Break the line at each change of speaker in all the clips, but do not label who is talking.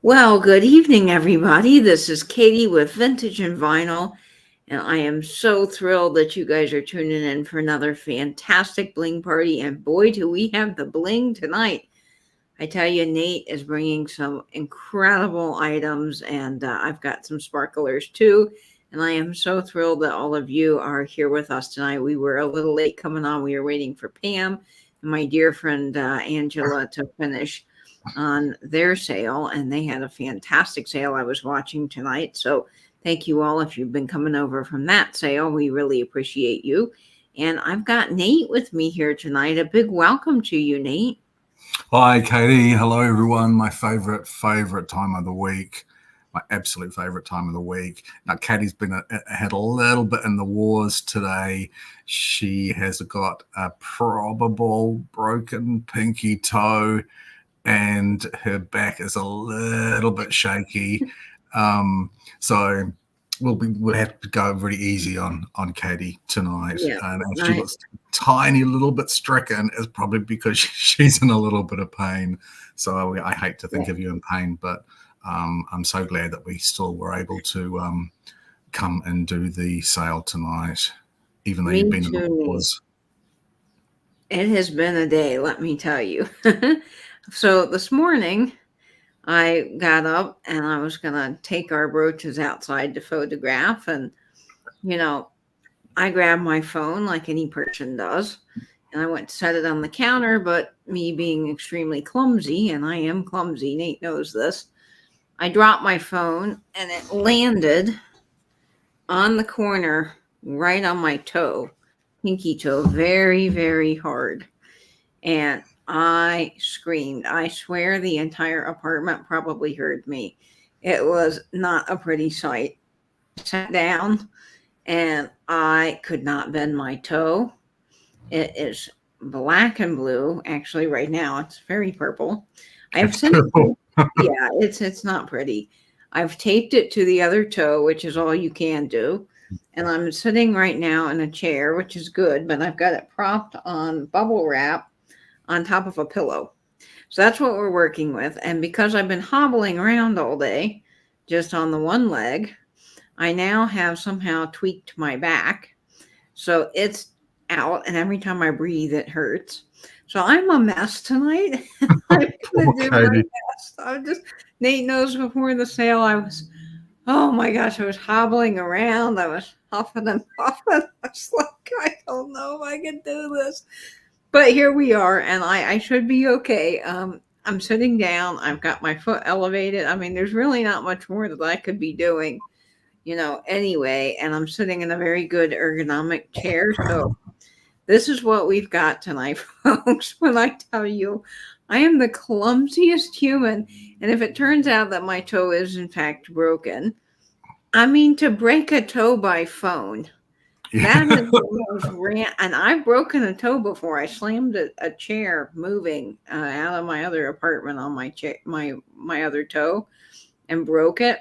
Well, good evening, everybody. This is Katie with Vintage and Vinyl, and I am so thrilled that you guys are tuning in for another fantastic bling party. And boy, do we have the bling tonight! I tell you, Nate is bringing some incredible items, and I've got some sparklers too. And I am so thrilled that all of you are here with us tonight. We were a little late coming on. We were waiting for Pam and my dear friend Angela to finish on their sale, and they had a fantastic sale I was watching tonight. So thank you all if you've been coming over from that sale. We really appreciate you. And I've got Nate with me here tonight. A big welcome to you, Nate.
Hi, Katie. Hello, everyone. My favorite time of the week. My absolute favorite time of the week. Now, Katie's had a little bit in the wars today. She has got a probable broken pinky toe, and her back is a little bit shaky. So we'll have to go really easy on Katie tonight.
Yeah,
and if she looks tiny little bit stricken, it's probably because she's in a little bit of pain. So I hate to think of you in pain, but I'm so glad that we still were able to come and do the sale tonight, even though you've been in the wars.
It has been a day, let me tell you. So this morning, I got up and I was going to take our brooches outside to photograph. And, I grabbed my phone like any person does. And I went to set it on the counter. But me being extremely clumsy, and I am clumsy, Nate knows this, I dropped my phone and it landed on the corner right on my toe, pinky toe, very, very hard. And I screamed. I swear the entire apartment probably heard me. It was not a pretty sight. I sat down and I could not bend my toe. It is black and blue. Actually, right now it's very purple. I've since, yeah, it's not pretty. I've taped it to the other toe, which is all you can do. And I'm sitting right now in a chair, which is good, but I've got it propped on bubble wrap on top of a pillow. So that's what we're working with. And because I've been hobbling around all day, just on the one leg, I now have somehow tweaked my back. So it's out, and every time I breathe, it hurts. So I'm a mess tonight. I'm gonna do my best. Nate knows before the sale, oh my gosh, I was hobbling around. I was huffing and puffing. I was like, I don't know if I can do this. But here we are, and I should be okay. I'm sitting down. I've got my foot elevated. I mean, there's really not much more that I could be doing, anyway. And I'm sitting in a very good ergonomic chair. So this is what we've got tonight, folks. When I tell you, I am the clumsiest human. And if it turns out that my toe is, in fact, broken, I mean, to break a toe by phone. That is the most and I've broken a toe before. I slammed a chair moving out of my other apartment on my my other toe and broke it,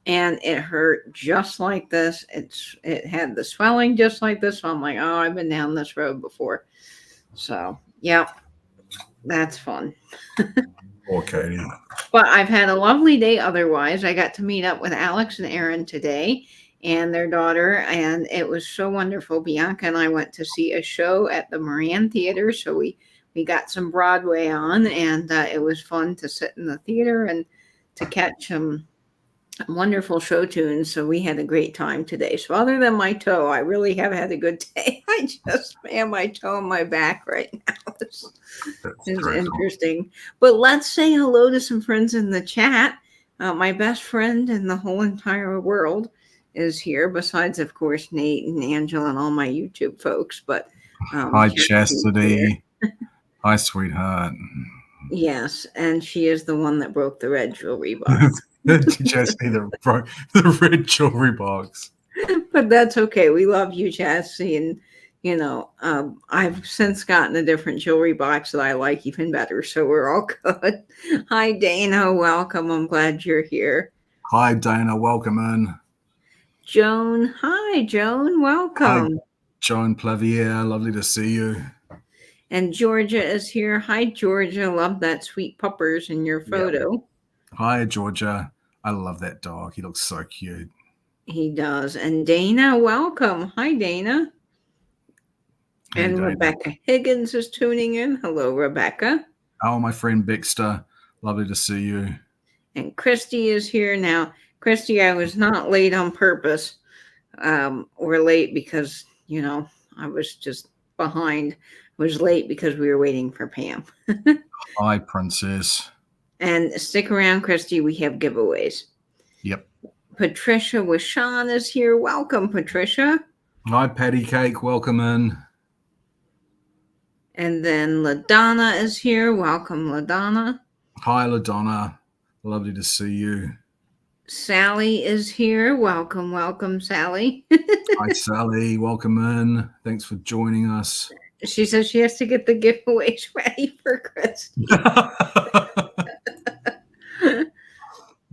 and it hurt just like this. It had the swelling just like this. So I'm like, oh, I've been down this road before. So yeah, that's fun.
Okay.
But I've had a lovely day otherwise. I got to meet up with Alex and Aaron today and their daughter, and it was so wonderful. Bianca and I went to see a show at the Moran Theater, so we got some Broadway on, and it was fun to sit in the theater and to catch some wonderful show tunes. So we had a great time today. So other than my toe, I really have had a good day. I just man, my toe and my back right now is interesting. But let's say hello to some friends in the chat. My best friend in the whole entire world is here, besides, of course, Nate and Angela and all my YouTube folks. But
hi, Chastity. Hi, sweetheart.
Yes, and she is the one that broke the red jewelry box.
Chastity that broke the red jewelry box.
But that's okay. We love you, Chastity, and I've since gotten a different jewelry box that I like even better. So we're all good. Hi, Dana. Welcome. I'm glad you're here.
Hi, Dana. Welcome in.
Joan. Hi, Joan. Welcome.
Hi, Joan Plavier. Lovely to see you.
And Georgia is here. Hi, Georgia. Love that sweet puppers in your photo.
Hi, Georgia. I love that dog. He looks so cute.
He does. And Dana, welcome. Hi, Dana.
Hey,
And
David.
Rebecca Higgins is tuning in. Hello, Rebecca.
Oh, my friend Bixter. Lovely to see you.
And Christy is here now. Christy, I was not late on purpose, or late because, I was just behind. I was late because we were waiting for Pam.
Hi, Princess.
And stick around, Christy. We have giveaways.
Yep.
Patricia Wishan is here. Welcome, Patricia.
Hi, Patty Cake. Welcome in.
And then LaDonna is here. Welcome, LaDonna.
Hi, LaDonna. Lovely to see you.
Sally is here. Welcome, welcome, Sally.
Hi, Sally. Welcome in. Thanks for joining us.
She says she has to get the giveaways ready for Christy.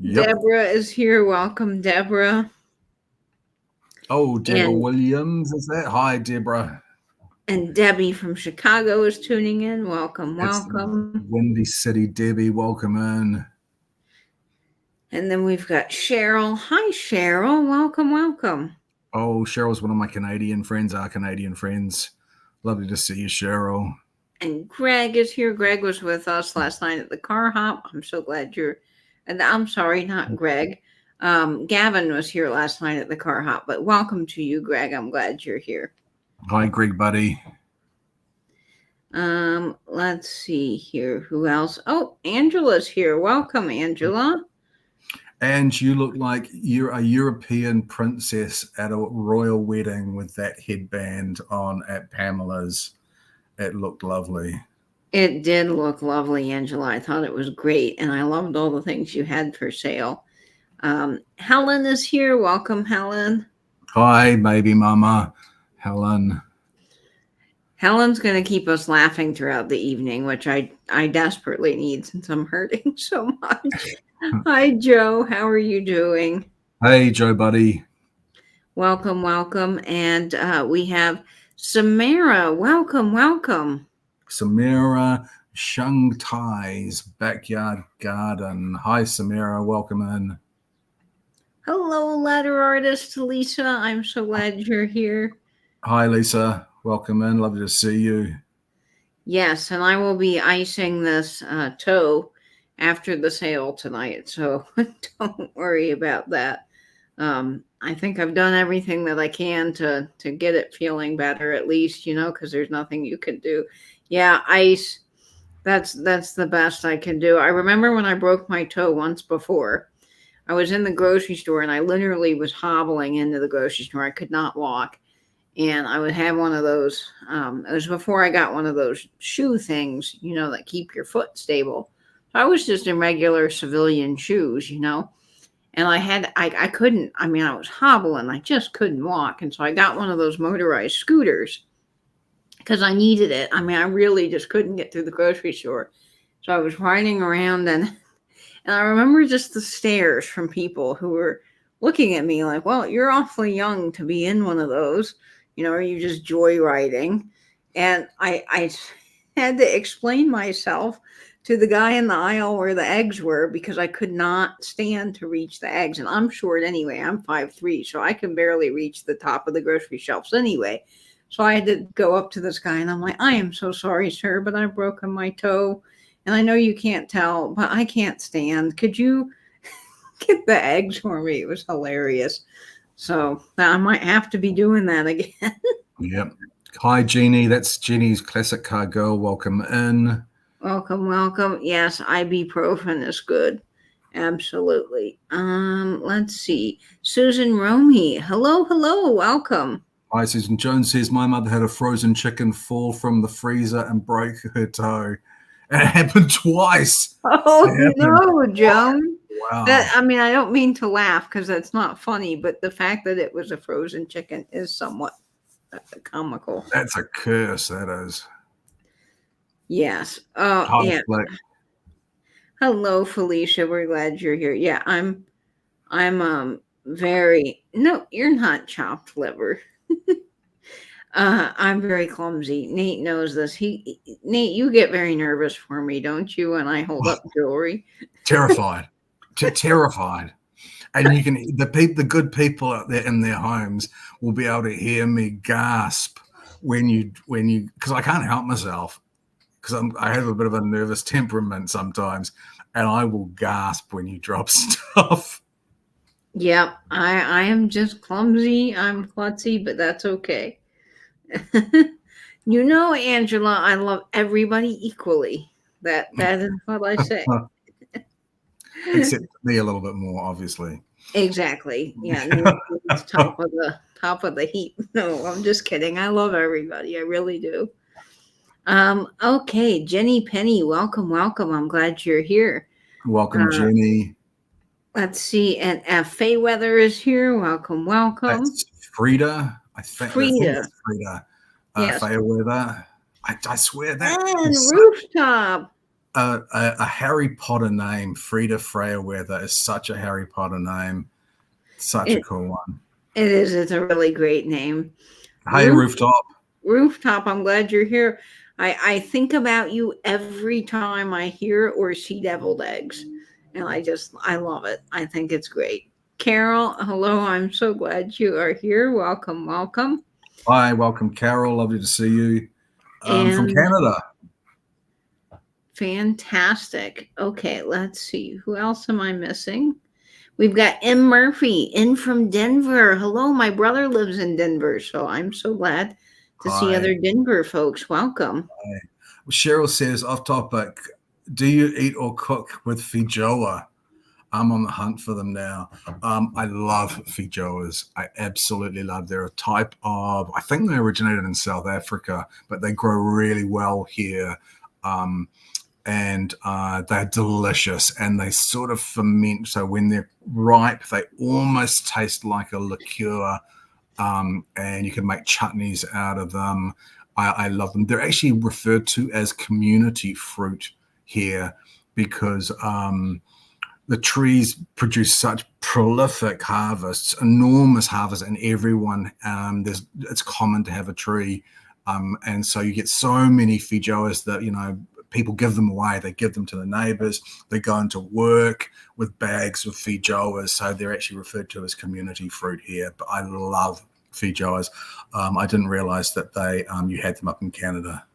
Yep.
Deborah is here. Welcome, Deborah.
Oh, Deborah Williams, is that? Hi, Deborah.
And Debbie from Chicago is tuning in. Welcome, welcome.
Windy City Debbie, welcome in.
And then we've got Cheryl. Hi, Cheryl. Welcome, welcome.
Oh, Cheryl's one of my Canadian friends, our Canadian friends. Lovely to see you, Cheryl.
And Greg is here. Greg was with us last night at the car hop. I'm so glad you're, and I'm sorry, not Greg. Gavin was here last night at the car hop, but welcome to you, Greg. I'm glad you're here.
Hi, Greg, buddy.
Let's see here. Who else? Oh, Angela's here. Welcome, Angela.
And you look like you're a European princess at a royal wedding with that headband on at Pamela's. It looked lovely.
It did look lovely, Angela. I thought it was great, and I loved all the things you had for sale. Helen is here. Welcome, Helen.
Hi, baby mama. Helen.
Helen's going to keep us laughing throughout the evening, which I desperately need since I'm hurting so much. Hi, Joe. How are you doing?
Hey, Joe, buddy.
Welcome, welcome. And we have Samara. Welcome, welcome.
Samara Shung Tai's Backyard Garden. Hi, Samara. Welcome in.
Hello, letter artist Lisa. I'm so glad you're here.
Hi, Lisa. Welcome in. Lovely to see you.
Yes, and I will be icing this toe after the sale tonight, so don't worry about that. I think I've done everything that I can to get it feeling better, at least, because there's nothing you can do. Yeah, ice. That's the best I can do. I remember when I broke my toe once before. I was in the grocery store and I literally was hobbling into the grocery store. I could not walk. And I would have one of those. It was before I got one of those shoe things, that keep your foot stable. I was just in regular civilian shoes, and I couldn't, I was hobbling. I just couldn't walk. And so I got one of those motorized scooters because I needed it. I really just couldn't get through the grocery store. So I was riding around and I remember just the stares from people who were looking at me like, well, you're awfully young to be in one of those. Are you just joyriding? And I had to explain myself to the guy in the aisle where the eggs were because I could not stand to reach the eggs. And I'm short anyway. I'm 5'3", so I can barely reach the top of the grocery shelves anyway. So I had to go up to this guy and I'm like, I am so sorry, sir, but I've broken my toe. And I know you can't tell, but I can't stand. Could you get the eggs for me? It was hilarious. So I might have to be doing that again.
Yep. Hi, Jeannie. That's Jeannie's Classic Car Girl. Welcome in.
Welcome, welcome. Yes, ibuprofen is good. Absolutely. Let's see. Susan Romy. Hello, hello. Welcome.
Hi, Susan Jones says, my mother had a frozen chicken fall from the freezer and break her toe. And it happened twice.
Oh, no, Joan.
Wow.
I don't mean to laugh because that's not funny, but the fact that it was a frozen chicken is somewhat comical.
That's a curse, that is.
Yes.
Hi,
yeah.
Flick.
Hello, Felicia. We're glad you're here. Yeah, I'm very, no, you're not chopped liver. I'm very clumsy. Nate knows this. Nate, you get very nervous for me, don't you, when I hold up jewelry?
Terrified. terrified. And you can the good people out there in their homes will be able to hear me gasp when you because I can't help myself because I have a bit of a nervous temperament sometimes, and I will gasp when you drop stuff.
Yep, I am just clumsy. I'm klutzy, but that's okay. Angela, I love everybody equally. That is what I say.
Except me a little bit more, obviously.
Exactly. Yeah, it's top of the heap. No, I'm just kidding. I love everybody. I really do. Okay, Jenny Penny, welcome, welcome. I'm glad you're here.
Welcome, Jenny.
Let's see, and Fayweather is here. Welcome, welcome.
That's Frida. I think it's Frida.
Yes.
Fayweather. I swear that.
And Rooftop.
A Harry Potter name, Frida Fayweather, is such a Harry Potter name. Such a cool one.
It is. It's a really great name.
Hey, Rooftop.
Rooftop, I'm glad you're here. I think about you every time I hear or see deviled eggs. And I love it. I think it's great. Carol, hello. I'm so glad you are here. Welcome, welcome.
Hi, welcome, Carol. Lovely to see you. From Canada.
Fantastic. Okay, let's see. Who else am I missing? We've got M. Murphy in from Denver. Hello, my brother lives in Denver, so I'm so glad to see other Denver folks. Welcome.
Hi. Cheryl says, off topic, do you eat or cook with feijoa? I'm on the hunt for them now. I love feijoas. I absolutely love. They're a type of, I think they originated in South Africa, but they grow really well here. And they're delicious, and they sort of ferment. So when they're ripe, they almost taste like a liqueur, and you can make chutneys out of them. I love them. They're actually referred to as community fruit here because the trees produce such prolific harvests, enormous harvests, and everyone, it's common to have a tree. And so you get so many feijoas that, people give them away. They give them to the neighbors. They go into work with bags of feijoas. So they're actually referred to as community fruit here. But I love feijoas. I didn't realize that you had them up in Canada.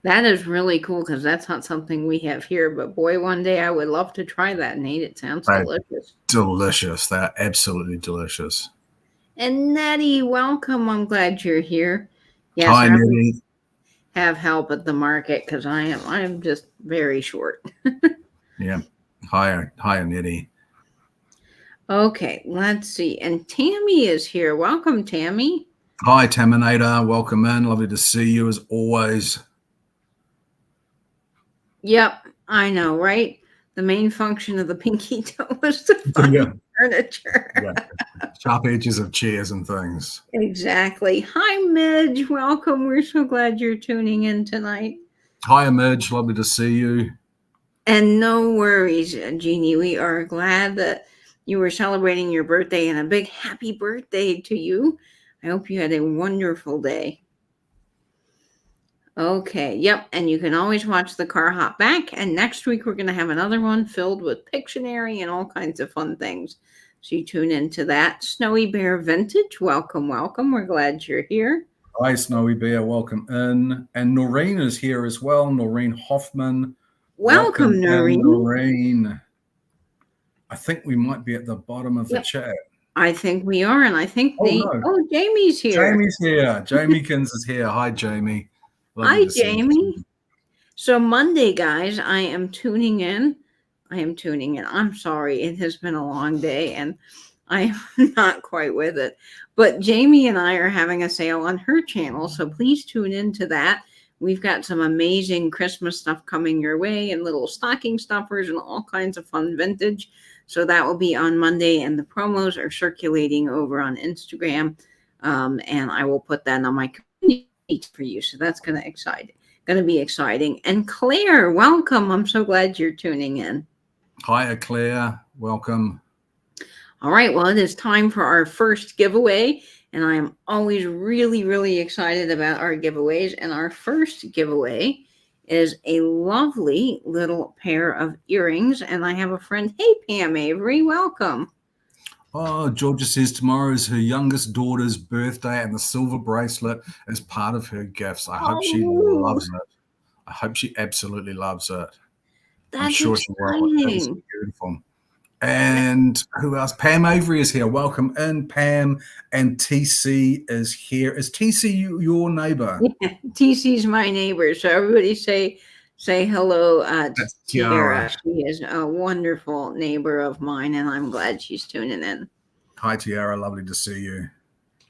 That is really cool because that's not something we have here. But boy, one day I would love to try that, Nate. It sounds delicious.
Delicious. They're absolutely delicious.
And Nettie, welcome. I'm glad you're here. Yes,
hi, Nettie.
Have help at the market because I'm just very short.
Yeah. Hi, Nettie.
Okay, let's see. And Tammy is here. Welcome, Tammy.
Hi, Taminator. Welcome in. Lovely to see you as always.
Yep, I know, right? The main function of the pinky toe was to find furniture.
Sharp edges of chairs and things.
Exactly. Hi, Midge. Welcome. We're so glad you're tuning in tonight.
Hi, Midge. Lovely to see you.
And no worries, Jeannie. We are glad that you were celebrating your birthday, and a big happy birthday to you. I hope you had a wonderful day. Okay, yep, and you can always watch the Car Hop back, and next week we're going to have another one filled with Pictionary and all kinds of fun things. So you tune into that. Snowy Bear Vintage, welcome, welcome. We're glad you're here.
Hi, Snowy Bear, welcome in. And Noreen is here as well, Noreen Hoffman.
Welcome Noreen.
Noreen. I think we might be at the bottom of the chat.
I think we are, and I think Jamie's here.
Jamie's here. Jamiekins is here. Hi, Jamie.
Hi, Jamie. So Monday, guys, I am tuning in. I'm sorry. It has been a long day, and I am not quite with it. But Jamie and I are having a sale on her channel, so please tune into that. We've got some amazing Christmas stuff coming your way and little stocking stuffers and all kinds of fun vintage. So that will be on Monday, and the promos are circulating over on Instagram. And I will put that on my community for you. So that's going to be exciting. And Claire, welcome. I'm so glad you're tuning in.
Hi, Claire. Welcome.
All right. Well, it is time for our first giveaway. And I am always really, really excited about our giveaways. And our first giveaway is a lovely little pair of earrings. And I have a friend. Hey, Pam Avery, welcome.
Oh, Georgia says tomorrow is her youngest daughter's birthday, and the silver bracelet is part of her gifts. I hope she loves it. I hope she absolutely loves it. I'm
That's
sure she will. That is
exciting.
beautiful. And who else? Pam Avery is here. Welcome in, Pam. And TC is here. Is TC your neighbor?
Yeah, TC's my neighbor. So everybody say hello to
That's
Tiara.
Tiara.
She is a wonderful neighbor of mine, and I'm glad she's tuning in.
Hi, Tiara. Lovely to see you.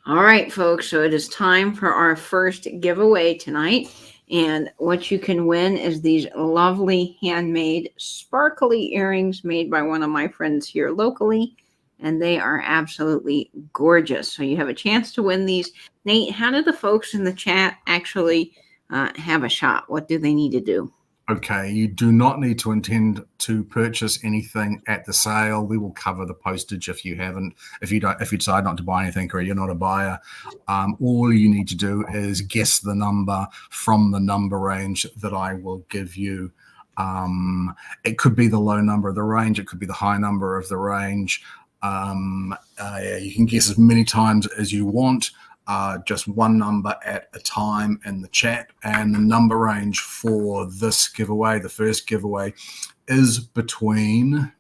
All right, folks. So it is time for our first giveaway tonight. And what you can win is these lovely handmade sparkly earrings made by one of my friends here locally. And they are absolutely gorgeous. So you have a chance to win these. Nate, how do the folks in the chat actually have a shot? What do they need to do?
Okay, you do not need to intend to purchase anything at the sale. We will cover the postage if you decide not to buy anything or you're not a buyer. All you need to do is guess the number from the number range that I will give you. It could be the low number of the range. It could be the high number of the range. You can guess as many times as you want. Just one number at a time in the chat, and the number range for this giveaway, the first giveaway, is between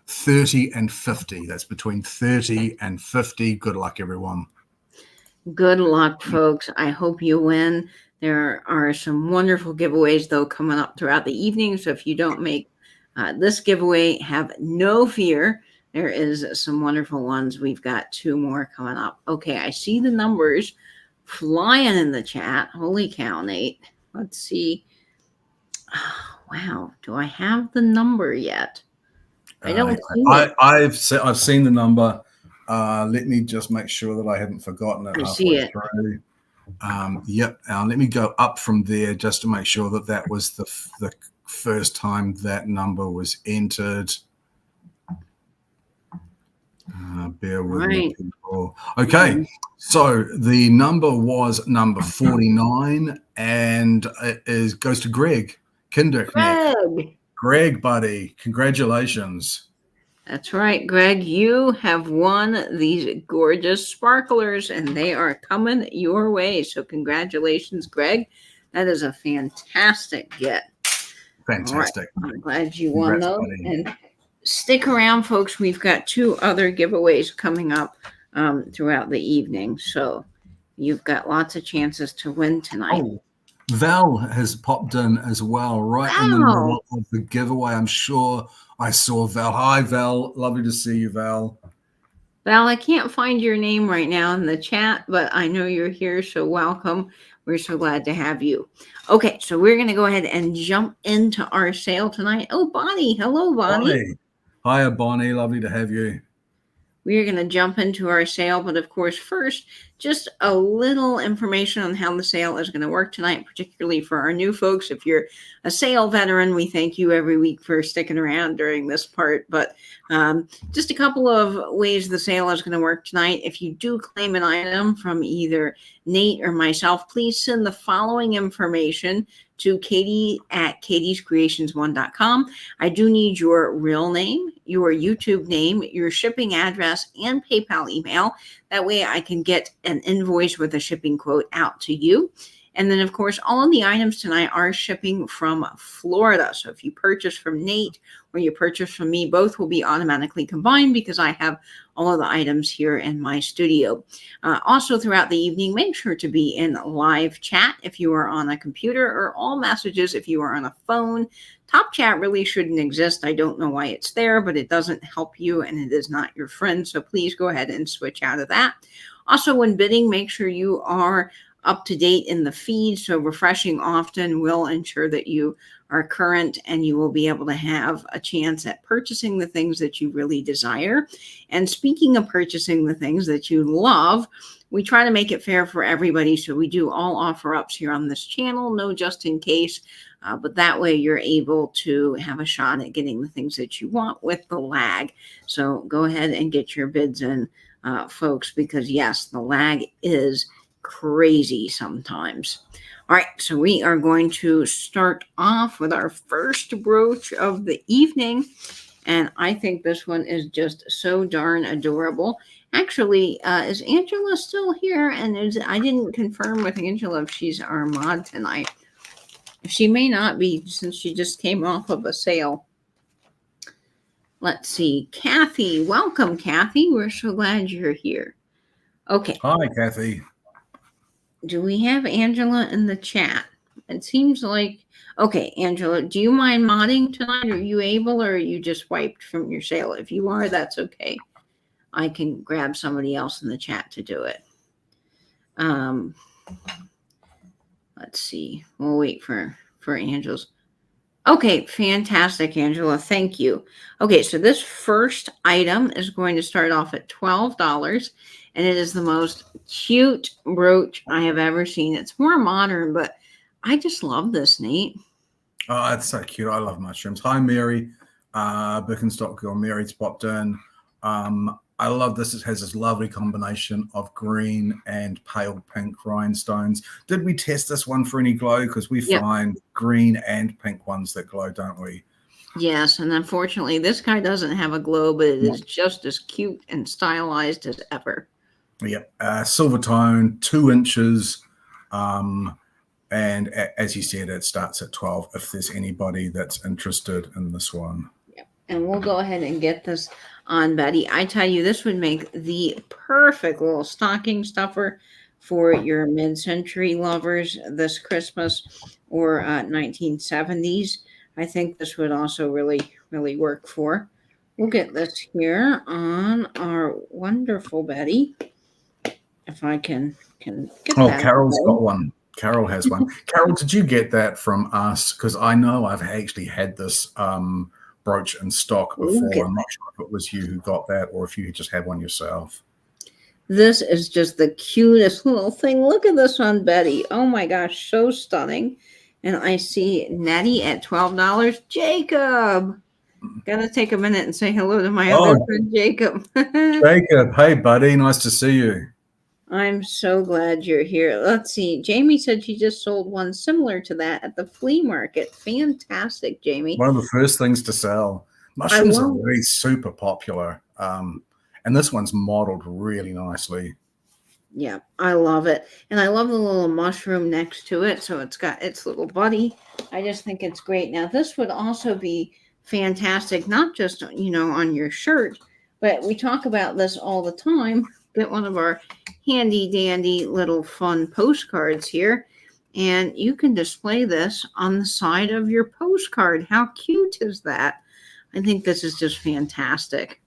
30 and 50. That's between 30 and 50. Good luck, everyone.
Good luck, folks. I hope you win. There are some wonderful giveaways, though, coming up throughout the evening. So if you don't make this giveaway, have no fear. There is some wonderful ones. We've got 2 more coming up. Okay, I see the numbers flying in the chat. Holy cow, Nate. Let's see. Oh, wow. Do I have the number yet? I don't see it.
I've seen the number. Let me just make sure that I haven't forgotten it.
I see it.
Through. Yep. Let me go up from there just to make sure that was the first time that number was entered. Bear with me, people. Okay, so the number was number 49, and it goes to Greg Kinderknecht. Greg, buddy, congratulations.
That's right, Greg. You have won these gorgeous sparklers, and they are coming your way. So congratulations, Greg. That is a fantastic get.
Fantastic.
Right. I'm glad you won those. And stick around, folks. We've got 2 other giveaways coming up throughout the evening. So you've got lots of chances to win tonight.
Oh, Val has popped in as well, right in the middle of the giveaway. I'm sure I saw Val. Hi, Val. Lovely to see you, Val.
Val, I can't find your name right now in the chat, but I know you're here, so welcome. We're so glad to have you. Okay, so we're going to go ahead and jump into our sale tonight. Oh, Bonnie. Hello, Bonnie.
Hiya, Bonnie. Lovely to have you.
We are going to jump into our sale, but of course, first, just a little information on how the sale is going to work tonight, particularly for our new folks. If you're a sale veteran, we thank you every week for sticking around during this part. But just a couple of ways the sale is going to work tonight. If you do claim an item from either Nate or myself, please send the following information to Katie at katiescreations1.com. I do need your real name, your YouTube name, your shipping address, and PayPal email. That way I can get an invoice with a shipping quote out to you. And then, of course, all of the items tonight are shipping from Florida. So if you purchase from Nate or you purchase from me, both will be automatically combined because I have all of the items here in my studio. Also, throughout the evening, make sure to be in live chat if you are on a computer, or all messages if you are on a phone. Top chat really shouldn't exist. I don't know why it's there, but it doesn't help you and it is not your friend. So please go ahead and switch out of that. Also, when bidding, make sure you are up to date in the feed. So refreshing often will ensure that you are current and you will be able to have a chance at purchasing the things that you really desire. And speaking of purchasing the things that you love, we try to make it fair for everybody. So we do all offer ups here on this channel, no just in case. But that way you're able to have a shot at getting the things that you want with the lag. So go ahead and get your bids in, folks, because yes, the lag is crazy sometimes. All right, so we are going to start off with our first brooch of the evening. And I think this one is just so darn adorable. Actually, is Angela still here? And I didn't confirm with Angela if she's our mod tonight. She may not be since she just came off of a sale. Let's see. Kathy, welcome, Kathy. We're so glad you're here. Okay.
Hi, Kathy.
Do we have Angela in the chat? It seems like, okay, Angela, do you mind modding tonight? Are you able, or are you just wiped from your sale? If you are, that's okay. I can grab somebody else in the chat to do it. Let's see. We'll wait for Angela's. Okay, fantastic, Angela. Thank you. Okay, so this first item is going to start off at $12, and it is the most cute brooch I have ever seen. It's more modern, but I just love this, Nate.
Oh, that's so cute. I love mushrooms. Hi, Mary. Birkenstock girl Mary's popped in. I love this. It has this lovely combination of green and pale pink rhinestones. Did we test this one for any glow? Because we find green and pink ones that glow, don't we?
Yes, and unfortunately, this guy doesn't have a glow, but it is just as cute and stylized as ever.
Yep. Silver tone, 2 inches. And as you said, it starts at 12 if there's anybody that's interested in this one.
Yep. And we'll go ahead and get this on Betty. I tell you, this would make the perfect little stocking stuffer for your mid-century lovers this Christmas or 1970s. I think this would also really, really work for. We'll get this here on our wonderful Betty. If I can get that.
Carol's got one. Carol has one. Carol, did you get that from us? Because I know I've actually had this brooch in stock before. I'm not sure if it was you who got that or if you just had one yourself.
This is just the cutest little thing. Look at this on Betty. Oh my gosh, so stunning. And I see Nettie at $12. Jacob, gotta take a minute and say hello to my other friend Jacob.
Jacob, hey buddy, nice to see you.
I'm so glad you're here. Let's see. Jamie said she just sold one similar to that at the flea market. Fantastic, Jamie.
One of the first things to sell. Mushrooms are really super popular. And this one's modeled really nicely.
Yeah, I love it. And I love the little mushroom next to it. So it's got its little buddy. I just think it's great. Now, this would also be fantastic, not just, on your shirt, but we talk about this all the time. Get one of our handy dandy little fun postcards here, and you can display this on the side of your postcard. How cute is that? I think this is just fantastic.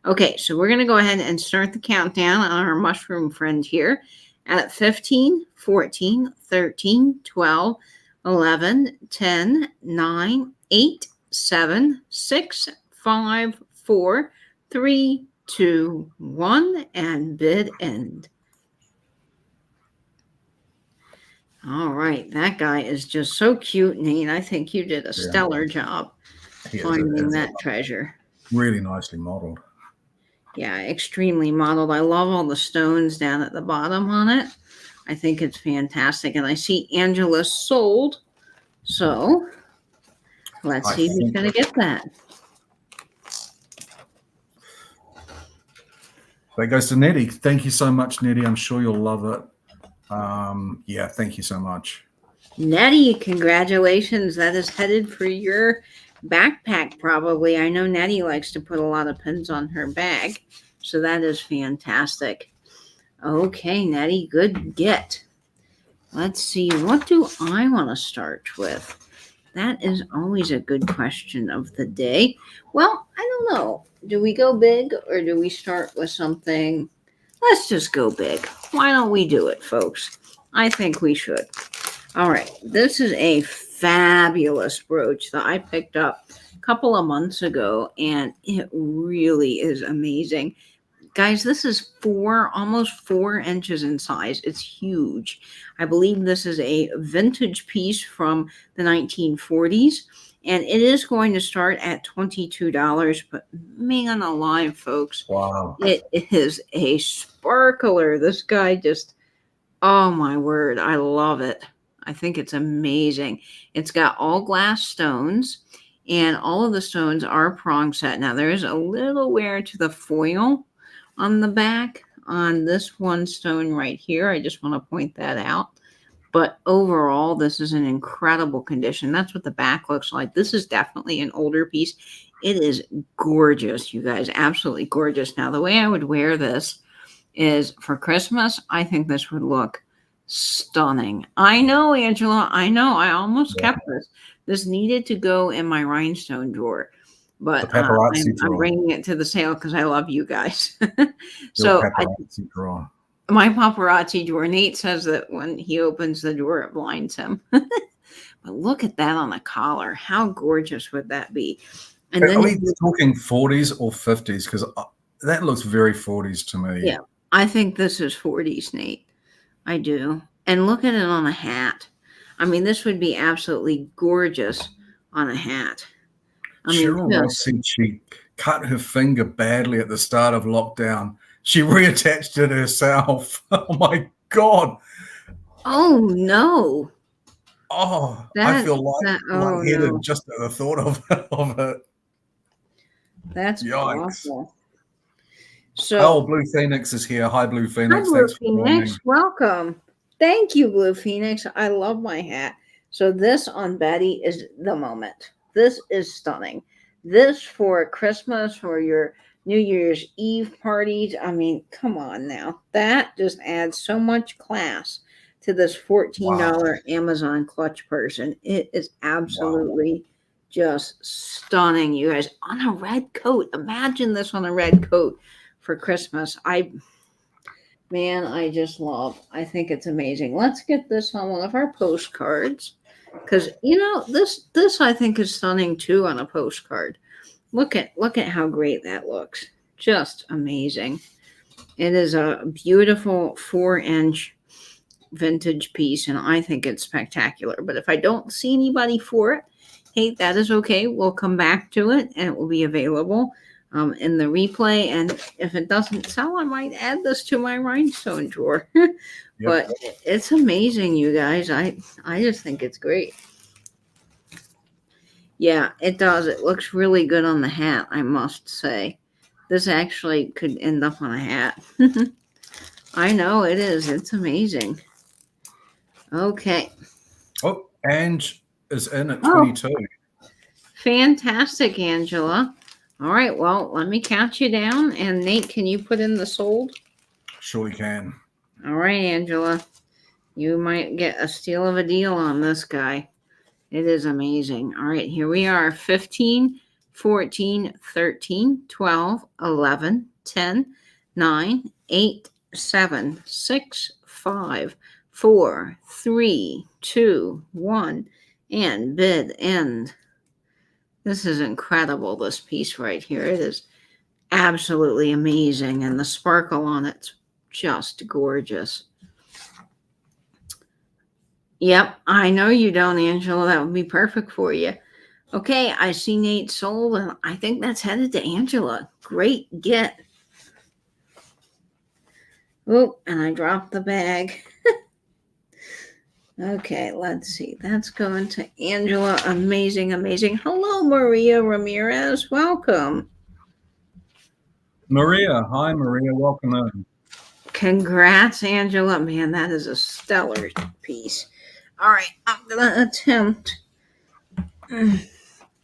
Okay, so we're going to go ahead and start the countdown on our mushroom friend here at 15, 14, 13, 12, 11, 10, 9, 8, 7, 6, 5, 4, 3, 2, 1, and bid end. All right, that guy is just so cute, Nate. I think you did a stellar job finding that treasure.
Really nicely modeled.
Yeah, extremely modeled. I love all the stones down at the bottom on it. I think it's fantastic. And I see Angela sold. So let's see who's going to get that.
That goes to Nettie. Thank you so much, Nettie. I'm sure you'll love it. Thank you so much.
Nettie, congratulations. That is headed for your backpack, probably. I know Nettie likes to put a lot of pins on her bag, so that is fantastic. Okay, Nettie, good get. Let's see, what do I want to start with? That is always a good question of the day. Well, I don't know. Do we go big or do we start with something? Let's just go big. Why don't we do it, folks? I think we should. All right, this is a fabulous brooch that I picked up a couple of months ago, and it really is amazing. Guys, this is almost 4 inches in size. It's huge. I believe this is a vintage piece from the 1940s, and it is going to start at $22. But man alive, folks.
Wow.
It is a sparkler. This guy just, oh my word, I love it. I think it's amazing. It's got all glass stones, and all of the stones are prong set. Now, there is a little wear to the foil on the back on this one stone right here. I just want to point that out. But overall, this is an incredible condition. That's what the back looks like. This is definitely an older piece. It is gorgeous, you guys. Absolutely gorgeous. Now, the way I would wear this is for Christmas. I think this would look stunning. I know, Angela. I know. I almost kept this. This needed to go in my rhinestone drawer. But I'm bringing it to the sale because I love you guys. So my paparazzi drawer. Nate says that when he opens the drawer, it blinds him. But look at that on the collar. How gorgeous would that be?
And then are we talking 40s or 50s? Because that looks very 40s to me.
Yeah, I think this is 40s, Nate. I do. And look at it on a hat. I mean, this would be absolutely gorgeous on a hat.
Cheryl Ross said she cut her finger badly at the start of lockdown. She reattached it herself. Oh, my God.
Oh, no.
Oh, I feel lightheaded just at the thought of it.
That's awful.
So, Blue Phoenix is here. Hi, Blue Phoenix.
Hi, Blue Phoenix. Welcome. Thank you, Blue Phoenix. I love my hat. So this on Betty is the moment. This is stunning. This for Christmas, for your New Year's Eve parties. I mean, come on now. That just adds so much class to this $14 Amazon clutch person. It is absolutely just stunning, you guys. On a red coat. Imagine this on a red coat for Christmas. I just love. I think it's amazing. Let's get this on one of our postcards. Because this I think is stunning too on a postcard. Look at how great that looks. Just amazing. It is a beautiful 4-inch vintage piece, and I think it's spectacular. But if I don't see anybody for it, hey, that is okay. We'll come back to it, and it will be available in the replay. And if it doesn't sell, I might add this to my rhinestone drawer. But it's amazing, you guys. I just think it's great. Yeah, it does. It looks really good on the hat, I must say. This actually could end up on a hat. I know it is. It's amazing. Okay.
Oh, Ange is in at 22.
Fantastic, Angela. All right, well, let me count you down. And Nate, can you put in the sold?
Sure we can.
All right, Angela. You might get a steal of a deal on this guy. It is amazing. All right, here we are. 15, 14, 13, 12, 11, 10, 9, 8, 7, 6, 5, 4, 3, 2, 1, and bid end. This is incredible, this piece right here. It is absolutely amazing, and the sparkle on it's just gorgeous. Yep, I know you don't, Angela. That would be perfect for you. Okay, I see Nate sold, and I think that's headed to Angela. Great get. Oh, and I dropped the bag. Okay, let's see. That's going to Angela. Amazing, amazing. Hello, Maria Ramirez. Welcome.
Maria. Hi, Maria. Welcome in.
Congrats, Angela. Man, that is a stellar piece. All right, I'm going to attempt.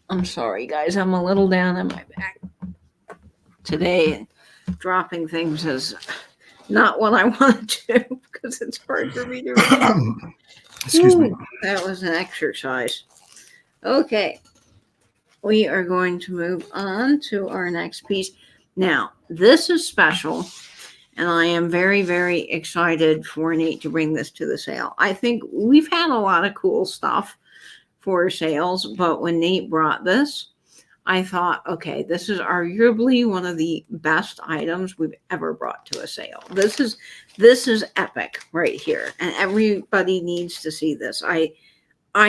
I'm sorry, guys. I'm a little down on my back today. Dropping things is not what I want to do because it's hard for me to read.
Excuse me.
That was an exercise. Okay. We are going to move on to our next piece. Now, this is special. And I am very, very excited for Nate to bring this to the sale. I think we've had a lot of cool stuff for sales, but when Nate brought this, I thought, okay, this is arguably one of the best items we've ever brought to a sale. This is epic right here, and everybody needs to see this. I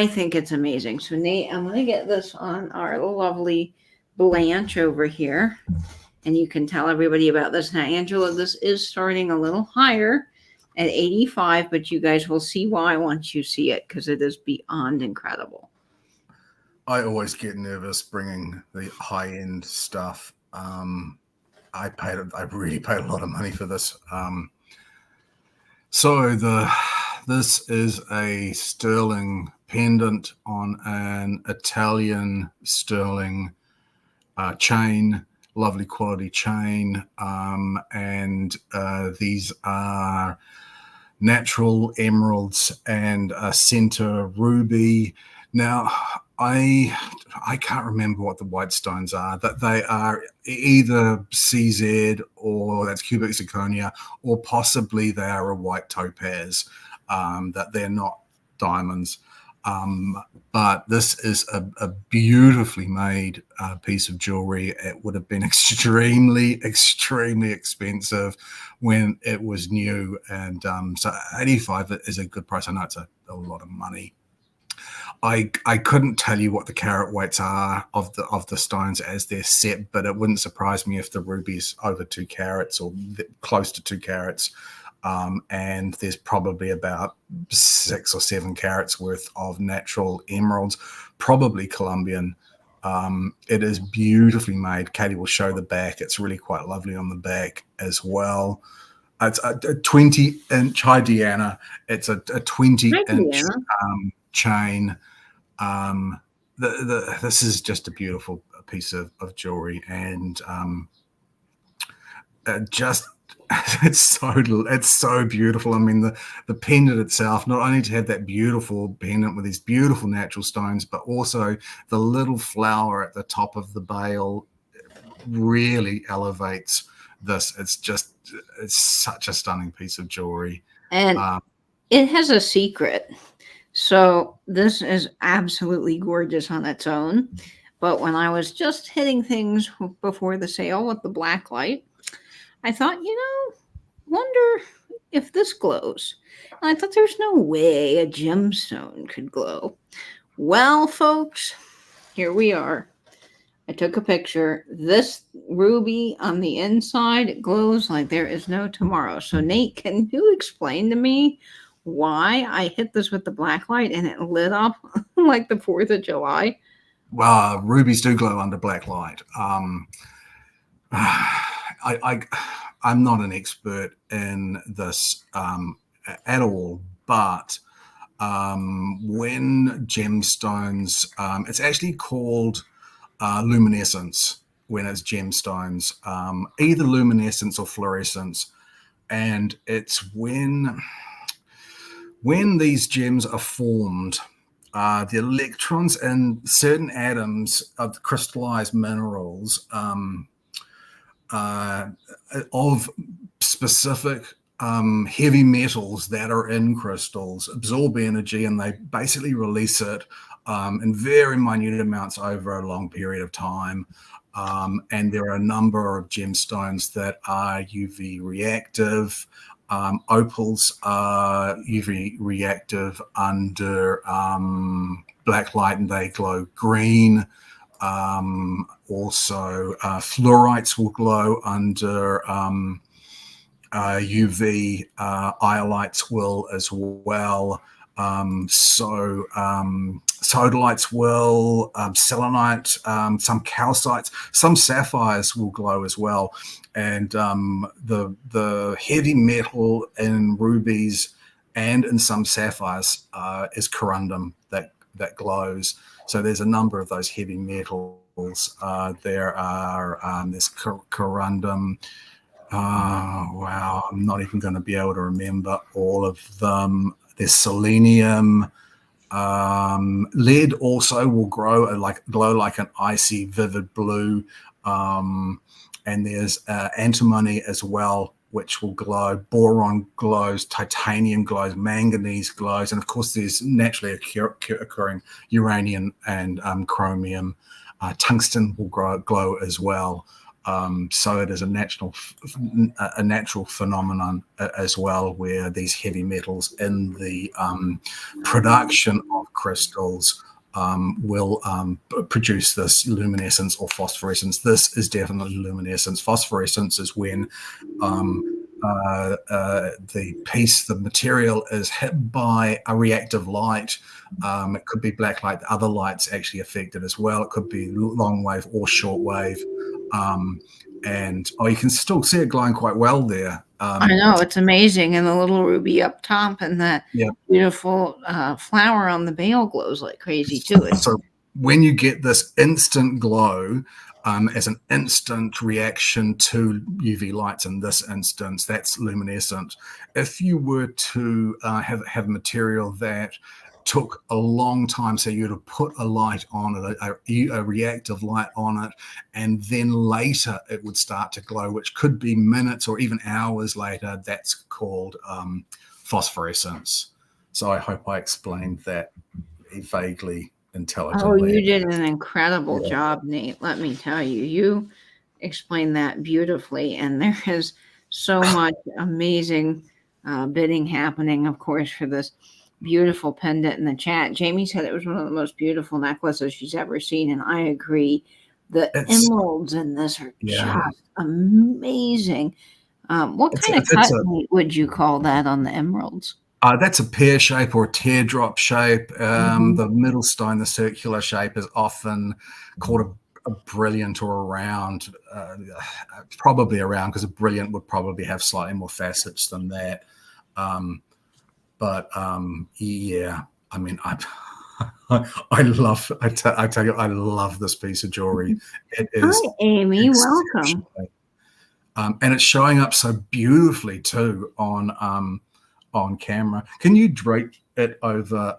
think it's amazing. So Nate, I'm going to get this on our lovely Blanche over here. And you can tell everybody about this. Now, Angela, this is starting a little higher at 85, but you guys will see why once you see it, because it is beyond incredible.
I always get nervous bringing the high-end stuff. I really paid a lot of money for this. So this is a sterling pendant on an Italian sterling chain, lovely quality chain, and these are natural emeralds and a center ruby. Now, I can't remember what the white stones are. That they are either CZ or that's cubic zirconia, or possibly they are a white topaz. That they're not diamonds. But this is a beautifully made piece of jewelry. It would have been extremely expensive when it was new, and so 85 is a good price. I know it's a lot of money. I couldn't tell you what the carat weights are of the stones as they're set, but it wouldn't surprise me if the ruby's over 2 carats or close to 2 carats. And there's probably about 6 or 7 carats worth of natural emeralds, probably Colombian. It is beautifully made. Katie will show the back. It's really quite lovely on the back as well. It's a 20-inch. Hi, Deanna. It's a 20-inch chain. This is just a beautiful piece of jewelry, and it's so beautiful. I mean, the pendant itself, not only to have that beautiful pendant with these beautiful natural stones, but also the little flower at the top of the bail really elevates this. It's such a stunning piece of jewelry.
And it has a secret. So this is absolutely gorgeous on its own. But when I was just hitting things before the sale with the black light, I thought, wonder if this glows. And I thought there's no way a gemstone could glow. Well, folks, here we are. I took a picture. This ruby on the inside, it glows like there is no tomorrow. So Nate, can you explain to me why I hit this with the black light and it lit up like the 4th of July?
Well, rubies do glow under black light. I'm not an expert in this at all, but when gemstones, it's actually called luminescence when it's gemstones, either luminescence or fluorescence, and it's when these gems are formed. The electrons in certain atoms of crystallized minerals of specific heavy metals that are in crystals absorb energy, and they basically release it in very minute amounts over a long period of time. And there are a number of gemstones that are UV reactive. Opals are UV reactive under black light, and they glow green. Also, fluorites will glow under UV. Iolites will as well. Sodalites will, selenite, some calcites, some sapphires will glow as well. And the heavy metal in rubies and in some sapphires is corundum that glows. So there's a number of those heavy metals. There's corundum. Wow, I'm not even going to be able to remember all of them. There's selenium. Lead also will glow like an icy, vivid blue. And there's antimony as well, which will glow. Boron glows, titanium glows, manganese glows, and of course there's naturally occurring uranium and chromium. Tungsten will glow as well. So it is a natural phenomenon as well, where these heavy metals in the production of crystals will produce this luminescence or phosphorescence. This is definitely luminescence. Phosphorescence is when the piece, the material is hit by a reactive light. It could be black light. Other lights actually affected as well. It could be long wave or short wave. And you can still see it glowing quite well there.
I know, it's amazing. And the little ruby up top and that
Yeah.
beautiful flower on the bale glows like crazy too.
So when you get this instant glow, as an instant reaction to UV lights in this instance, that's luminescent. If you were to have material that took a long time, so you'd have put a light on it, a reactive light on it, and then later it would start to glow, which could be minutes or even hours later, that's called phosphorescence. So I hope I explained that vaguely intelligently.
Oh, you did an incredible job, Nate. Let me tell you, you explained that beautifully. And there is so much amazing bidding happening, of course, for this beautiful pendant in the chat. Jamie said it was one of the most beautiful necklaces she's ever seen. And I agree. The emeralds in this are just amazing. What kind of cut would you call that on the emeralds?
That's a pear shape or a teardrop shape. The middle stone, the circular shape, is often called a brilliant or a round, probably a round, because a brilliant would probably have slightly more facets than that. Yeah, I mean, I tell you, I love this piece of jewelry. It is.
Hi, Amy. Welcome.
And it's showing up so beautifully too on camera. Can you drape it over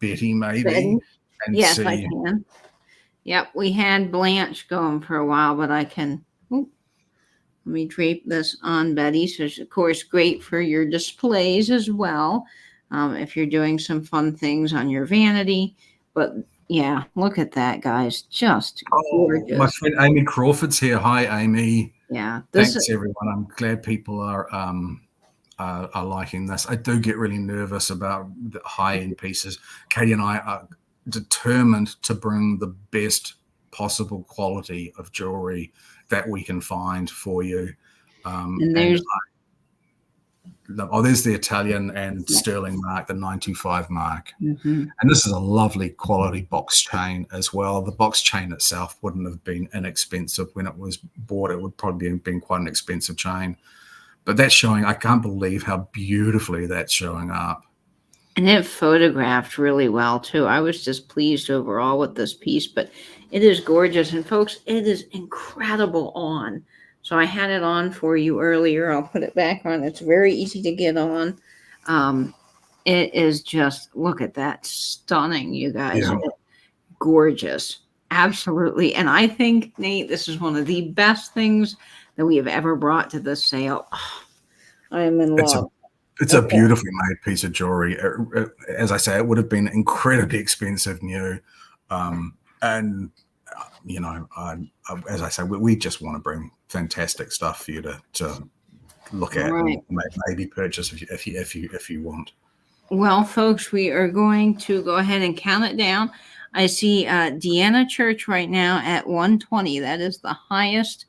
Betty maybe?
Betty?
And
yes,
see?
I can. Yep, we had Blanche going for a while, but I can. Let me drape this on Betty. So it's, of course, great for your displays as well. If you're doing some fun things on your vanity. But yeah, look at that, guys. Just gorgeous.
My friend Amy Crawford's here. Hi, Amy.
Yeah.
Thanks, everyone. I'm glad people are liking this. I do get really nervous about the high-end pieces. Katie and I are determined to bring the best possible quality of jewelry that we can find for you.
And there's
there's the Italian and sterling mark, the 925 mark.
Mm-hmm.
And this is a lovely quality box chain as well. The box chain itself wouldn't have been inexpensive when it was bought. It would probably have been quite an expensive chain. But that's showing, I can't believe how beautifully that's showing up.
And it photographed really well, too. I was just pleased overall with this piece, but it is gorgeous. And, folks, it is incredible on. So I had it on for you earlier. I'll put it back on. It's very easy to get on. It is just, look at that. Stunning, you guys.
Yeah.
Gorgeous. Absolutely. And I think, Nate, this is one of the best things that we have ever brought to this sale. Oh, I am in love.
It's a beautifully made piece of jewelry. As I say, it would have been incredibly expensive new. And, you know, as I say, we just want to bring fantastic stuff for you to look at and maybe purchase if you want.
Well, folks, we are going to go ahead and count it down. I see Deanna Church right now at 120. That is the highest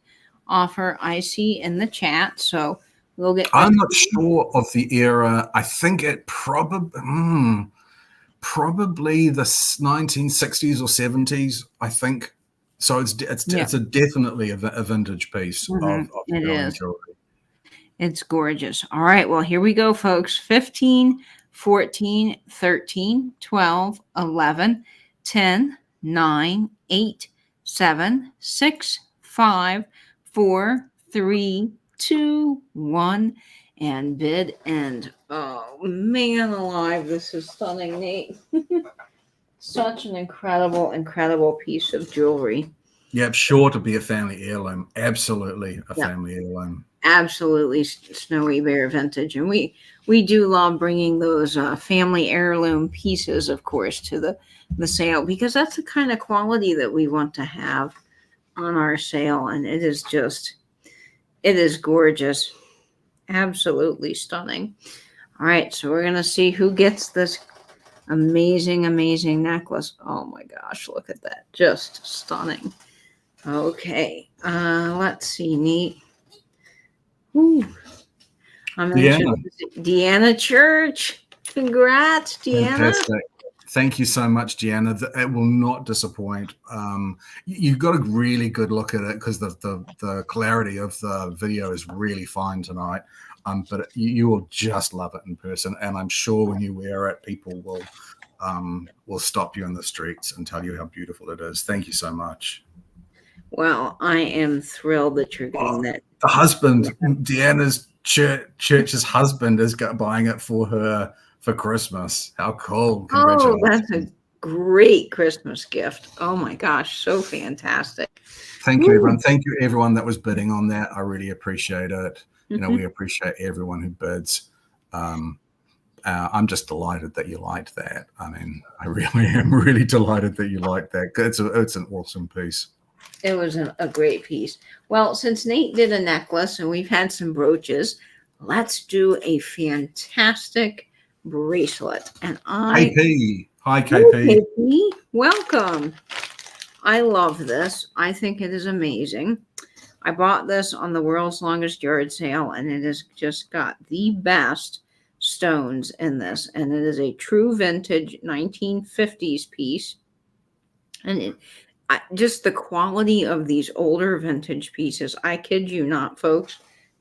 offer I see in the chat. So we'll get.
I'm not sure of the era. I think it probably the 1960s or 70s. I think so. It's definitely a vintage piece of jewelry.
It's gorgeous. All right. Well, here we go, folks. 15, 14, 13, 12, 11, 10, 9, 8, 7, 6, 5, 4, 3, 2, 1, and bid end. Oh, man alive. This is stunning, Nate. Such an incredible piece of jewelry.
Yeah, sure to be a family heirloom. Absolutely a family heirloom.
Absolutely Snowy Bear vintage. And we do love bringing those family heirloom pieces, of course, to the sale, because that's the kind of quality that we want to have on our sale. And it is gorgeous. Absolutely stunning. All right, so we're going to see who gets this amazing necklace. Oh my gosh, look at that. Just stunning. Okay, let's see, Neat. Ooh. I
Deanna,
mentioned Deanna Church. Congrats, Deanna.
fantastic. Thank you so much, Deanna. It will not disappoint. You got a really good look at it because the clarity of the video is really fine tonight. But you will just love it in person, and I'm sure when you wear it, people will stop you in the streets and tell you how beautiful it is. Thank you so much.
Well, I am thrilled that you're getting that.
The husband, Deanna's church's husband, is buying it for her for Christmas. How cool!
Oh,
Congratulations.
that's a great Christmas gift. Oh my gosh, so fantastic.
Thank you, everyone. Thank you, everyone that was bidding on that. I really appreciate it. We appreciate everyone who bids. I'm just delighted that you liked that. I mean, I really am really delighted that you liked that. It's an awesome piece.
It was a great piece. Well, since Nate did a necklace and we've had some brooches, let's do a fantastic bracelet. And
KP. Hi, KP.
KP, welcome. I love this. I think it is amazing. I bought this on the world's longest yard sale, and it has just got the best stones in this. And it is a true vintage 1950s piece. And just the quality of these older vintage pieces, I kid you not, folks,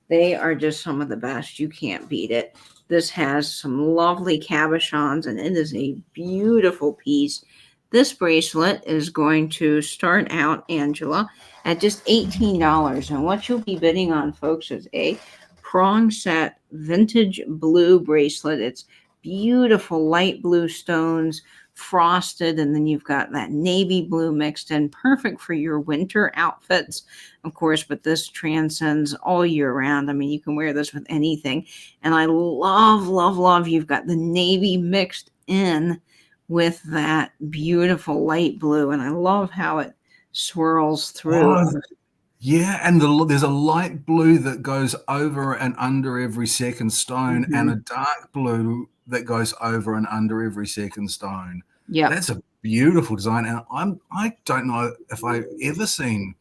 they are just some of the best. You can't beat it. This has some lovely cabochons, and it is a beautiful piece. This bracelet is going to start out, Angela, at just $18. And what you'll be bidding on, folks, is a prong set vintage blue bracelet. It's beautiful light blue stones, frosted, and then you've got that navy blue mixed in, perfect for your winter outfits, of course, but this transcends all year round. I mean, you can wear this with anything. And I love you've got the navy mixed in with that beautiful light blue, and I love how it swirls through.
Oh, yeah, and there's a light blue that goes over and under every second stone, and a dark blue that goes over and under every second stone.
Yeah,
that's a beautiful design, and I don't know if I've ever seen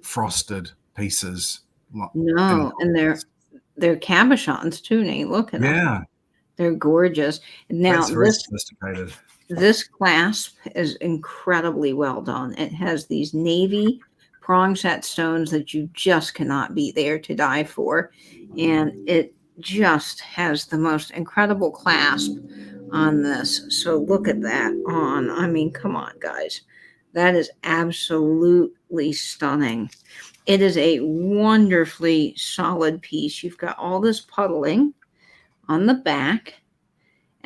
frosted pieces.
No, and they're cabochons too, Nate. Look at them. They're gorgeous. Now
that's very sophisticated.
This clasp is incredibly well done. It has these navy prong set stones that you just cannot be there to die for. And it just has the most incredible clasp on this. So look at that on. I mean, come on, guys. That is absolutely stunning. It is a wonderfully solid piece. You've got all this puddling on the back.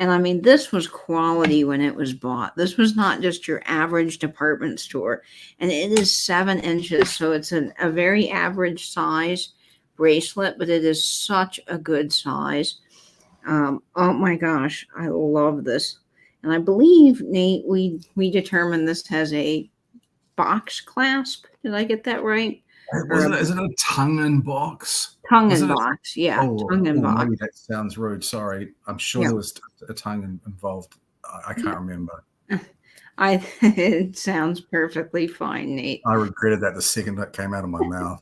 And I mean, this was quality when it was bought. This was not just your average department store. And it is 7 inches. So it's a very average size bracelet, but it is such a good size. Oh my gosh, I love this. And I believe, Nate, we determined this has a box clasp. Did I get that right?
Is it a tongue and box?
Tongue and box, yeah. Tongue and box.
Maybe that sounds rude. Sorry, I'm sure there was a tongue involved. I can't remember.
It sounds perfectly fine, Nate.
I regretted that the second that came out of my mouth.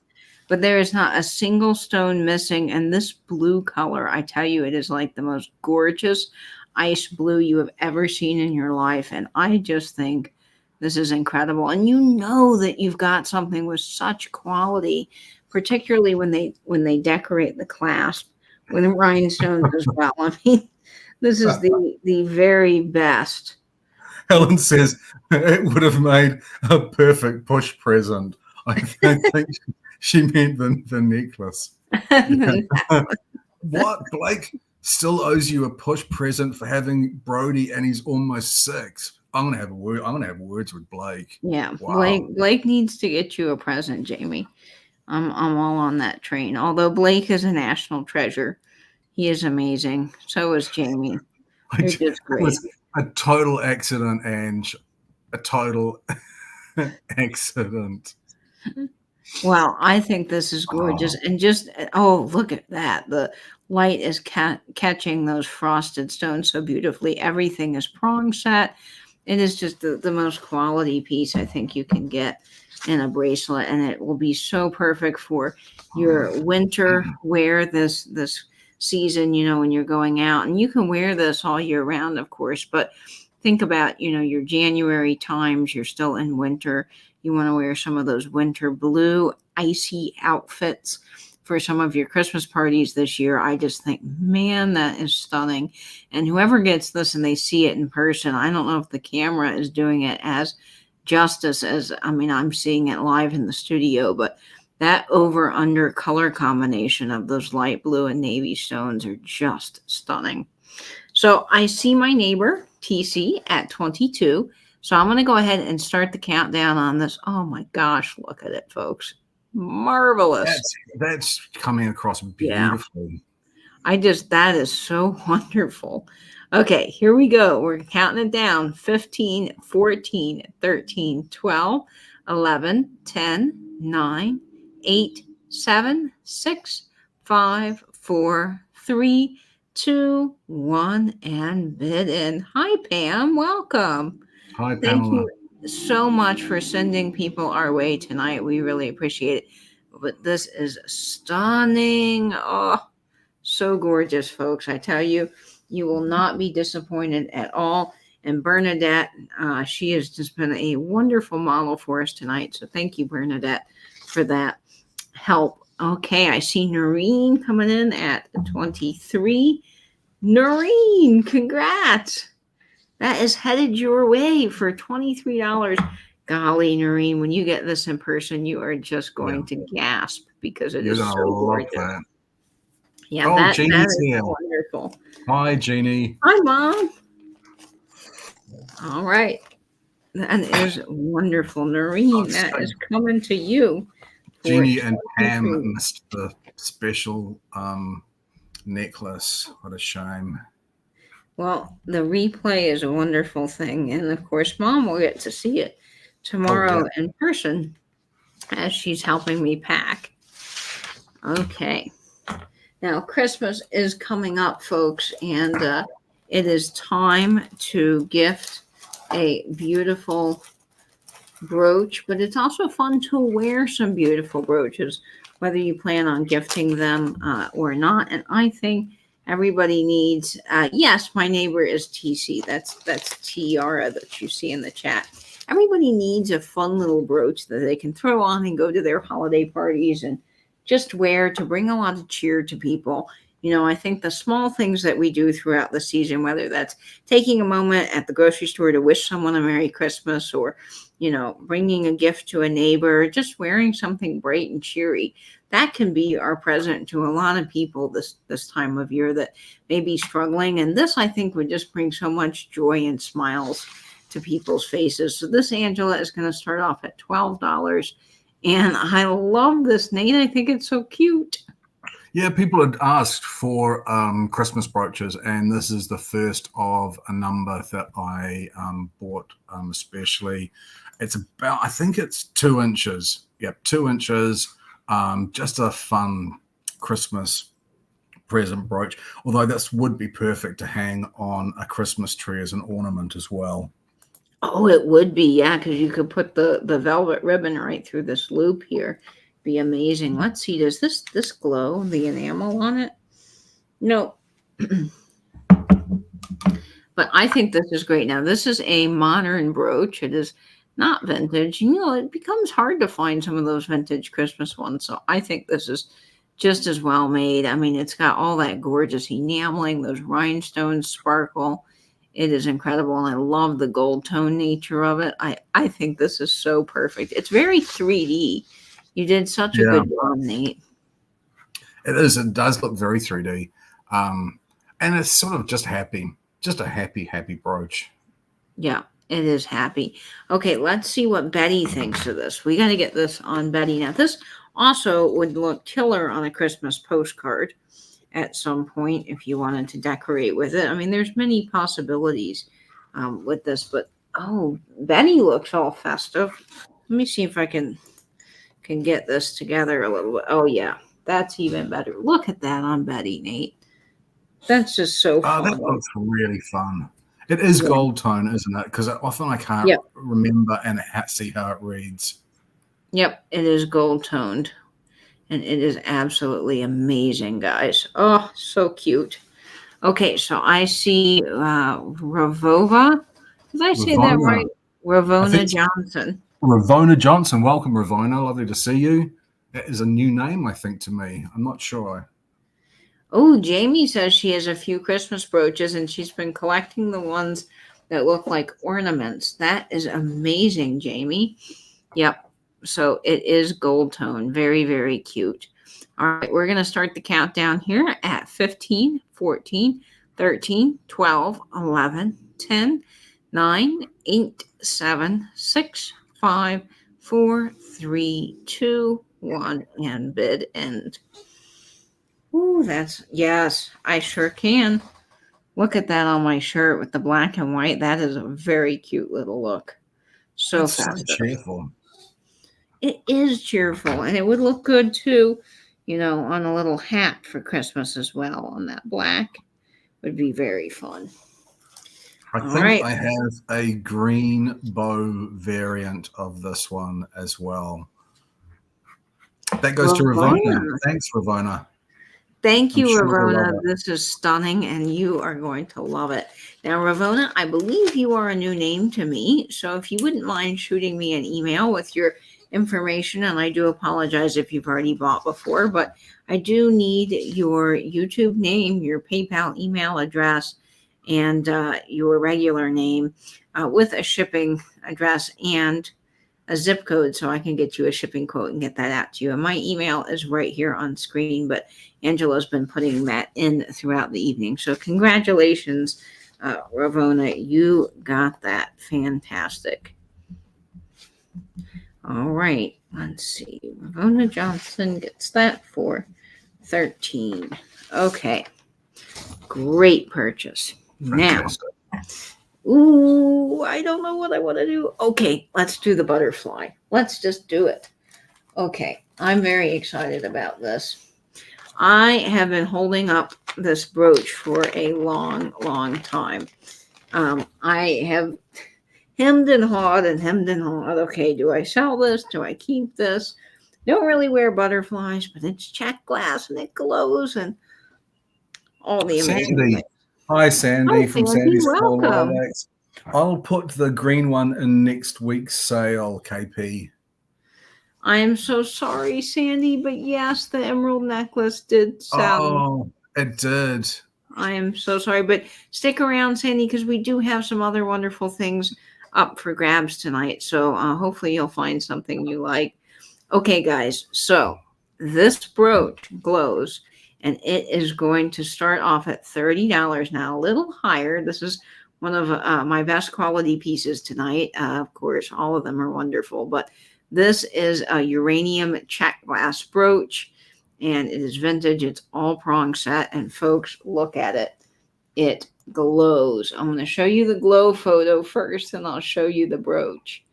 But there is not a single stone missing, and this blue color, I tell you, it is like the most gorgeous ice blue you have ever seen in your life, and I just think this is incredible. And you know that you've got something with such quality, particularly when they decorate the clasp with rhinestones as well. I mean, this is the very best.
Helen says it would have made a perfect push present. I think she meant the necklace. What? Blake still owes you a push present for having Brody, and he's almost 6. I'm gonna have words with Blake.
Yeah, wow. Blake needs to get you a present, Jamie. I'm all on that train. Although Blake is a national treasure, he is amazing. So is Jamie. They're just great. It was
a total accident, Ange. A total accident.
Well, I think this is gorgeous, and just look at that. The light is catching those frosted stones so beautifully. Everything is prong set. It is just the most quality piece I think you can get in a bracelet, and it will be so perfect for your winter wear. This season, when you're going out. And you can wear this all year round, of course, but think about, your January times, you're still in winter. You want to wear some of those winter blue icy outfits for some of your Christmas parties this year. I just think, man, that is stunning. And whoever gets this and they see it in person, I don't know if the camera is doing it as justice as, I'm seeing it live in the studio, but that over under color combination of those light blue and navy stones are just stunning. So I see my neighbor TC at 22. So I'm going to go ahead and start the countdown on this. Oh my gosh, look at it, folks. Marvelous.
That's coming across beautifully.
Yeah. That is so wonderful. Okay, here we go. We're counting it down. 15, 14, 13, 12, 11, 10, 9, 8, 7, 6, 5, 4, 3, 2, 1, and bid in. Hi, Pam. Welcome.
Hi, Pamela.
Thank you so much for sending people our way tonight. We really appreciate it. But this is stunning. Oh, so gorgeous, folks. I tell you, you will not be disappointed at all. And Bernadette, she has just been a wonderful model for us tonight. So thank you, Bernadette, for that help. Okay, I see Noreen coming in at 23. Noreen, congrats. That is headed your way for $23. Golly, Noreen, when you get this in person, you are just going to gasp because it is so gorgeous. That. Yeah, that is here. Wonderful.
Hi, Jeannie.
Hi, Mom. All right. That is wonderful. Noreen, that is coming to you.
Jeannie and Pam missed the special necklace. What a shame.
Well, the replay is a wonderful thing. And of course, Mom will get to see it tomorrow in person as she's helping me pack. Okay. Now, Christmas is coming up, folks, and it is time to gift a beautiful brooch, but it's also fun to wear some beautiful brooches, whether you plan on gifting them or not. And I think everybody needs, yes, my neighbor is TC. That's Tiara that you see in the chat. Everybody needs a fun little brooch that they can throw on and go to their holiday parties and just wear to bring a lot of cheer to people. I think the small things that we do throughout the season, whether that's taking a moment at the grocery store to wish someone a Merry Christmas or, bringing a gift to a neighbor, just wearing something bright and cheery, that can be our present to a lot of people this time of year that may be struggling. And this, I think, would just bring so much joy and smiles to people's faces. So this, Angela, is going to start off at $12. And I love this, Nate. I think it's so cute.
Yeah, people had asked for Christmas brooches, and this is the first of a number that I bought especially. It's about, I think it's 2 inches. Yep, 2 inches. Just a fun Christmas present brooch, although this would be perfect to hang on a Christmas tree as an ornament as well.
Oh, it would be, yeah, because you could put the velvet ribbon right through this loop here. Be amazing. Let's see, does this glow, the enamel on it? No. But I think this is great. Now, this is a modern brooch. It is not vintage. It becomes hard to find some of those vintage Christmas ones. So I think this is just as well made. I mean, it's got all that gorgeous enameling. Those rhinestones sparkle. It is incredible, and I love the gold tone nature of it. I think this is so perfect. It's very 3D. You did such a good job, Nate.
It is. It does look very 3D. And it's sort of just happy. Just a happy brooch.
Yeah, it is happy. Okay, let's see what Betty thinks of this. We got to get this on Betty. Now, this also would look killer on a Christmas postcard at some point if you wanted to decorate with it. I mean, there's many possibilities with this, but Betty looks all festive. Let me see if I can get this together a little bit. Oh yeah, that's even better. Look at that on Betty, Nate. That's just so fun.
That looks really fun. It is gold tone, isn't it? Because often I can't remember and see how it reads.
Yep, it is gold toned. And it is absolutely amazing, guys. Oh, so cute. Okay, so I see Ravova. Did I say that
Ravona.
right?
I
Ravona
think
Johnson.
Ravona Johnson. Welcome, Ravona. Lovely to see you. That is a new name, I think, to me. I'm not sure.
Oh, Jamie says she has a few Christmas brooches and she's been collecting the ones that look like ornaments. That is amazing, Jamie. Yep. So it is gold tone. Very, very cute. All right, we're going to start the countdown here at 15, 14, 13, 12, 11, 10, 9, 8, 7, 6, 5, 4, 3, 2, 1, and bid end. Ooh, yes, I sure can. Look at that on my shirt with the black and white. That is a very cute little look. So
That's so
festive.
cheerful.
It is cheerful, and it would look good too, on a little hat for Christmas as well. On that black would be very fun.
I
All
think
right.
I have a green bow variant of this one as well. That goes to Ravona. Thanks, Ravona.
Thank you,
sure
Ravona. This is stunning, and you are going to love it. Now, Ravona, I believe you are a new name to me, so if you wouldn't mind shooting me an email with your information, and I do apologize if you've already bought before, but I do need your YouTube name, your PayPal email address, and your regular name with a shipping address and a zip code so I can get you a shipping quote and get that out to you. And my email is right here on screen, but Angela's been putting that in throughout the evening. So congratulations, Ravona. You got that. Fantastic. All right. Let's see. Ravona Johnson gets that for 13. Okay. Great purchase.
Fantastic.
Now, ooh, I don't know what I want to do. Okay, let's do the butterfly. Let's just do it. Okay, I'm very excited about this. I have been holding up this brooch for a long, long time. I have hemmed and hawed and hemmed and hawed. Okay, do I sell this? Do I keep this? Don't really wear butterflies, but it's check glass and it glows and all the amazing things.
Hi, Sandy from Sandy's Small
Welcome.
Lilacs. I'll put the green one in next week's sale, KP.
I am so sorry, Sandy, but yes, the emerald necklace did sell.
Oh, it did.
I am so sorry, but stick around, Sandy, because we do have some other wonderful things up for grabs tonight. So hopefully you'll find something you like. Okay, guys, so this brooch glows, and it is going to start off at $30 now, a little higher. This is one of my best quality pieces tonight. Of course, all of them are wonderful, but this is a uranium check glass brooch, and it is vintage. It's all prong set, and folks, look at it. It glows. I'm going to show you the glow photo first, and I'll show you the brooch.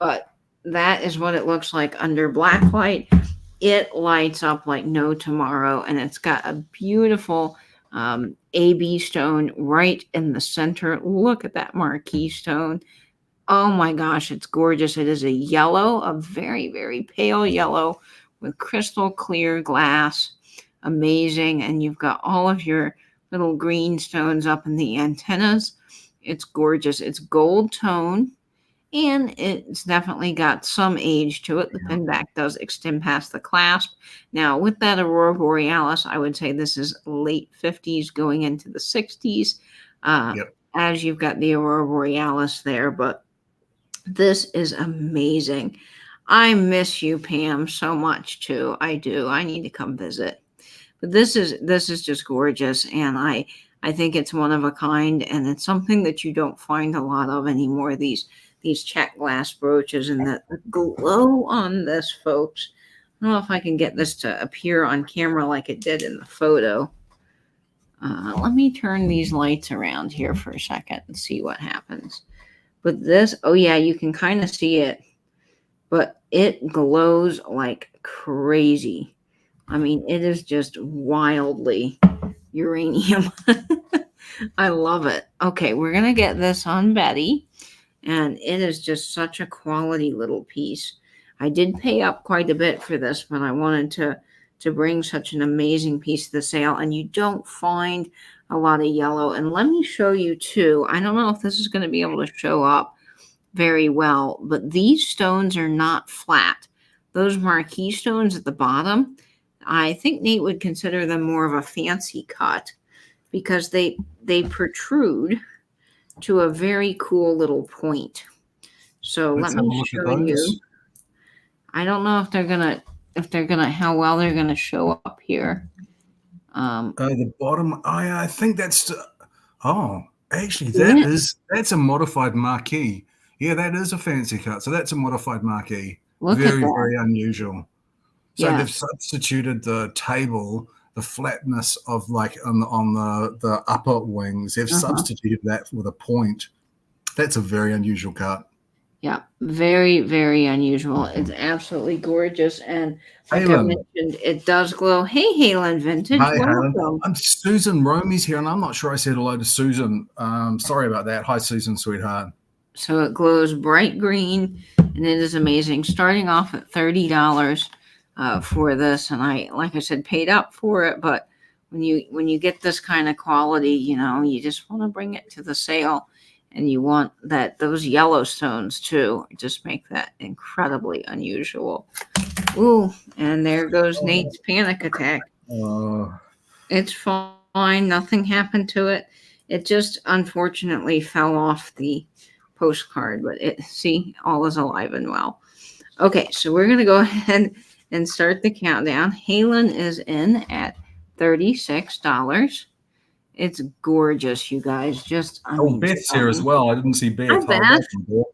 But that is what it looks like under black light. It lights up like no tomorrow, and it's got a beautiful AB stone right in the center. Look at that marquee stone. Oh my gosh, it's gorgeous. It is a yellow, a very, very pale yellow with crystal clear glass. Amazing. And you've got all of your little green stones up in the antennas. It's gorgeous. It's gold tone, and it's definitely got some age to it. The pin back does extend past the clasp. Now, with that Aurora Borealis, I would say this is late 50s going into the 60s. As you've got the Aurora Borealis there, but this is amazing. I miss you, Pam, so much too. I do. I need to come visit. But this is just gorgeous, and I think it's one of a kind, and it's something that you don't find a lot of anymore. These check glass brooches, and the glow on this, folks. I don't know if I can get this to appear on camera like it did in the photo. Let me turn these lights around here for a second and see what happens. But this, oh yeah, you can kind of see it, but it glows like crazy. I mean, it is just wildly uranium. I love it. Okay, we're going to get this on Betty, and it is just such a quality little piece. I did pay up quite a bit for this, but I wanted to to bring such an amazing piece to the sale, and you don't find a lot of yellow. And let me show you too. I don't know if this is going to be able to show up very well, but these stones are not flat. Those marquee stones at the bottom, I think Nate would consider them more of a fancy cut because they protrude to a very cool little point. So
Let's
let
have a
me
look
show
at
you.
those.
I don't know if they're gonna how well they're gonna show up here.
The bottom, I think that's. Actually,
Yeah.
that's a modified marquee. Yeah, that is a fancy cut. So that's a modified marquee.
Look at
Very,
that.
very unusual. So
Yeah.
they've substituted the table, the flatness of like on the upper wings. They've
Uh-huh.
substituted that with a point. That's a very unusual cut.
Yeah. Very, very unusual. It's absolutely gorgeous. And like I
Halen.
mentioned, it does glow. Hey, Halen Vintage,
Hi, Helen.
welcome.
I'm Susan Romey's here, and I'm not sure I said hello to Susan. Sorry about that. Hi, Susan, sweetheart.
So it glows bright green and it is amazing. Starting off at $30 for this, and I, like I said, paid up for it. But when you get this kind of quality, you just want to bring it to the sale, and you want those yellow stones too. Just make that incredibly unusual. Ooh, and there goes Nate's panic attack. It's fine. Nothing happened to it. It just unfortunately fell off the postcard, but all is alive and well. Okay, so we're gonna go ahead and start the countdown. Halen is in at $36. It's gorgeous, you guys.
Beth's here as well. I didn't see Beth.
Hi,
Hi,
Beth.
Beth.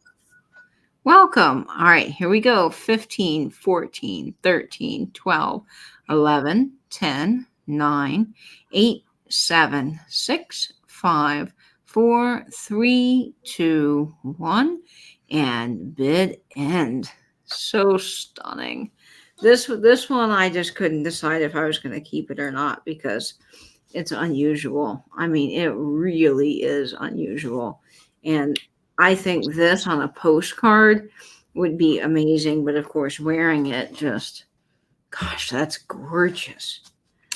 Welcome. All right, here we go. 15, 14, 13, 12, 11, 10, 9, 8, 7, 6, 5, 4, 3, 2, 1, and bid end. So stunning. This one I just couldn't decide if I was going to keep it or not because it's unusual. I mean, it really is unusual. And I think this on a postcard would be amazing, but of course wearing it gosh, that's gorgeous.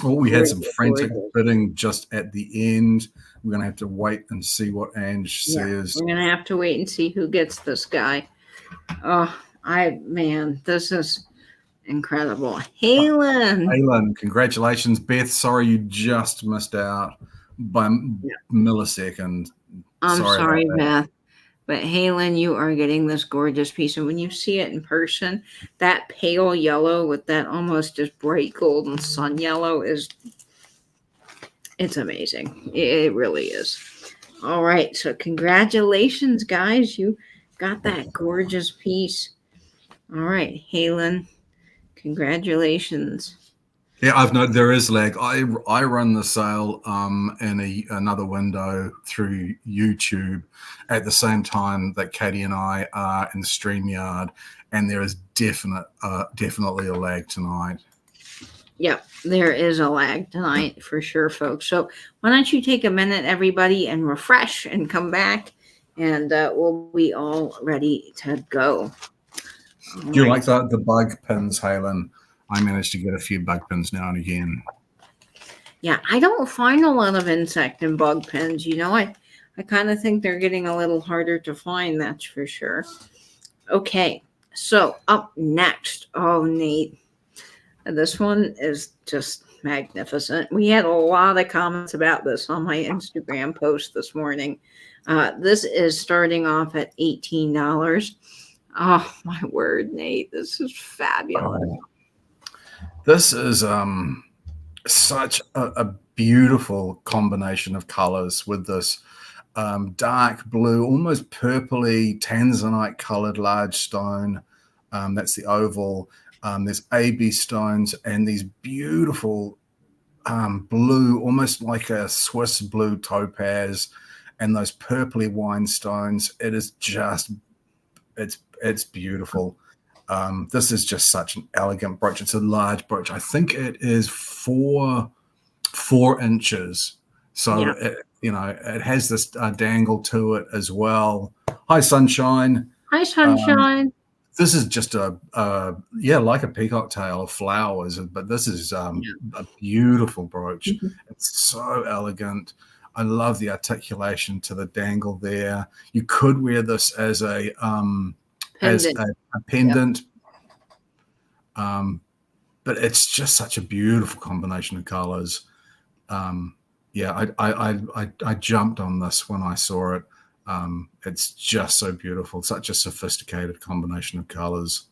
Oh, we had some
Gorgeous,
frantic
gorgeous.
bidding just at the end. We're going to have to wait and see what Ange
Yeah,
says.
we're gonna have to wait and see who gets this guy. Oh, this is incredible.
Halen, congratulations. Beth, sorry you just missed out by millisecond.
I'm sorry,
about that.
Beth. But Halen, you are getting this gorgeous piece. And when you see it in person, that pale yellow with that almost just bright golden sun yellow it's amazing. It really is. All right. So congratulations, guys. You got that gorgeous piece. All right, Halen, congratulations.
Yeah, I've noted there is lag. I run the sale in another window through YouTube at the same time that Katie and I are in StreamYard, and there is definitely a lag tonight.
Yep, there is a lag tonight for sure, folks. So why don't you take a minute, everybody, and refresh and come back, and we'll be all ready to go.
Do you like the bug pins, Halen? I managed to get a few bug pins now and again.
Yeah, I don't find a lot of insect and bug pins. I kind of think they're getting a little harder to find, that's for sure. Okay, so up next, Nate, this one is just magnificent. We had a lot of comments about this on my Instagram post this morning. This is starting off at $18. Oh, my word, Nate, this is fabulous.
This is such a beautiful combination of colors with this dark blue, almost purpley tanzanite colored large stone. That's the oval. There's AB stones and these beautiful blue, almost like a Swiss blue topaz, and those purpley wine stones. It is just, it's beautiful. This is just such an elegant brooch. It's a large brooch. I think it is 4 inches. So, yeah. It has this dangle to it as well. Hi, Sunshine.
Hi, Sunshine.
This is just like a peacock tail of flowers, but this is a beautiful brooch. It's so elegant. I love the articulation to the dangle there. You could wear this as a pendant. But it's just such a beautiful combination of colors. I jumped on this when I saw it. It's just so beautiful. Such a sophisticated combination of colors.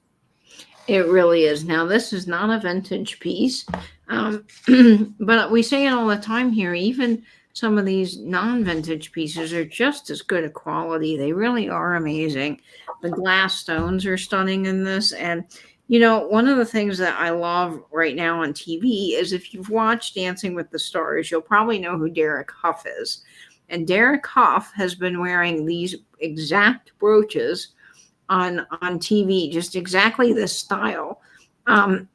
It really is. Now, this is not a vintage piece, but we say it all the time here. Even some of these non-vintage pieces are just as good a quality. They really are amazing. The glass stones are stunning in this. And, you know, one of the things that I love right now on TV is if you've watched Dancing with the Stars, you'll probably know who Derek Hough is. And Derek Hough has been wearing these exact brooches on TV, just exactly this style. And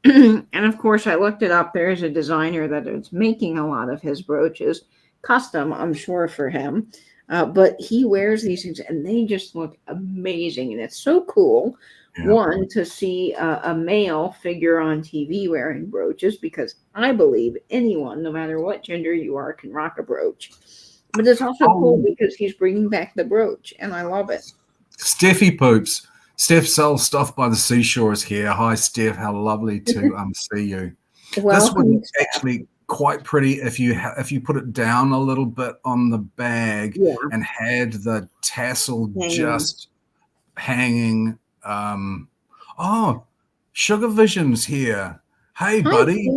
of course, I looked it up. There's a designer that is making a lot of his brooches, custom, I'm sure, for him. But he wears these things, and they just look amazing. And it's so cool, one, to see a male figure on TV wearing brooches, because I believe anyone, no matter what gender you are, can rock a brooch. But it's also cool because he's bringing back the brooch, and I love it.
Steffi Poops. Steph sells stuff by the seashore is here. Hi, Steph. How lovely to see you. This one's actually quite pretty if you put it down a little bit on the bag and had the tassel just hanging. Sugar Vision's here. Hey, buddy.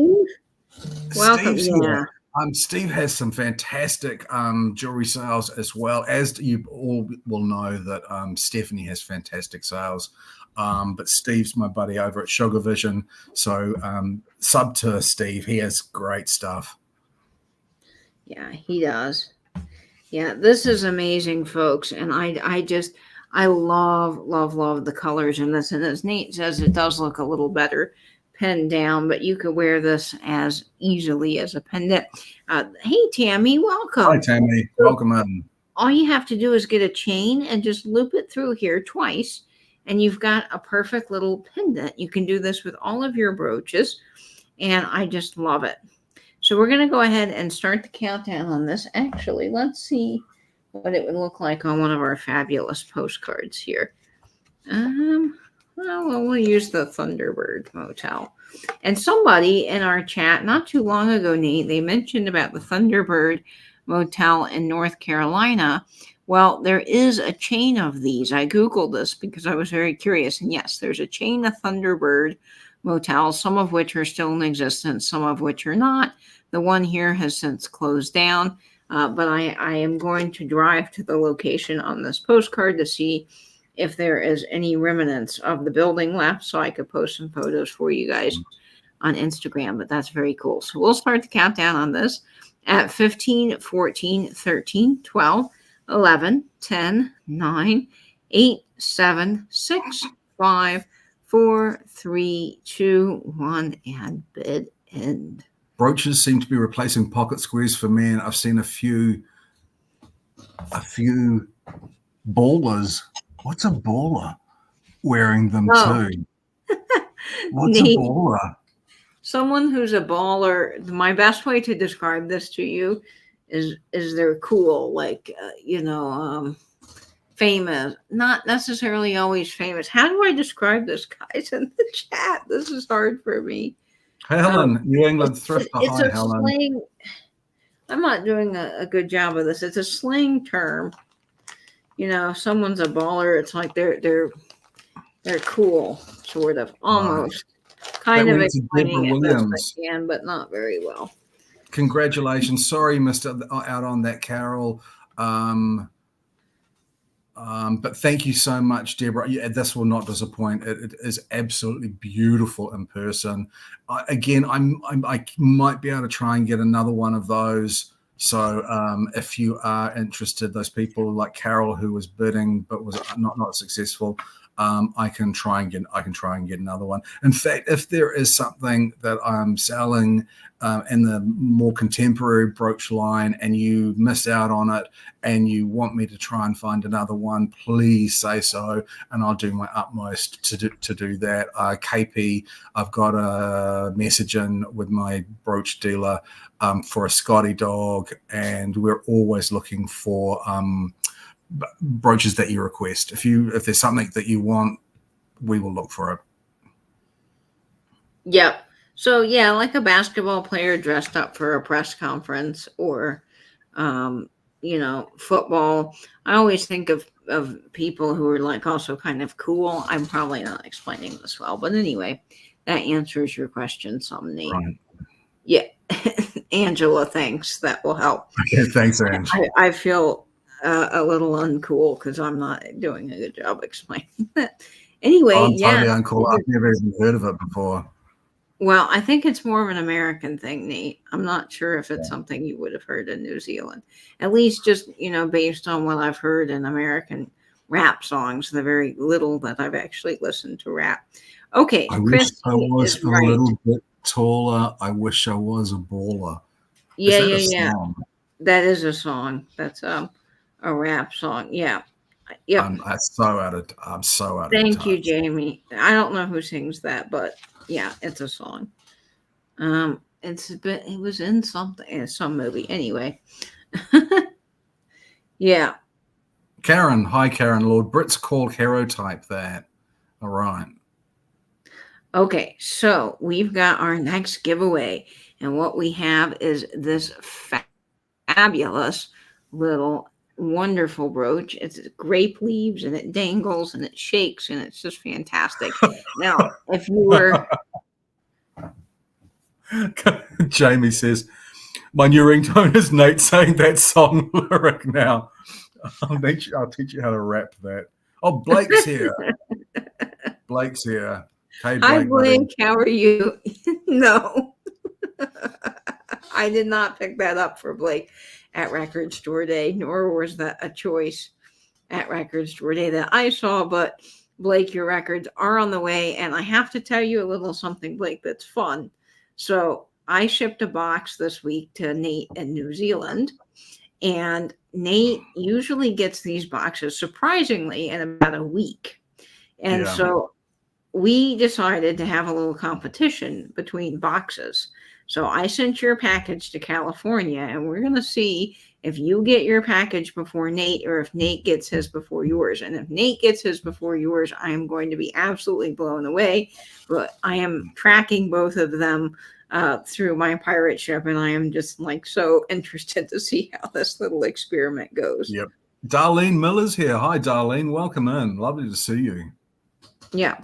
Steve. Welcome.
Here. Steve has some fantastic jewelry sales, as well as you all will know that Stephanie has fantastic sales. But Steve's my buddy over at Sugar Vision. So sub to Steve. He has great stuff.
Yeah, he does. Yeah, this is amazing, folks. And I love the colors in this. And as Nate says, it does look a little better pinned down, but you could wear this as easily as a pendant. Hey, Tammy, welcome.
Hi, Tammy. Welcome in.
All you have to do is get a chain and just loop it through here twice, and you've got a perfect little pendant. You can do this with all of your brooches, and I just love it. So we're going to go ahead and start the countdown on this. Actually, let's see what it would look like on one of our fabulous postcards here. Well, we'll use the Thunderbird Motel. And somebody in our chat not too long ago, Nate, they mentioned about the Thunderbird Motel in North Carolina. Well, there is a chain of these. I Googled this because I was very curious. And yes, there's a chain of Thunderbird motels, some of which are still in existence, some of which are not. The one here has since closed down. But I am going to drive to the location on this postcard to see if there is any remnants of the building left, so I could post some photos for you guys on Instagram. But that's very cool. So we'll start the countdown on this at 15, 14, 13, 12, 11, 10, 9, 8, 7, 6, 5, 4, 3, 2, 1, and bid end.
Brooches seem to be replacing pocket squares for men. I've seen a few ballers. What's a baller? Wearing them too. What's a baller?
Someone who's a baller. My best way to describe this to you is they're cool, like famous. Not necessarily always famous. How do I describe this, guys, in the chat? This is hard for me.
Helen, New England thrifter. Hi, Helen.
Slang. I'm not doing a good job of this. It's a slang term. You know, if someone's a baller, it's like they're cool, sort of, almost. Kind of explaining it best I can, but not very well.
Congratulations. Sorry, missed out on that, Carol. But thank you so much, Deborah. This will not disappoint. It is absolutely beautiful in person. Again, I might be able to try and get another one of those. So if you are interested, those people like Carol who was bidding but was not successful, I can try and get another one. In fact, if there is something that I'm selling in the more contemporary brooch line and you miss out on it and you want me to try and find another one, please say so, and I'll do my utmost to do that. KP, I've got a message in with my brooch dealer for a Scotty dog, and we're always looking for brooches that you request. If there's something that you want, we will look for it.
Yep. So yeah, like a basketball player dressed up for a press conference, or football. I always think of people who are like also kind of cool. I'm probably not explaining this well, but anyway, that answers your question some, Nate.
Right.
Yeah. Angela thinks that will help.
Okay, thanks, Angela.
I feel a little uncool because I'm not doing a good job explaining that. Anyway,
I'm
yeah.
totally uncool. I've never even heard of it before.
Well, I think it's more of an American thing, Nate. I'm not sure if it's something you would have heard in New Zealand. At least just, based on what I've heard in American rap songs, the very little that I've actually listened to rap. Okay,
I wish I was a little bit taller. I wish I was a baller.
Yeah. That is a song. That's a rap song. Yeah. Yep.
I'm so out of
Thank you, Jamie. I don't know who sings that, but yeah, it's a song. It was in some movie anyway. Yeah.
Karen, hi Karen. Lord Brits called Herotype that. All right.
Okay, so we've got our next giveaway, and what we have is this fabulous little wonderful brooch. It's grape leaves and it dangles and it shakes and it's just fantastic. Now, if you were
Jamie says, my new ringtone is Nate saying that song lyric now. I'll teach you how to rap that. Oh, Blake's here. Blake's here. Hey, Blake,
hi, Blake. How are you? No. I did not pick that up for Blake at Record Store Day, nor was that a choice at Record Store Day that I saw. But Blake, your records are on the way, and I have to tell you a little something, Blake, that's fun. So I shipped a box this week to Nate in New Zealand, and Nate usually gets these boxes surprisingly in about a week. And so we decided to have a little competition between boxes. So I sent your package to California, and we're going to see if you get your package before Nate or if Nate gets his before yours. And if Nate gets his before yours, I am going to be absolutely blown away. But I am tracking both of them through my pirate ship, and I am just like so interested to see how this little experiment goes.
Yep. Darlene Miller's here. Hi, Darlene. Welcome in. Lovely to see you.
Yeah.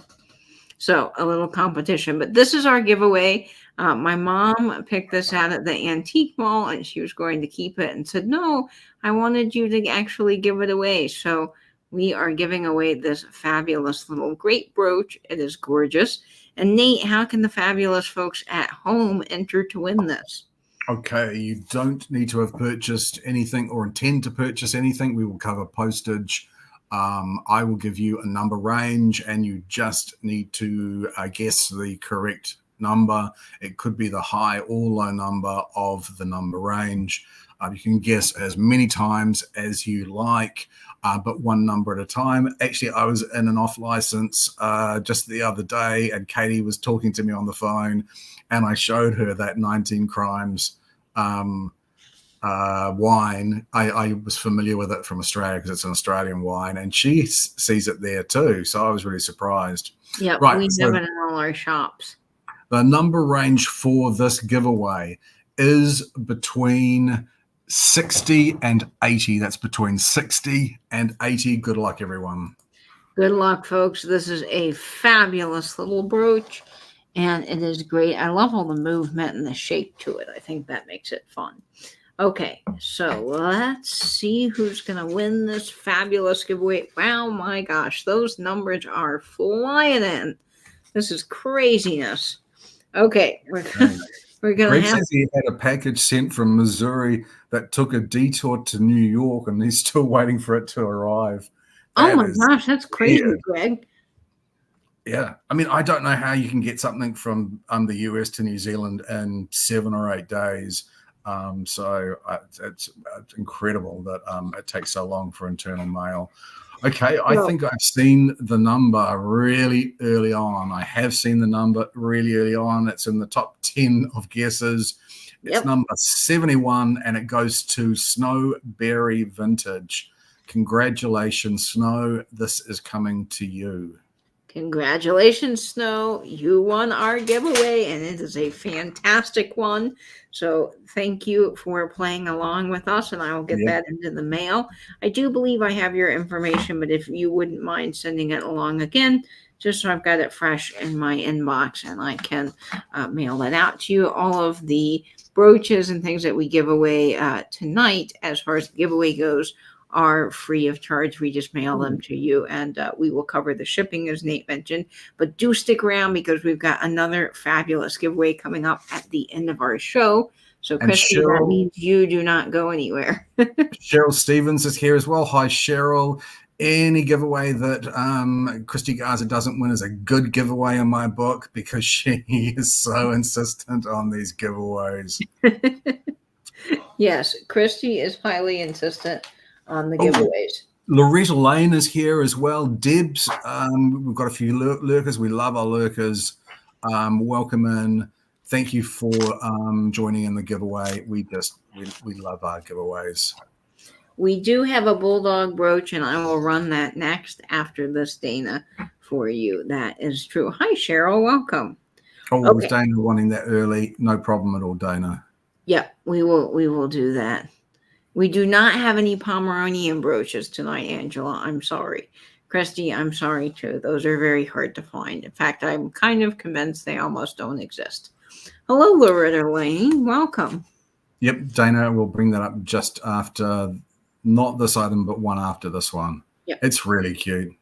So a little competition, but this is our giveaway. My mom picked this out at the antique mall, and she was going to keep it and said, no, I wanted you to actually give it away. So we are giving away this fabulous little great brooch. It is gorgeous. And Nate, how can the fabulous folks at home enter to win this?
Okay, you don't need to have purchased anything or intend to purchase anything. We will cover postage. I will give you a number range, and you just need to guess the correct number. It could be the high or low number of the number range. You can guess as many times as you like, but one number at a time. Actually, I was in an off license just the other day, and Katie was talking to me on the phone, and I showed her that 19 Crimes wine. I was familiar with it from Australia because it's an Australian wine, and she sees it there too. So I was really surprised.
Yeah, right, we have it in all our shops.
The number range for this giveaway is between 60 and 80. That's between 60 and 80. Good luck, everyone.
Good luck, folks. This is a fabulous little brooch, and it is great. I love all the movement and the shape to it. I think that makes it fun. Okay, so let's see who's going to win this fabulous giveaway. Wow, my gosh, those numbers are flying in. This is craziness. Okay, we're going to have...
says he had a package sent from Missouri that took a detour to New York, and he's still waiting for it to arrive.
Oh my gosh, that's crazy, Greg.
Yeah, I mean, I don't know how you can get something from the US to New Zealand in 7 or 8 days. It's incredible that it takes so long for internal mail. Okay, I
Well,
think I've seen the number really early on. I have seen the number really early on. It's in the top 10 of guesses. It's
yep.
number 71, and it goes to Snowberry Vintage. Congratulations, Snow. This is coming to you.
Congratulations, Snow. You won our giveaway, and it is a fantastic one. So thank you for playing along with us, and I will get
Yep.
that into the mail. I do believe I have your information, but if you wouldn't mind sending it along again, just so I've got it fresh in my inbox and I can mail that out to you. All of the brooches and things that we give away tonight, as far as the giveaway goes, are free of charge. We just mail them to you, and we will cover the shipping, as Nate mentioned. But do stick around because we've got another fabulous giveaway coming up at the end of our show. So,
And
Christy, that means you do not go anywhere.
Cheryl Stevens is here as well. Hi, Cheryl. Any giveaway that Christy Garza doesn't win is a good giveaway in my book because she is so insistent on these giveaways.
Yes, Christy is highly insistent on the giveaways.
Loretta Lane is here as well. Debs, we've got a few lurkers. We love our lurkers. Welcome in. Thank you for joining in the giveaway. We love our giveaways.
We do have a bulldog brooch, and I will run that next after this, Dana, for you. That is true. Hi, Cheryl. Welcome.
Oh, with Dana wanting that early, no problem at all, Dana.
Yeah, we will do that. We do not have any Pomeranian brooches tonight, Angela. I'm sorry. Christy, I'm sorry too. Those are very hard to find. In fact, I'm kind of convinced they almost don't exist. Hello, Loretta Lane. Welcome.
Yep, Dana will bring that up just after, not this item, but one after this one. Yep. It's really cute.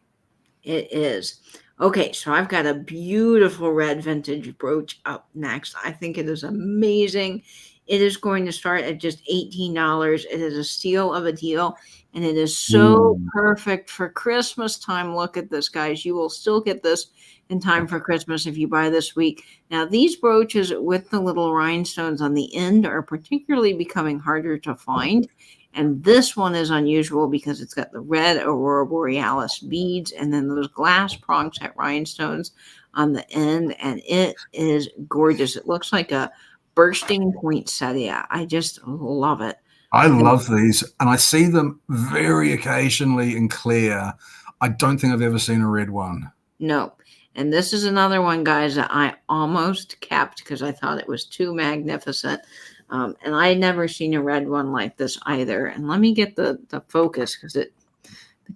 It is. Okay, so I've got a beautiful red vintage brooch up next. I think it is amazing. It is going to start at just $18. It is a steal of a deal, and it is so perfect for Christmas time. Look at this, guys. You will still get this in time for Christmas if you buy this week. Now, these brooches with the little rhinestones on the end are particularly becoming harder to find. And this one is unusual because it's got the red Aurora Borealis beads and then those glass prongs at rhinestones on the end. And it is gorgeous. It looks like a bursting poinsettia. I just love it.
I love these, and I see them very occasionally in clear. I don't think I've ever seen a red one.
No. And this is another one, guys, that I almost kept because I thought it was too magnificent. And I had never seen a red one like this either. And let me get the focus because the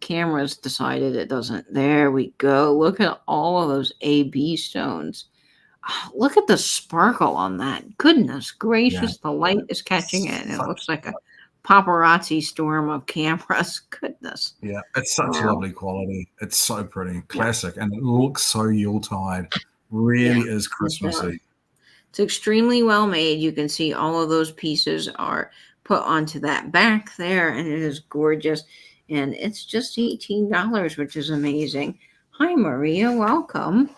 camera's decided it doesn't. There we go. Look at all of those AB stones. Oh, look at the sparkle on that. Goodness gracious, the light is catching it. And it looks like a paparazzi storm of cameras. Goodness.
Yeah, it's such lovely quality. It's so pretty. Classic. And it looks so Yuletide. Really is Christmassy.
It's extremely well made. You can see all of those pieces are put onto that back there, and it is gorgeous. And it's just $18, which is amazing. Hi, Maria. Welcome.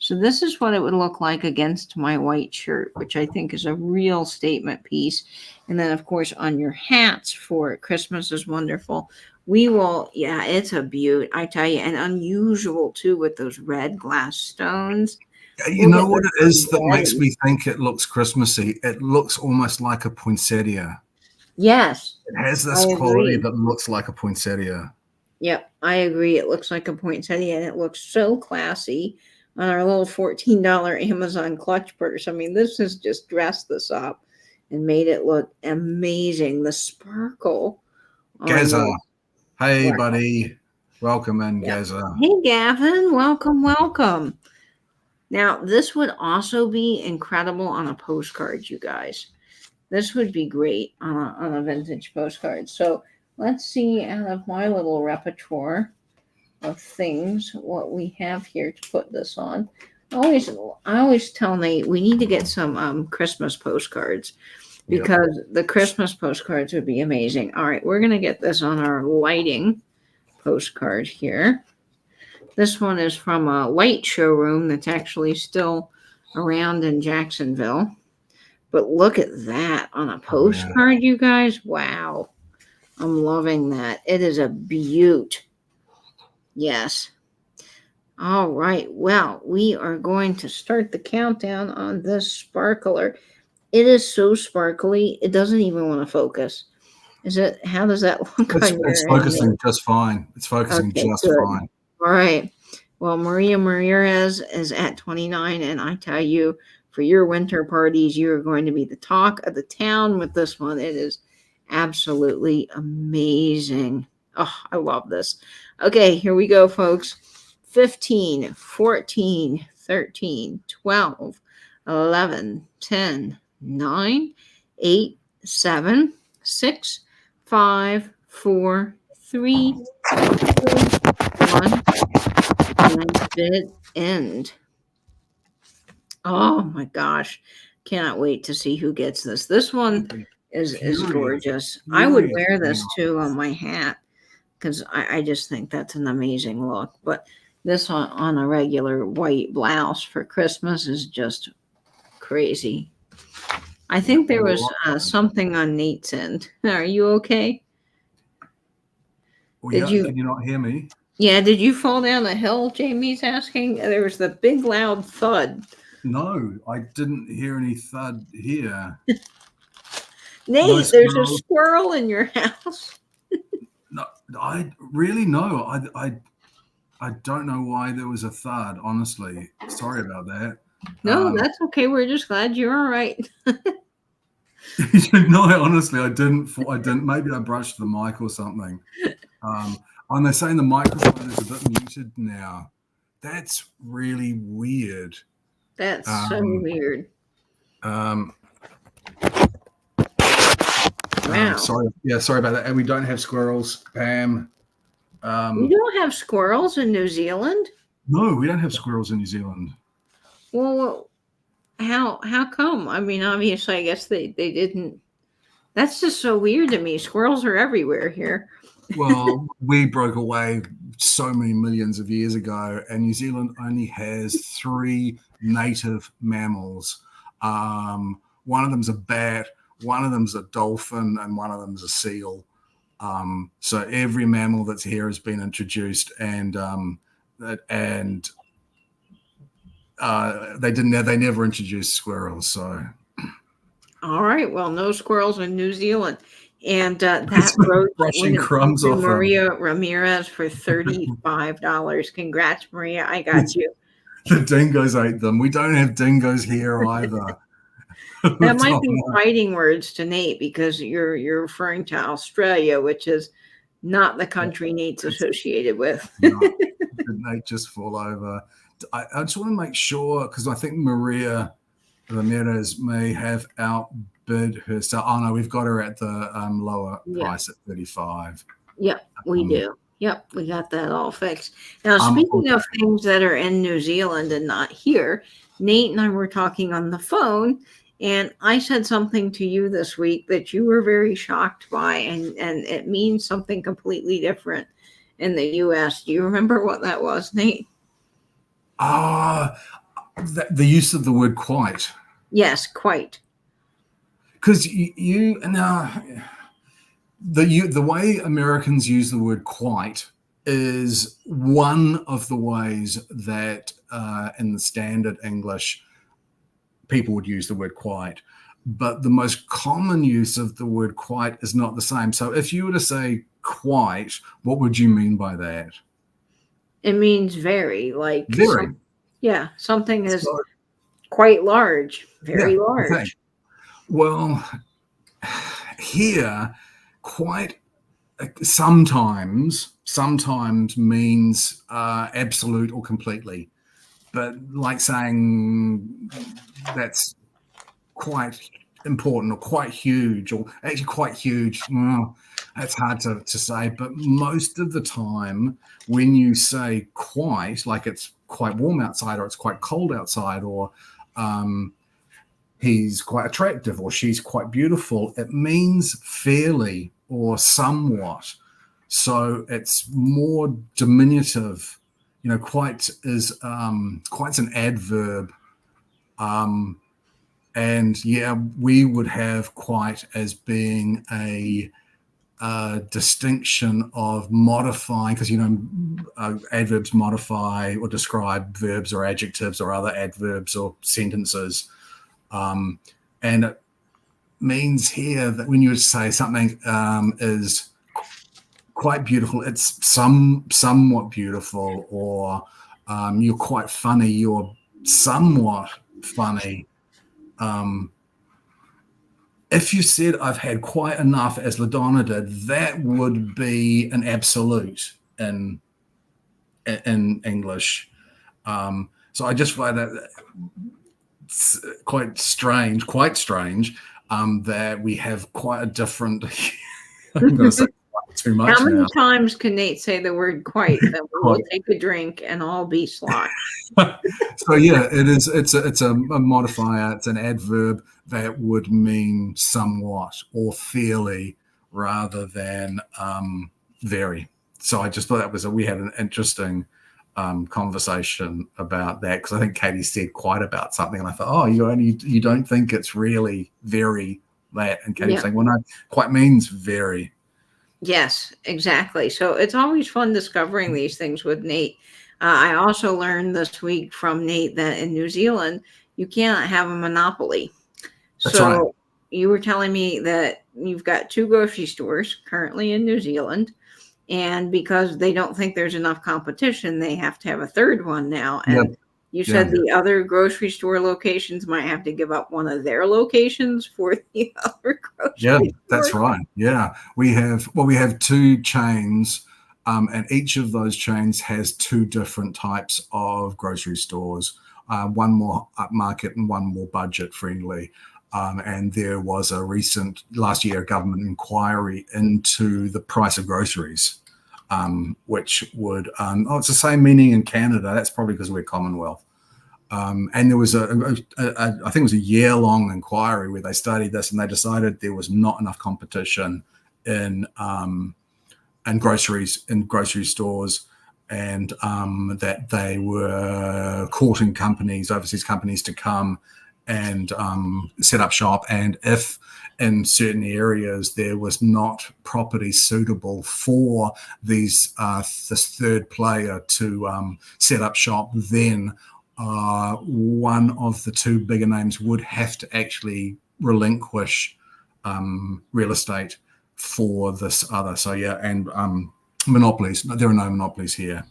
So this is what it would look like against my white shirt, which I think is a real statement piece. And then, of course, on your hats for Christmas is wonderful. We will, yeah, it's a beaut, I tell you, and unusual, too, with those red glass stones.
You know what it is that makes me think it looks Christmassy? It looks almost like a poinsettia.
Yes.
It has this quality that looks like a poinsettia.
Yep, I agree. It looks like a poinsettia, and it looks so classy on our little $14 Amazon clutch purse. I mean, this has just dressed this up and made it look amazing. The sparkle.
Gaza. Hey, buddy. Welcome in, Gaza.
Hey, Gavin. Welcome, welcome. Now, this would also be incredible on a postcard, you guys. This would be great on a vintage postcard. So let's see out of my little repertoire of things what we have here to put this on. I always tell Nate we need to get some Christmas postcards because the Christmas postcards would be amazing. All right, we're going to get this on our lighting postcard here. This one is from a light showroom that's actually still around in Jacksonville. But look at that on a
Oh, yeah.
postcard, you guys. Wow. I'm loving that. It is a beaut. Yes. All right. Well, we are going to start the countdown on this sparkler. It is so sparkly, it doesn't even want to focus. Is it? How does that look
It's
on your end?
focusing just fine. It's focusing
Okay,
just
good.
fine.
All right. Well, Maria Ramirez is at 29, and I tell you, for your winter parties, you are going to be the talk of the town with this one. It is absolutely amazing. Oh, I love this. Okay, here we go, folks. 15, 14, 13, 12, 11, 10, 9, 8, 7, 6, 5, 4, 3, 2, 1, and bid end. Oh my gosh. Cannot wait to see who gets this. This one is gorgeous. I would wear this too on my hat because I just think that's an amazing look. But this on a regular white blouse for Christmas is just crazy. I think there was something on Nate's end. Are you okay?
Well, yeah, did you not hear me?
Yeah, did you fall down a hill? Jamie's asking. There was the big loud thud.
No, I didn't hear any thud here.
Nate, there's a squirrel in your house.
No, I really know. I don't know why there was a thud, honestly. Sorry about that.
No, that's okay. We're just glad you're all right.
No, honestly, I didn't. Maybe I brushed the mic or something. And they're saying the microphone is a bit muted now. That's really weird.
That's so weird.
Wow. Sorry about that. And we don't have squirrels, Pam.
We don't have squirrels in New Zealand?
No, we don't have squirrels in New Zealand.
Well, how come? I mean, obviously, I guess they didn't. That's just so weird to me. Squirrels are everywhere here.
Well, we broke away so many millions of years ago, and New Zealand only has 3 native mammals. One of them's a bat, one of them's a dolphin, and one of them's a seal. So every mammal that's here has been introduced, and they never introduced squirrels. So,
all right, well, no squirrels in New Zealand. And that brooch
brushing crumbs off
Maria Ramirez for $35. Congrats, Maria. I got you.
The dingoes ate them. We don't have dingoes here either.
That might be fighting words to Nate because you're referring to Australia, which is not the country Nate's associated with.
No, did Nate just fall over? I just want to make sure, because I think Maria Ramirez may have outbid her. So, oh no, we've got her at the lower price at 35.
Yep, we do. Yep, we got that all fixed. Now, speaking of things that are in New Zealand and not here, Nate and I were talking on the phone, and I said something to you this week that you were very shocked by, and it means something completely different in the U.S. Do you remember what that was, Nate?
The use of the word quite.
Yes, quite.
Because the way Americans use the word quite is one of the ways that in the standard English people would use the word quite. But the most common use of the word quite is not the same. So if you were to say quite, what would you mean by that?
It means very, like
very.
Something is quite large, very large. Okay.
Well, here, quite sometimes means absolute or completely, but like saying that's quite important or quite huge, or actually quite huge. Well, that's hard to say, but most of the time when you say quite, like it's quite warm outside or it's quite cold outside, or he's quite attractive or she's quite beautiful, it means fairly or somewhat. So it's more diminutive quite is quite's an adverb. And yeah, we would have quite as being a distinction of modifying, because adverbs modify or describe verbs or adjectives or other adverbs or sentences, and it means here that when you say something is quite beautiful, it's somewhat beautiful, or you're quite funny, you're somewhat funny. If you said I've had quite enough, as LaDonna did, that would be an absolute in English. So I just find that quite strange that we have quite a different. I'm going to say quite too much.
How many
now.
times can Nate say the word quite? Then we'll take a drink and all be sloshed.
So yeah, it is. It's a modifier. It's an adverb that would mean somewhat or fairly rather than very. So I just thought we had an interesting conversation about that, because I think Katie said quite about something, and I thought, oh, you don't think it's really very that, and Katie was saying, well, no, quite means very.
Yes, exactly. So it's always fun discovering these things with Nate. I also learned this week from Nate that in New Zealand, you cannot have a monopoly.
That's right.
You were telling me that you've got 2 grocery stores currently in New Zealand, and because they don't think there's enough competition, they have to have a 3rd one now. And you said the other grocery store locations might have to give up one of their locations for the other grocery store.
That's right. Yeah, we have 2 chains, and each of those chains has 2 different types of grocery stores. One more upmarket and one more budget friendly. And there was a recent last year government inquiry into the price of groceries, which would it's the same meaning in Canada. That's probably because we're Commonwealth. And there was I think it was a year-long inquiry where they studied this, and they decided there was not enough competition in grocery stores, and that they were courting overseas companies to come and set up shop. And if in certain areas there was not property suitable for this 3rd player to set up shop, then one of the 2 bigger names would have to actually relinquish real estate for this other. So yeah, and monopolies. There are no monopolies here.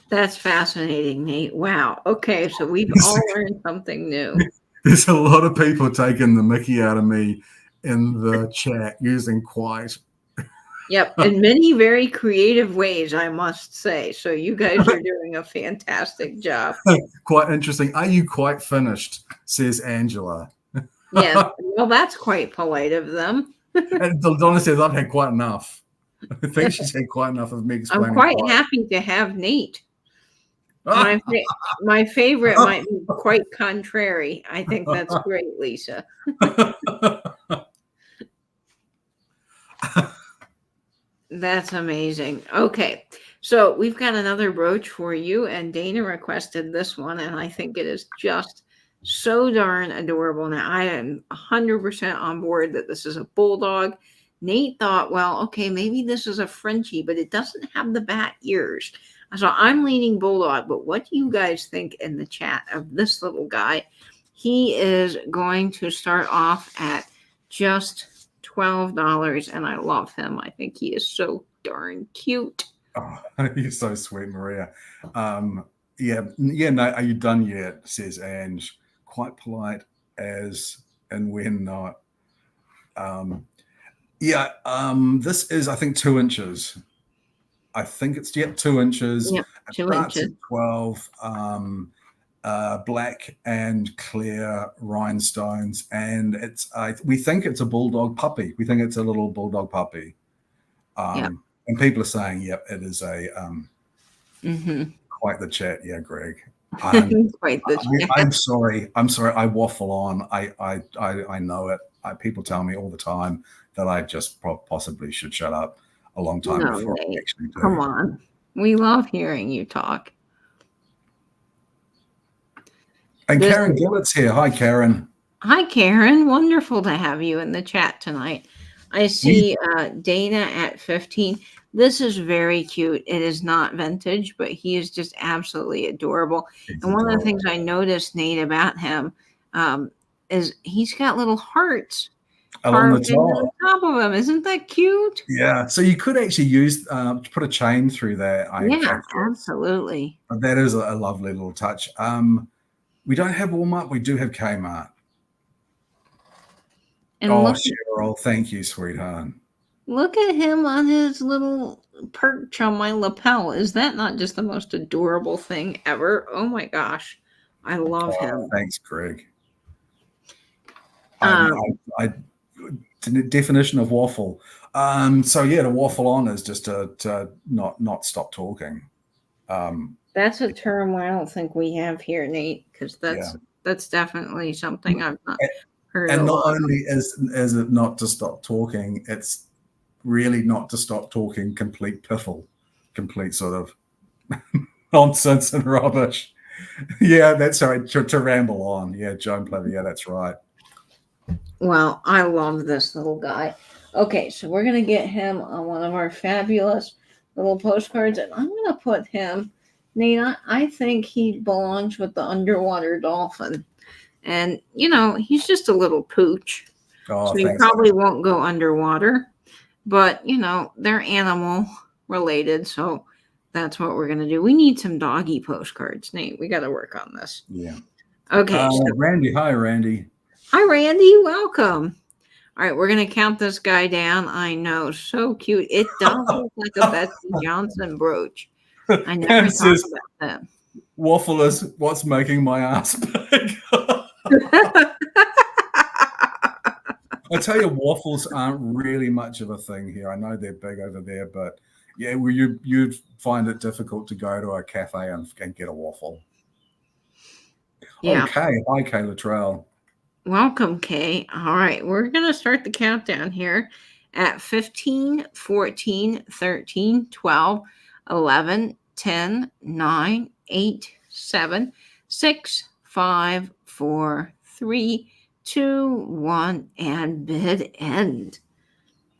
That's fascinating, Nate. Wow. Okay, so we've all learned something new.
There's a lot of people taking the mickey out of me in the chat using quite.
Yep, in many very creative ways, I must say. So you guys are doing a fantastic job.
Quite interesting. Are you quite finished? Says Angela.
Yeah, well, that's quite polite of them.
And Donna says, I've had quite enough. I think she's had quite enough of me explaining.
I'm quite happy to have Nate. My favorite might be quite contrary. I think that's great, Lisa. That's amazing. Okay, so we've got another brooch for you, and Dana requested this one, and I think it is just so darn adorable. Now, I am 100% on board that this is a bulldog. Nate thought, well, okay, maybe this is a Frenchie, but it doesn't have the bat ears. So I'm leaning bulldog, but what do you guys think in the chat of this little guy? He is going to start off at just $12, and I love him. I think he is so darn cute.
Oh, he's so sweet, Maria. No, are you done yet? Says Ange. Quite polite as and when not. This is, I think, 2 inches. I think it's 2 inches.
Yep, 2 inches.
12. Black and clear rhinestones, and we think it's a bulldog puppy. We think it's a little bulldog puppy. And people are saying, yep, it is a quite the chat. Yeah, Greg.
Quite the chat.
I'm sorry. I waffle on. I know it. People tell me all the time that I just possibly should shut up a long time before I actually do.
Come on. We love hearing you talk.
And
This
Karen Gillett's here. Hi, Karen.
Hi, Karen. Wonderful to have you in the chat tonight. I see Dana at 15. This is very cute. It is not vintage, but he is just absolutely adorable. And one of the things I noticed, Nate, about him is he's got little hearts
along the
carved into the
top.
top of him. Isn't that cute?
Yeah. So you could actually use put a chain through that.
Yeah, absolutely.
That is a lovely little touch. We don't have Walmart. We do have Kmart.
And
Cheryl, thank you, sweetheart.
Look at him on his little perch on my lapel. Is that not just the most adorable thing ever? Oh my gosh. I love him.
Thanks, Greg. The definition of waffle. So yeah, to waffle on is just to not stop talking.
That's a term I don't think we have here, Nate, because that's definitely something I've not heard.
And not only is it not to stop talking, it's really not to stop talking complete piffle, complete sort of nonsense and rubbish. Yeah, that's right. To ramble on. Yeah, Joan Plever. Yeah, that's right.
Well, I love this little guy. Okay, so we're going to get him on one of our fabulous little postcards, and I'm going to put him, Nate, I think he belongs with the underwater dolphin. And, you know, he's just a little pooch. So he probably won't go underwater. But, you know, they're animal related, so that's what we're going to do. We need some doggy postcards, Nate. We got to work on this.
Yeah.
Okay.
Randy. Hi, Randy.
Hi, Randy. Welcome. All right, we're going to count this guy down. I know. So cute. It does look like a Betsy Johnson brooch. I never thought about that.
Waffle is what's making my ass big. I tell you, waffles aren't really much of a thing here. I know they're big over there, but yeah, you'd find it difficult to go to a cafe and get a waffle.
Yeah.
Okay. Hi, Kay Luttrell.
Welcome, Kay. All right, we're going to start the countdown here at 15, 14, 13, 12, 11, 10, 9, 8, 7, 6, 5, 4, 3, 2, 1, and bid end.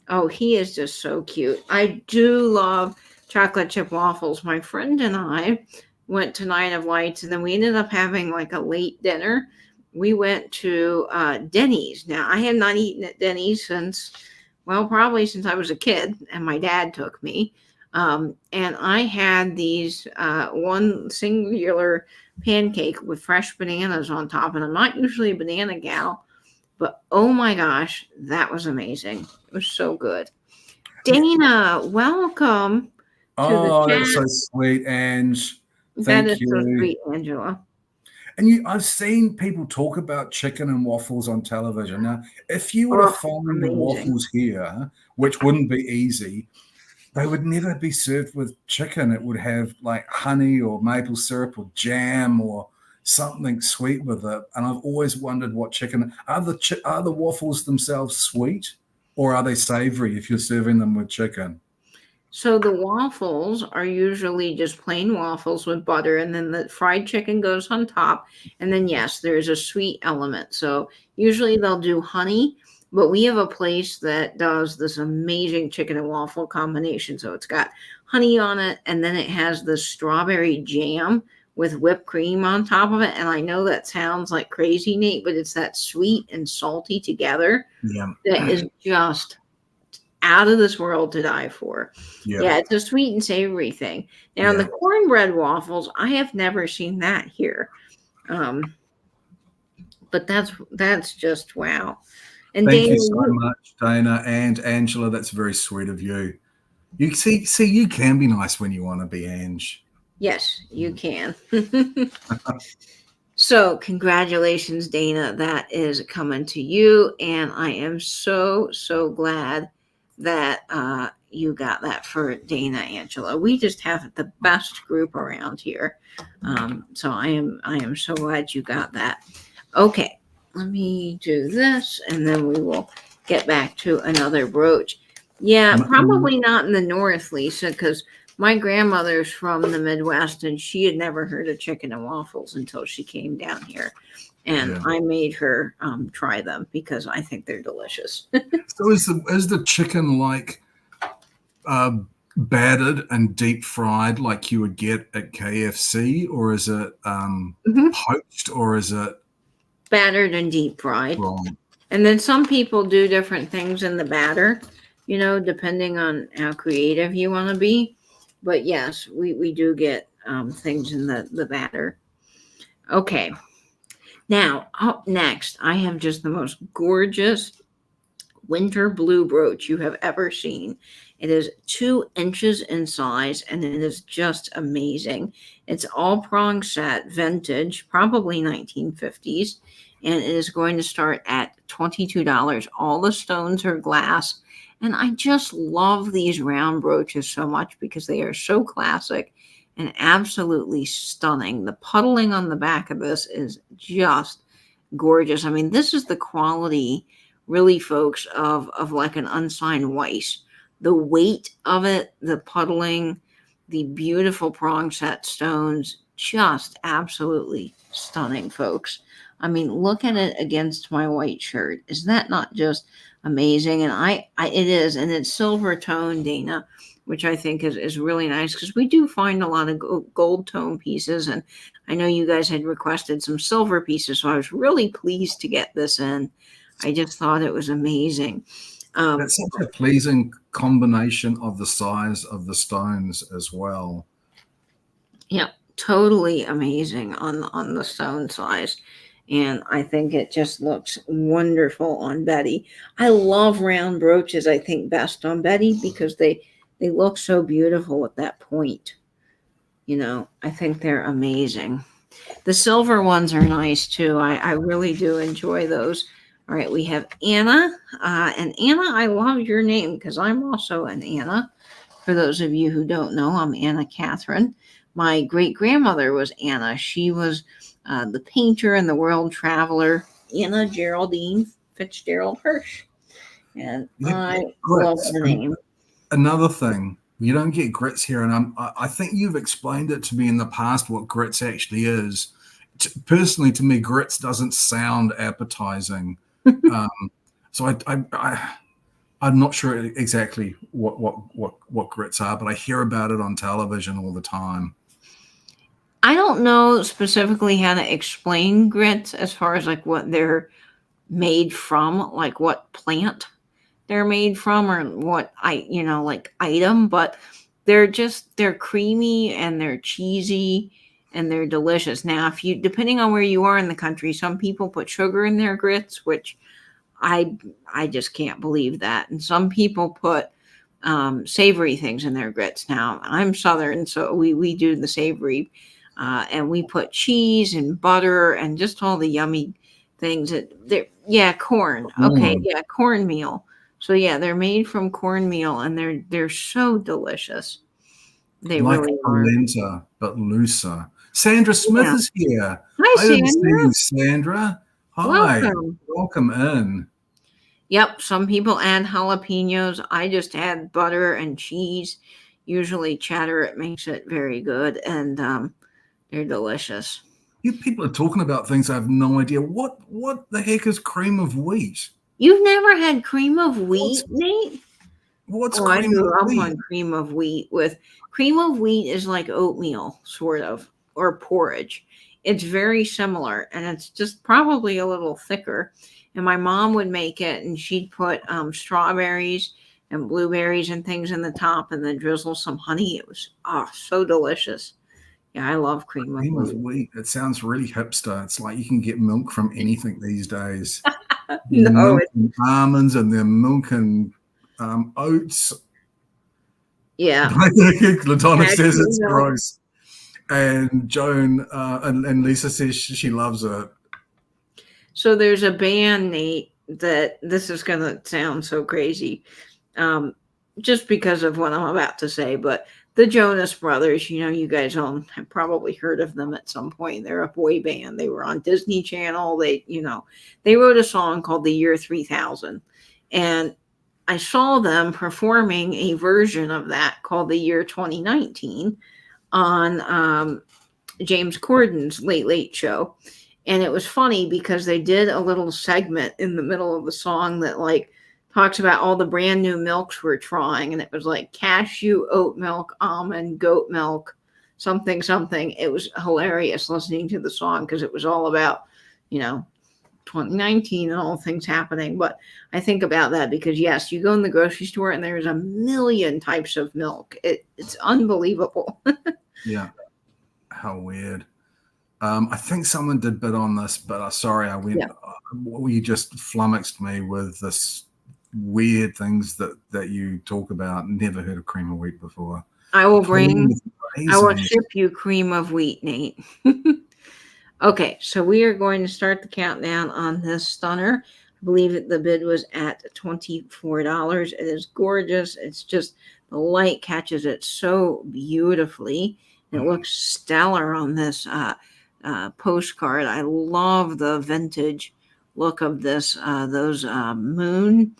Oh, he is just so cute. I do love chocolate chip waffles. My friend and I went to Night of Lights, and then we ended up having like a late dinner. We went to Denny's. Now, I have not eaten at Denny's probably since I was a kid, and my dad took me. And I had these one singular pancake with fresh bananas on top, and I'm not usually a banana gal, but oh my gosh, that was amazing. It was so good. Dana, welcome.
Oh, that's so sweet, Ange.
That is so sweet, Angela.
And I've seen people talk about chicken and waffles on television. Now, if you were to find the waffles here, which wouldn't be easy, they would never be served with chicken. It would have like honey or maple syrup or jam or something sweet with it. And I've always wondered what chicken are the waffles themselves sweet, or are they savory if you're serving them with chicken?
So the waffles are usually just plain waffles with butter, and then the fried chicken goes on top. And then, yes, there's a sweet element. So usually they'll do honey, but we have a place that does this amazing chicken and waffle combination. So it's got honey on it, and then it has the strawberry jam with whipped cream on top of it. And I know that sounds like crazy, Nate, but it's that sweet and salty together that is just out of this world to die for. Yeah, it's a sweet and savory thing. Now, the cornbread waffles, I have never seen that here. But that's just wow. And
thank you so much, Dana and Angela. That's very sweet of you. You see, you can be nice when you want to be, Ange.
Yes, you can. So congratulations, Dana. That is coming to you. And I am so, so glad that you got that for Dana, Angela. We just have the best group around here. So I am so glad you got that. Okay, let me do this, and then we will get back to another brooch. Yeah, probably not in the north, Lisa, because My grandmother's from the Midwest, and she had never heard of chicken and waffles until she came down here. And
Yeah.
I made her try them because I think they're delicious.
So is the chicken like battered and deep fried like you would get at KFC, or is it poached, or is it
Battered and deep fried.
raw?
And then some people do different things in the batter, depending on how creative you want to be. But yes, we do get things in the batter. Okay. Now, up next, I have just the most gorgeous winter blue brooch you have ever seen. It is 2 inches in size and it is just amazing. It's all prong set, vintage, probably 1950s, and it is going to start at $22. All the stones are glass, and I just love these round brooches so much because they are so classic and absolutely stunning. The puddling on the back of this is just gorgeous. I mean, this is the quality, really, folks, of like an unsigned Weiss. The weight of it, the puddling, the beautiful prong set stones, just absolutely stunning, folks. I mean, look at it against my white shirt. Is that not just amazing? And it is, and it's silver tone, Dana, which I think is really nice because we do find a lot of gold tone pieces, and I know you guys had requested some silver pieces, so I was really pleased to get this in. I just thought it was amazing.
That's such a pleasing combination of the size of the stones as well.
Yeah, totally amazing on the stone size. And I think it just looks wonderful on Betty. I love round brooches, I think, best on Betty because they look so beautiful at that point. I think they're amazing. The silver ones are nice too. I really do enjoy those. All right, we have Anna. And Anna, I love your name because I'm also an Anna. For those of you who don't know, I'm Anna Catherine. My great grandmother was Anna. She was the painter and the world traveler, Anna Geraldine Fitzgerald Hirsch. And I love the name.
Another thing, you don't get grits here, and I think you've explained it to me in the past what grits actually is. Personally, to me, grits doesn't sound appetizing. So I'm not sure exactly what grits are, but I hear about it on television all the time.
I don't know specifically how to explain grits as far as like what they're made from, like what plant they're made from or what like item, but they're creamy and they're cheesy and they're delicious. Now, depending on where you are in the country, some people put sugar in their grits, which I just can't believe that. And some people put savory things in their grits. Now, I'm Southern, so we do the savory, and we put cheese and butter and just all the yummy things. Corn. Okay, yeah, cornmeal. So yeah, they're made from cornmeal, and they're so delicious. They
like
really are.
Polenta, but looser. Sandra Smith is here.
Hi, Sandra.
Sandra. Hi. Welcome in.
Yep, some people add jalapenos. I just add butter and cheese, usually cheddar. It makes it very good, and they're delicious.
You people are talking about things I have no idea. What the heck is cream of wheat?
You've never had cream of wheat, Nate?
What's cream of wheat?
On cream of wheat. Cream of wheat is like oatmeal, sort of, or porridge. It's very similar, and it's just probably a little thicker. And my mom would make it, and she'd put strawberries and blueberries and things in the top, and then drizzle some honey. It was so delicious. Yeah, I love cream of wheat.
It sounds really hipster. It's like you can get milk from anything these days.
No,
milk and almonds, and then milk and oats.
Yeah.
Latona says it's gross. And Joan and Lisa says she loves it.
So there's a band, Nate, that this is going to sound so crazy just because of what I'm about to say, but the Jonas Brothers, you guys all have probably heard of them at some point. They're a boy band. They were on Disney Channel. They wrote a song called The Year 3000. And I saw them performing a version of that called The Year 2019 on James Corden's Late Late Show. And it was funny because they did a little segment in the middle of the song that like talks about all the brand new milks we're trying. And it was like cashew, oat milk, almond, goat milk, something, something. It was hilarious listening to the song because it was all about, 2019 and all things happening. But I think about that because, yes, you go in the grocery store and there's a million types of milk. It's unbelievable.
Yeah. How weird. I think someone did bid on this, but sorry, I went.
Yeah.
You just flummoxed me with this weird things that you talk about. Never heard of cream of wheat before.
I will ship you cream of wheat, Nate. Okay, so we are going to start the countdown on this stunner. I believe that the bid was at $24. It is gorgeous. It's just the light catches it so beautifully. It looks stellar on this postcard. I love the vintage look of this. Those moon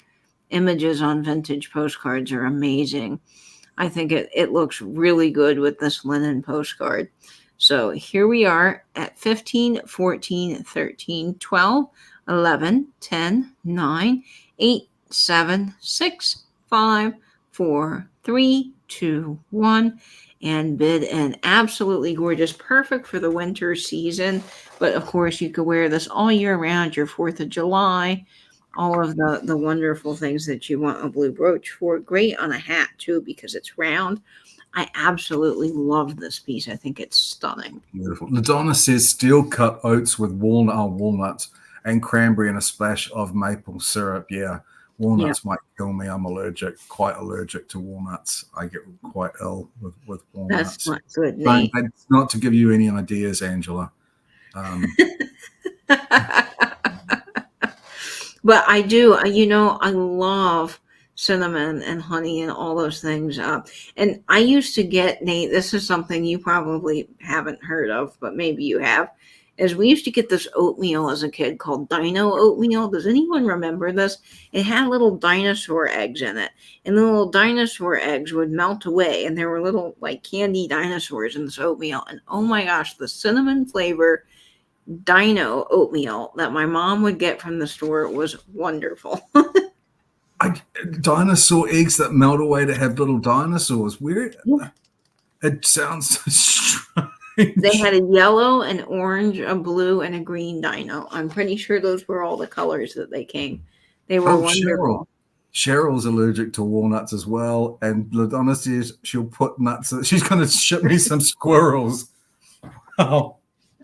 images on vintage postcards are amazing. I think it looks really good with this linen postcard. So here we are at 15, 14, 13, 12, 11, 10, 9, 8, 7, 6, 5, 4, 3, 2, 1. And bid an absolutely gorgeous, perfect for the winter season. But of course, you could wear this all year round, your 4th of July, all of the wonderful things that you want a blue brooch for. Great on a hat, too, because it's round. I absolutely love this piece. I think it's stunning.
Beautiful. LaDonna says steel cut oats with walnuts and cranberry and a splash of maple syrup. Yeah. Walnuts might kill me. I'm quite allergic to walnuts. I get quite ill with walnuts.
That's not good, Nate.
Not to give you any ideas, Angela.
But I do, I love cinnamon and honey and all those things. And I used to get, Nate, this is something you probably haven't heard of, but maybe you have, is we used to get this oatmeal as a kid called Dino oatmeal. Does anyone remember this? It had little dinosaur eggs in it, and the little dinosaur eggs would melt away, and there were little like candy dinosaurs in this oatmeal. And oh my gosh, the cinnamon flavor Dino oatmeal that my mom would get from the store was wonderful.
Dinosaur eggs that melt away to have little dinosaurs. Weird. It sounds so strange.
They had a yellow, an orange, a blue, and a green dino. I'm pretty sure those were all the colors that they came. They were wonderful.
Cheryl's allergic to walnuts as well. And LaDonna says she'll put nuts. She's going to ship me some squirrels. Oh.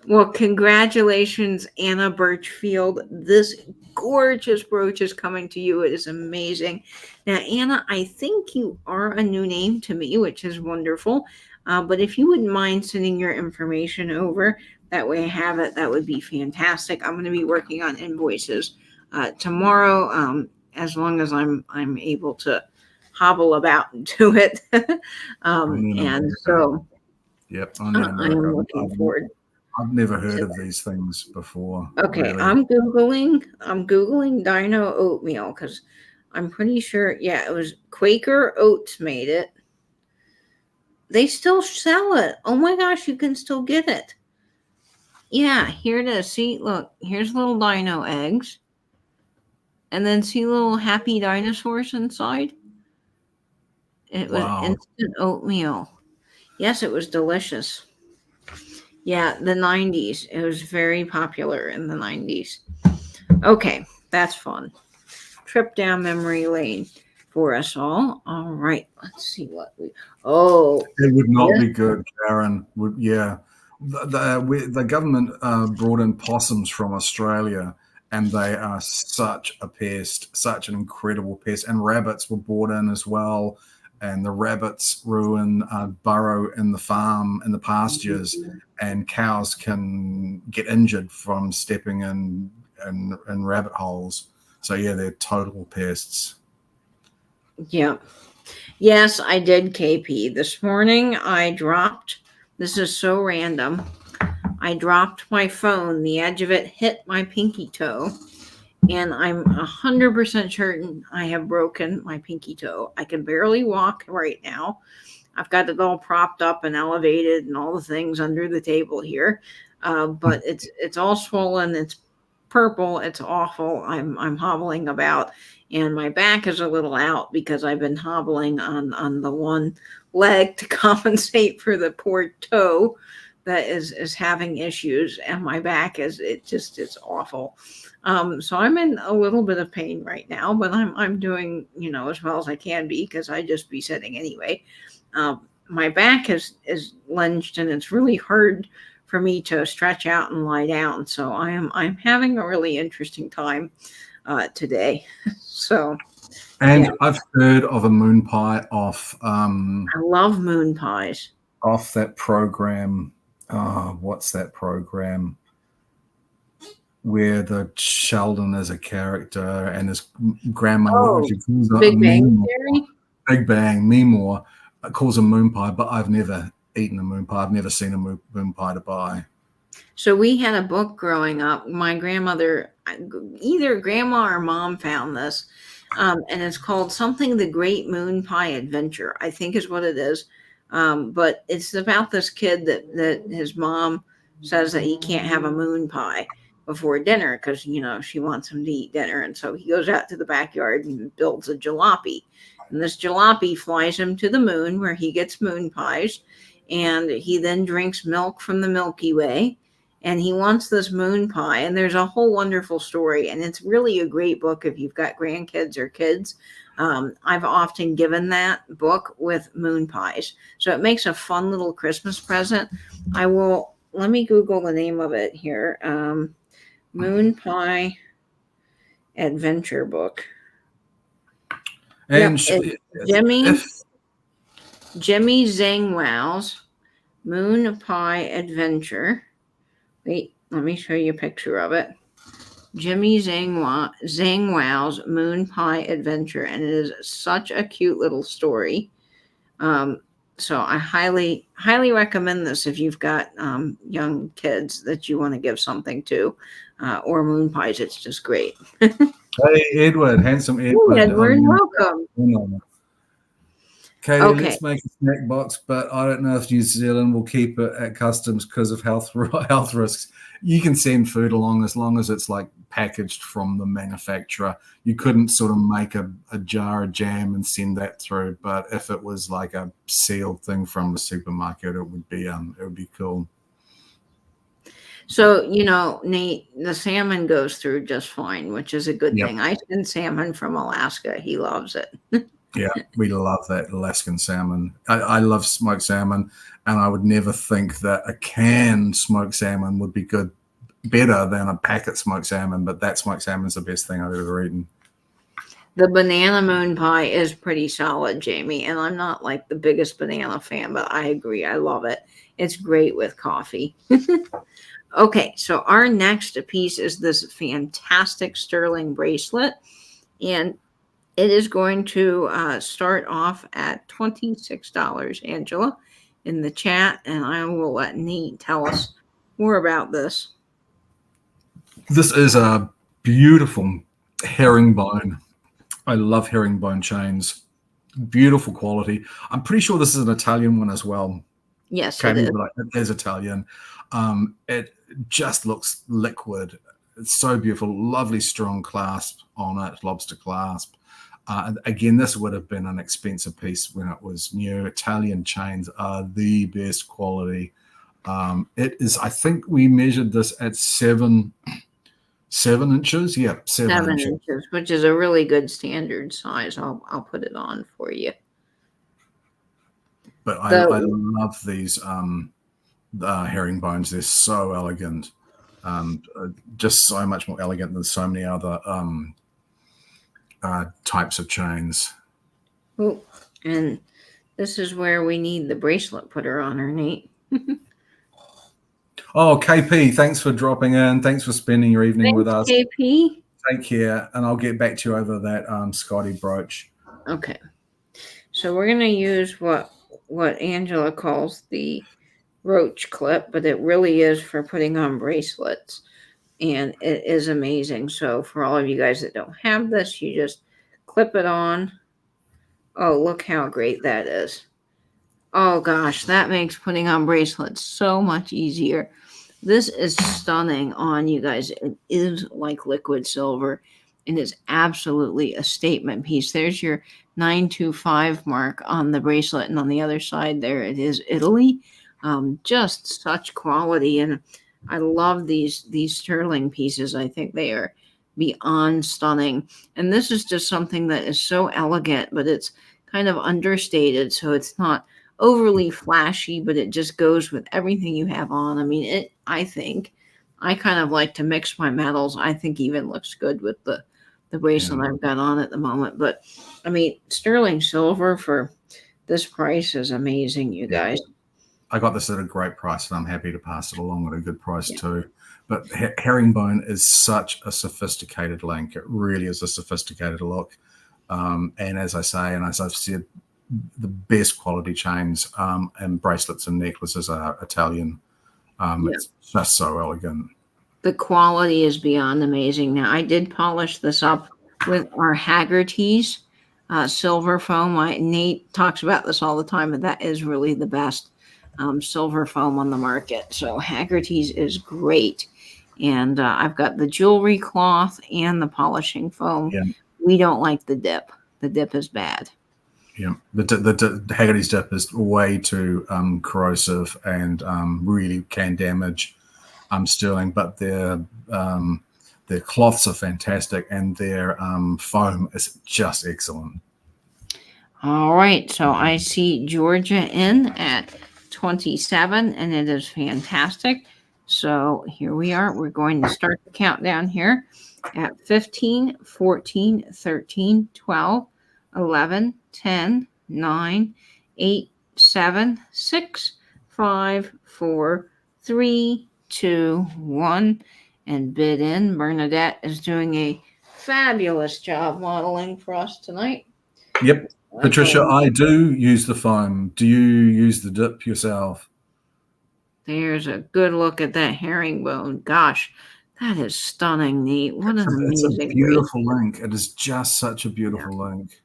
Well, congratulations, Anna Birchfield. This gorgeous brooch is coming to you. It is amazing. Now, Anna, I think you are a new name to me, which is wonderful. But if you wouldn't mind sending your information over, that way I have it, that would be fantastic. I'm going to be working on invoices tomorrow, as long as I'm able to hobble about and do it. And so,
yep,
I am looking forward.
I've never heard of these things before.
Okay, really. I'm googling Dino oatmeal because I'm pretty sure. Yeah, it was Quaker Oats made it. They still sell it. Oh my gosh, you can still get it. Yeah, here it is. See, look, here's little dino eggs. And then see little happy dinosaurs inside. It was instant oatmeal. Yes, it was delicious. Yeah, the 90s. It was very popular in the 90s. Okay, that's fun. Trip down memory lane for us all. All right, let's see what we. Oh,
it would not be good, Karen. The government brought in possums from Australia, and they are such a pest, such an incredible pest. And rabbits were brought in as well, and the rabbits ruin burrow in the farm, in the pastures, and cows can get injured from stepping in rabbit holes. So yeah, they're total pests.
Yeah. Yes, I did, KP. This morning I dropped, this is so random, I dropped my phone. The edge of it hit my pinky toe, and I'm 100% certain I have broken my pinky toe. I can barely walk right now. I've got it all propped up and elevated and all the things under the table here. But it's all swollen. It's purple. It's awful. I'm hobbling about, and my back is a little out because I've been hobbling on the one leg to compensate for the poor toe that is having issues, and my back is it's awful. So I'm in a little bit of pain right now, but I'm doing as well as I can be because I just be sitting anyway. My back is lunged, and it's really hard for me to stretch out and lie down. So I'm having a really interesting time today. So
And
yeah,
I've heard of a moon pie
I love moon pies.
off that program. What's that program where the Sheldon is a character and his grandma, what
Oh,
she calls it, a
Big Bang
Meemore.
Theory.
Big Bang, Meemore calls a moon pie, but I've never eaten a moon pie. I've never seen a moon pie to buy.
So we had a book growing up. My grandmother, either grandma or mom, found this, and it's called something "The Great Moon Pie Adventure," I think is what it is. But it's about this kid that his mom says that he can't have a moon pie before dinner because she wants him to eat dinner, and so he goes out to the backyard and builds a jalopy, and this jalopy flies him to the moon where he gets moon pies, and he then drinks milk from the Milky Way, and he wants this moon pie, and there's a whole wonderful story, and it's really a great book if you've got grandkids or kids. I've often given that book with moon pies, so it makes a fun little Christmas present. Let me Google the name of it here. Moon pie adventure book.
And
Yep, it's jimmy
if
jimmy Zangwow's moon pie adventure. Wait, let me show you a picture of it. Jimmy Zangwow's Moon Pie Adventure, and it is such a cute little story. So I highly recommend this if you've got young kids that you want to give something to, or moon pies. It's just great.
hey, Edward, handsome
Ooh,
Edward.
Edward, welcome.
Katie,
Okay,
let's make a snack box, but I don't know if New Zealand will keep it at customs because of health risks. You can send food along as long as it's like packaged from the manufacturer. You couldn't sort of make a jar of jam and send that through, but if it was like a sealed thing from the supermarket, it would be cool.
so Nate, the salmon goes through just fine, which is a good
Yep.
thing. I send salmon from Alaska. He loves it.
Yeah, we love that Alaskan salmon. I love smoked salmon, and I would never think that a canned smoked salmon would be better than a packet smoked salmon, but that smoked salmon is the best thing I've ever eaten.
The banana moon pie is pretty solid, Jamie, and I'm not like the biggest banana fan, but I agree. I love it. It's great with coffee. Okay, so our next piece is this fantastic sterling bracelet, and it is going to start off at $26, Angela, in the chat, and I will let Nate tell us more about this.
This is a beautiful herringbone. I love herringbone chains. Beautiful quality. I'm pretty sure this is an Italian one as well.
Yes, it is.
It is Italian. It just looks liquid. It's so beautiful. Lovely strong clasp on it, lobster clasp. Again, this would have been an expensive piece when it was new. Italian chains are the best quality. It is, I think we measured this at 7 inches. Yeah, 7 inches.
Which is a really good standard size. I'll put it on for you.
But I love these herringbones. They're so elegant. Just so much more elegant than so many other types of chains.
Oh, and this is where we need the bracelet putter on her, Nate.
Oh, KP, thanks for dropping in. Thanks for spending your evening with us.
KP.
Take care, and I'll get back to you over that Scotty brooch.
Okay. So we're going to use what Angela calls the roach clip, but it really is for putting on bracelets. and it is amazing. So for all of you guys that don't have this, you just clip it on. Oh, look how great that is. Oh gosh, that makes putting on bracelets so much easier. This is stunning on you guys. It is like liquid silver and it's absolutely a statement piece. There's your 925 mark on the bracelet, and on the other side there it is Italy. Just such quality, and I love these sterling pieces. I think they are beyond stunning. And this is just something that is so elegant, but it's kind of understated, so it's not overly flashy, but it just goes with everything you have on. I mean, I think I kind of like to mix my metals. I think even looks good with the bracelet I've got on at the moment. But I mean, sterling silver for this price is amazing, you guys.
I got this at a great price, and I'm happy to pass it along at a good price too. But herringbone is such a sophisticated link. It really is a sophisticated look. And as I say, and as I've said, the best quality chains and bracelets and necklaces are Italian. It's just so elegant.
The quality is beyond amazing. Now, I did polish this up with our Haggerty's silver foam. Nate talks about this all the time, but that is really the best silver foam on the market. So Haggerty's is great. And I've got the jewelry cloth and the polishing foam.
Yeah.
We don't like the dip. The dip is bad.
Yeah, the Haggerty's dip is way too corrosive and really can damage sterling. But their cloths are fantastic, and their foam is just excellent.
All right, so I see Georgia in at 27, and it is fantastic. So here we are. We're going to start the countdown here at 15, 14, 13, 12, 11, 10, 9, 8, 7, 6, 5, 4, 3, 2, 1, and bid in. Bernadette is doing a fabulous job modeling for us tonight.
Yep. Patricia, I do use the foam. Do you use the dip yourself?
There's a good look at that herringbone. Gosh, that is stunning, Nate. What an amazing,
it's a beautiful link. It is just such a beautiful link.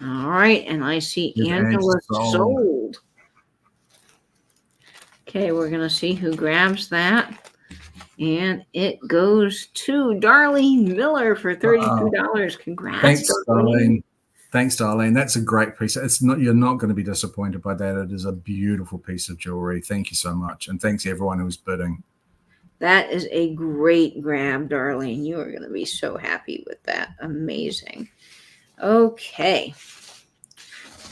All right, and I see Angela sold. Okay, we're going to see who grabs that. And it goes to Darlene Miller for $32. Congrats.
Thanks, Darlene. Thanks, Darlene. That's a great piece. You're not going to be disappointed by that. It is a beautiful piece of jewelry. Thank you so much. And thanks to everyone who's bidding.
That is a great grab, Darlene. You are going to be so happy with that. Amazing. Okay.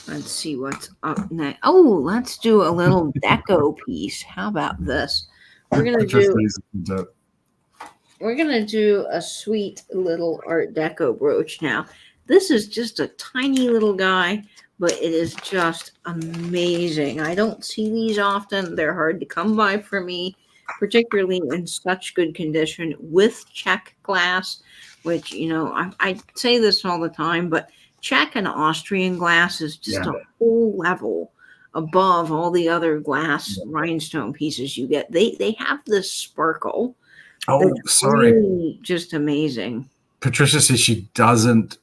Let's see what's up next. Oh, let's do a little deco piece. How about this? We're gonna do a sweet little Art Deco brooch now. This is just a tiny little guy, but it is just amazing. I don't see these often. They're hard to come by for me, particularly in such good condition with Czech glass, which, you know, I say this all the time, but Czech and Austrian glass is just a whole level above all the other glass rhinestone pieces you get. They have this sparkle.
Oh, sorry.
Really just amazing.
Patricia says she doesn't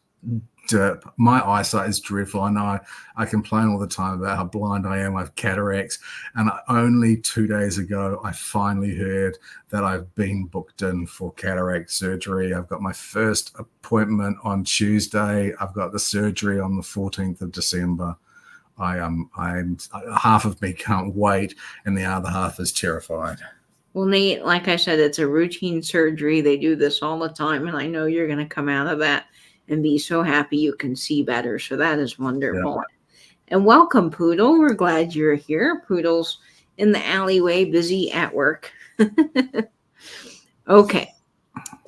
dip. My eyesight is dreadful. I know I complain all the time about how blind I am. I have cataracts. And only 2 days ago, I finally heard that I've been booked in for cataract surgery. I've got my first appointment on Tuesday. I've got the surgery on the 14th of December. I'm half of me can't wait, and the other half is terrified.
Well, Nate, like I said, it's a routine surgery. They do this all the time, and I know you're going to come out of that and be so happy you can see better. So that is wonderful. Yeah. And welcome, Poodle. We're glad you're here. Poodle's in the alleyway, busy at work. Okay.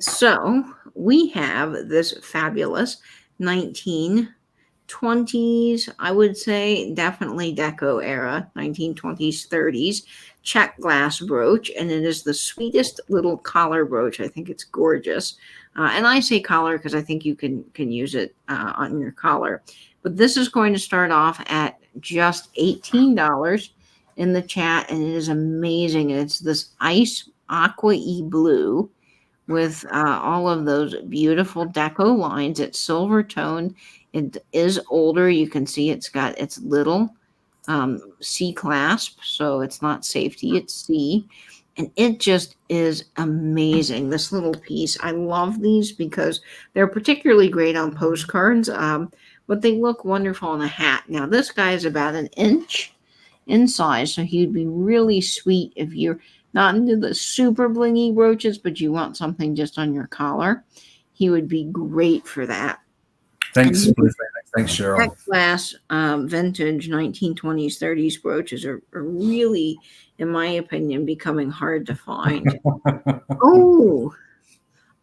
So we have this fabulous 1920s, I would say definitely Deco era, 1920s, 30s, Czech glass brooch, and it is the sweetest little collar brooch. I think it's gorgeous. And I say collar because I think you can use it on your collar. But this is going to start off at just $18 in the chat, and it is amazing. It's this ice aqua-y blue, with all of those beautiful deco lines. It's silver toned. It is older. You can see it's got its little C clasp, so it's not safety, it's C. And it just is amazing. This little piece. I love these because they're particularly great on postcards, but they look wonderful on a hat. Now, this guy is about an inch in size, so he'd be really sweet if you're not into the super blingy brooches, but you want something just on your collar. He would be great for that.
Thanks,
And
Blue Phoenix. Thanks,
that
Cheryl.
class vintage 1920s, 30s brooches are really, in my opinion, becoming hard to find. Oh,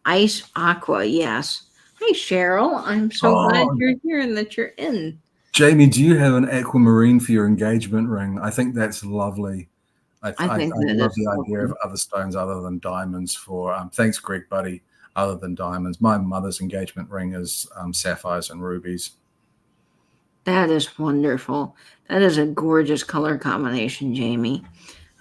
Ice Aqua, yes. Hi, Cheryl. I'm so glad
Oh,
you're here and that you're in.
Jamie, do you have an aquamarine for your engagement ring? I think that's lovely.
I
I
think that
love
is
the idea of
lovely.
other stones other than diamonds for, thanks, Greg, buddy, other than diamonds. My mother's engagement ring is sapphires and rubies.
That is wonderful. That is a gorgeous color combination, Jamie.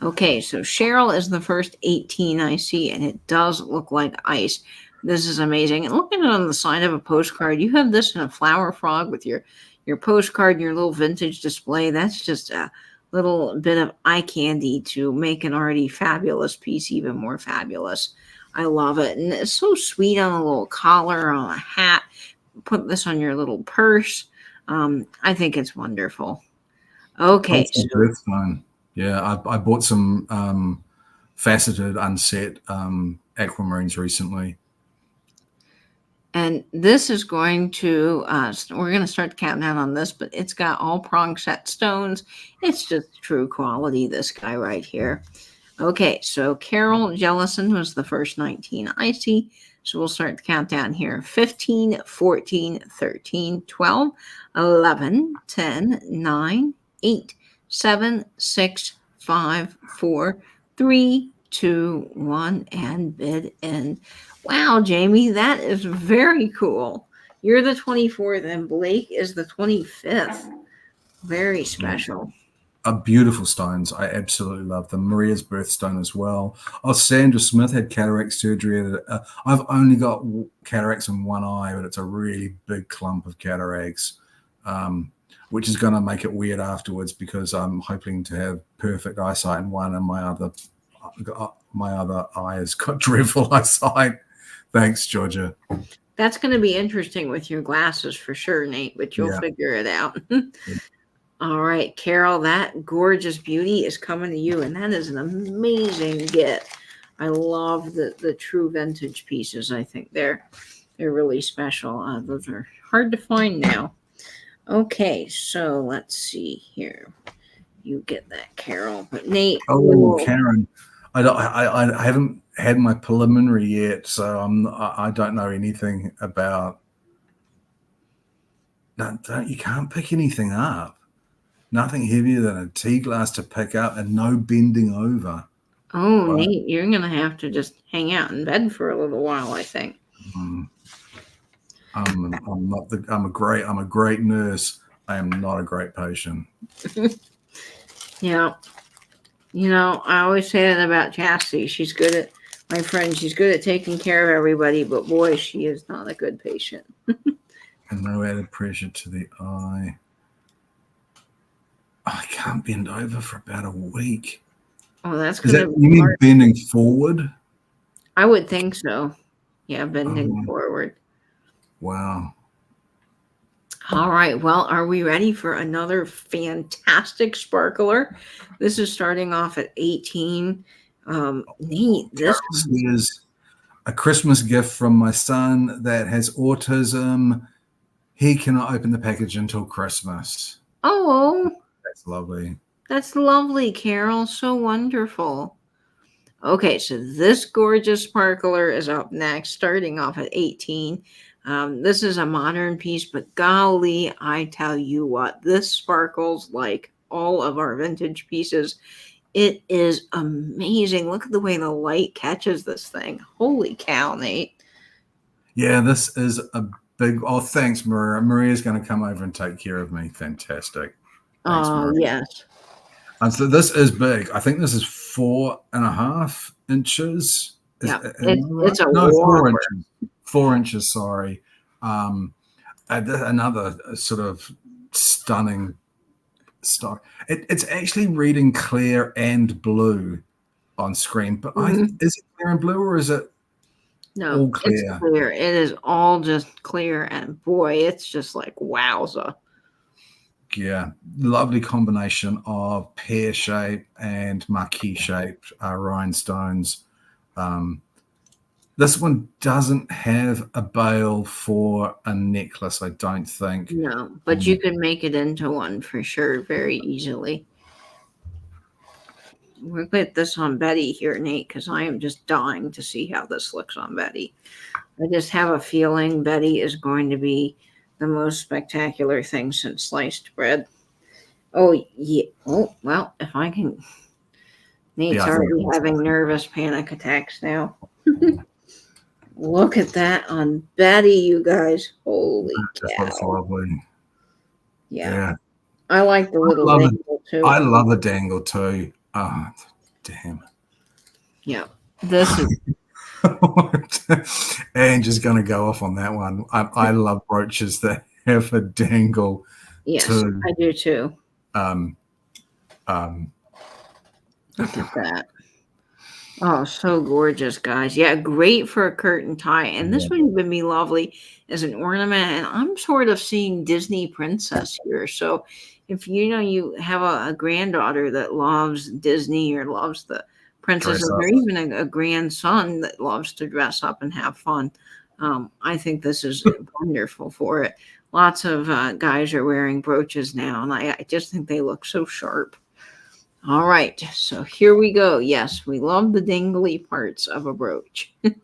Okay, so Cheryl is the first 18 I see, and it does look like ice. This is amazing. And look at it on the side of a postcard. You have this in a flower frog with your postcard and your little vintage display. That's just a little bit of eye candy to make an already fabulous piece even more fabulous. I love it. And it's so sweet on a little collar, on a hat. Put this on your little purse. I think it's wonderful. Okay,
Also,
so
birthstone. Yeah, I bought some faceted, unset aquamarines recently.
and this is going to, we're going to start the countdown on this, but it's got all prong set stones. It's just true quality, this guy right here. Okay, so Carol Jellison was the first 19 I see. So we'll start the countdown here. 15, 14, 13, 12, 11, 10, 9, 8, 7, 6, 5, 4, 3, 2, 1, and bid in. Wow, Jamie, that is very cool. You're the 24th, and Blake is the 25th. Very special.
Beautiful stones. I absolutely love them. Maria's birthstone as well. Oh, Sandra Smith had cataract surgery. I've only got cataracts in one eye, but it's a really big clump of cataracts, which is going to make it weird afterwards because I'm hoping to have perfect eyesight in one, and my other eye has got dreadful eyesight. Thanks, Georgia.
That's going to be interesting with your glasses for sure, Nate, but you'll figure it out. All right, Carol, that gorgeous beauty is coming to you, and that is an amazing get. I love the true vintage pieces. I think they're really special. Those are hard to find now. Okay, so let's see here. You get that, Carol, but Nate.
Oh, Karen, I haven't had my preliminary yet, so I don't know anything about. No, you can't pick anything up. Nothing heavier than a tea glass to pick up, and no bending over.
Oh, wow. Nate, you're gonna have to just hang out in bed for a little while, I think.
I'm a great nurse. I am not a great patient.
Yeah. You know, I always say that about Chastity. She's good at, my friend, she's good at taking care of everybody, but boy, she is not a good patient.
And no added pressure to the eye. I can't bend over for about a week.
Oh, that's
good. You mean bending forward?
I would think so. Yeah, bending forward.
Wow.
All right. Well, are we ready for another fantastic sparkler? This is starting off at 18. Nate, this
is a Christmas gift from my son that has autism. He cannot open the package until Christmas.
Oh,
that's lovely.
That's lovely, Carol. So wonderful. Okay, so this gorgeous sparkler is up next, starting off at 18. This is a modern piece, but golly, I tell you what, this sparkles like all of our vintage pieces. It is amazing. Look at the way the light catches this thing. Holy cow, Nate.
Yeah, this is a big, thanks, Maria. Maria's going to come over and take care of me. Fantastic. Thanks, Maria.
Yes.
So this is big. I think this is 4.5 inches.
Yeah,
am I right?
it's a
No, 4 inches.
whopper.
4 inches, sorry. Another sort of stunning stock. It's actually reading clear and blue on screen, but
Mhm.
is it clear and blue or is it
No,
all
it's
clear?
clear. It is all just clear, and boy, it's just like wowza.
Yeah, lovely combination of pear shape and marquee shaped rhinestones. Um, this one doesn't have a bail for a necklace, I don't think.
No, but you can make it into one for sure very easily. We'll put this on Betty here, Nate, because I am just dying to see how this looks on Betty. I just have a feeling Betty is going to be the most spectacular thing since sliced bread. Oh, yeah. Oh, well, if I can. Nate's
Yeah, I think
already
it's
having nervous panic attacks now. Look at that on Betty, you guys. Holy
just looks
cow.
lovely.
Yeah.
Yeah,
I like the
I
little
love it.
dangle
I
too.
love a dangle too. Oh, damn.
Yeah. This is,
Angie's going to go off on that one. I love brooches that have a dangle
yes,
too.
I do too.
Um, um,
Look at that. Oh, so gorgeous, guys. Yeah, great for a curtain tie. And this
yeah,
would be lovely as an ornament. And I'm sort of seeing Disney princess here. So if you have a granddaughter that loves Disney or loves the
dress
princesses,
up.
or even a grandson that loves to dress up and have fun, I think this is wonderful for it. Lots of guys are wearing brooches now, and I just think they look so sharp. All right, so here we go. Yes, we love the dangly parts of a brooch.
We've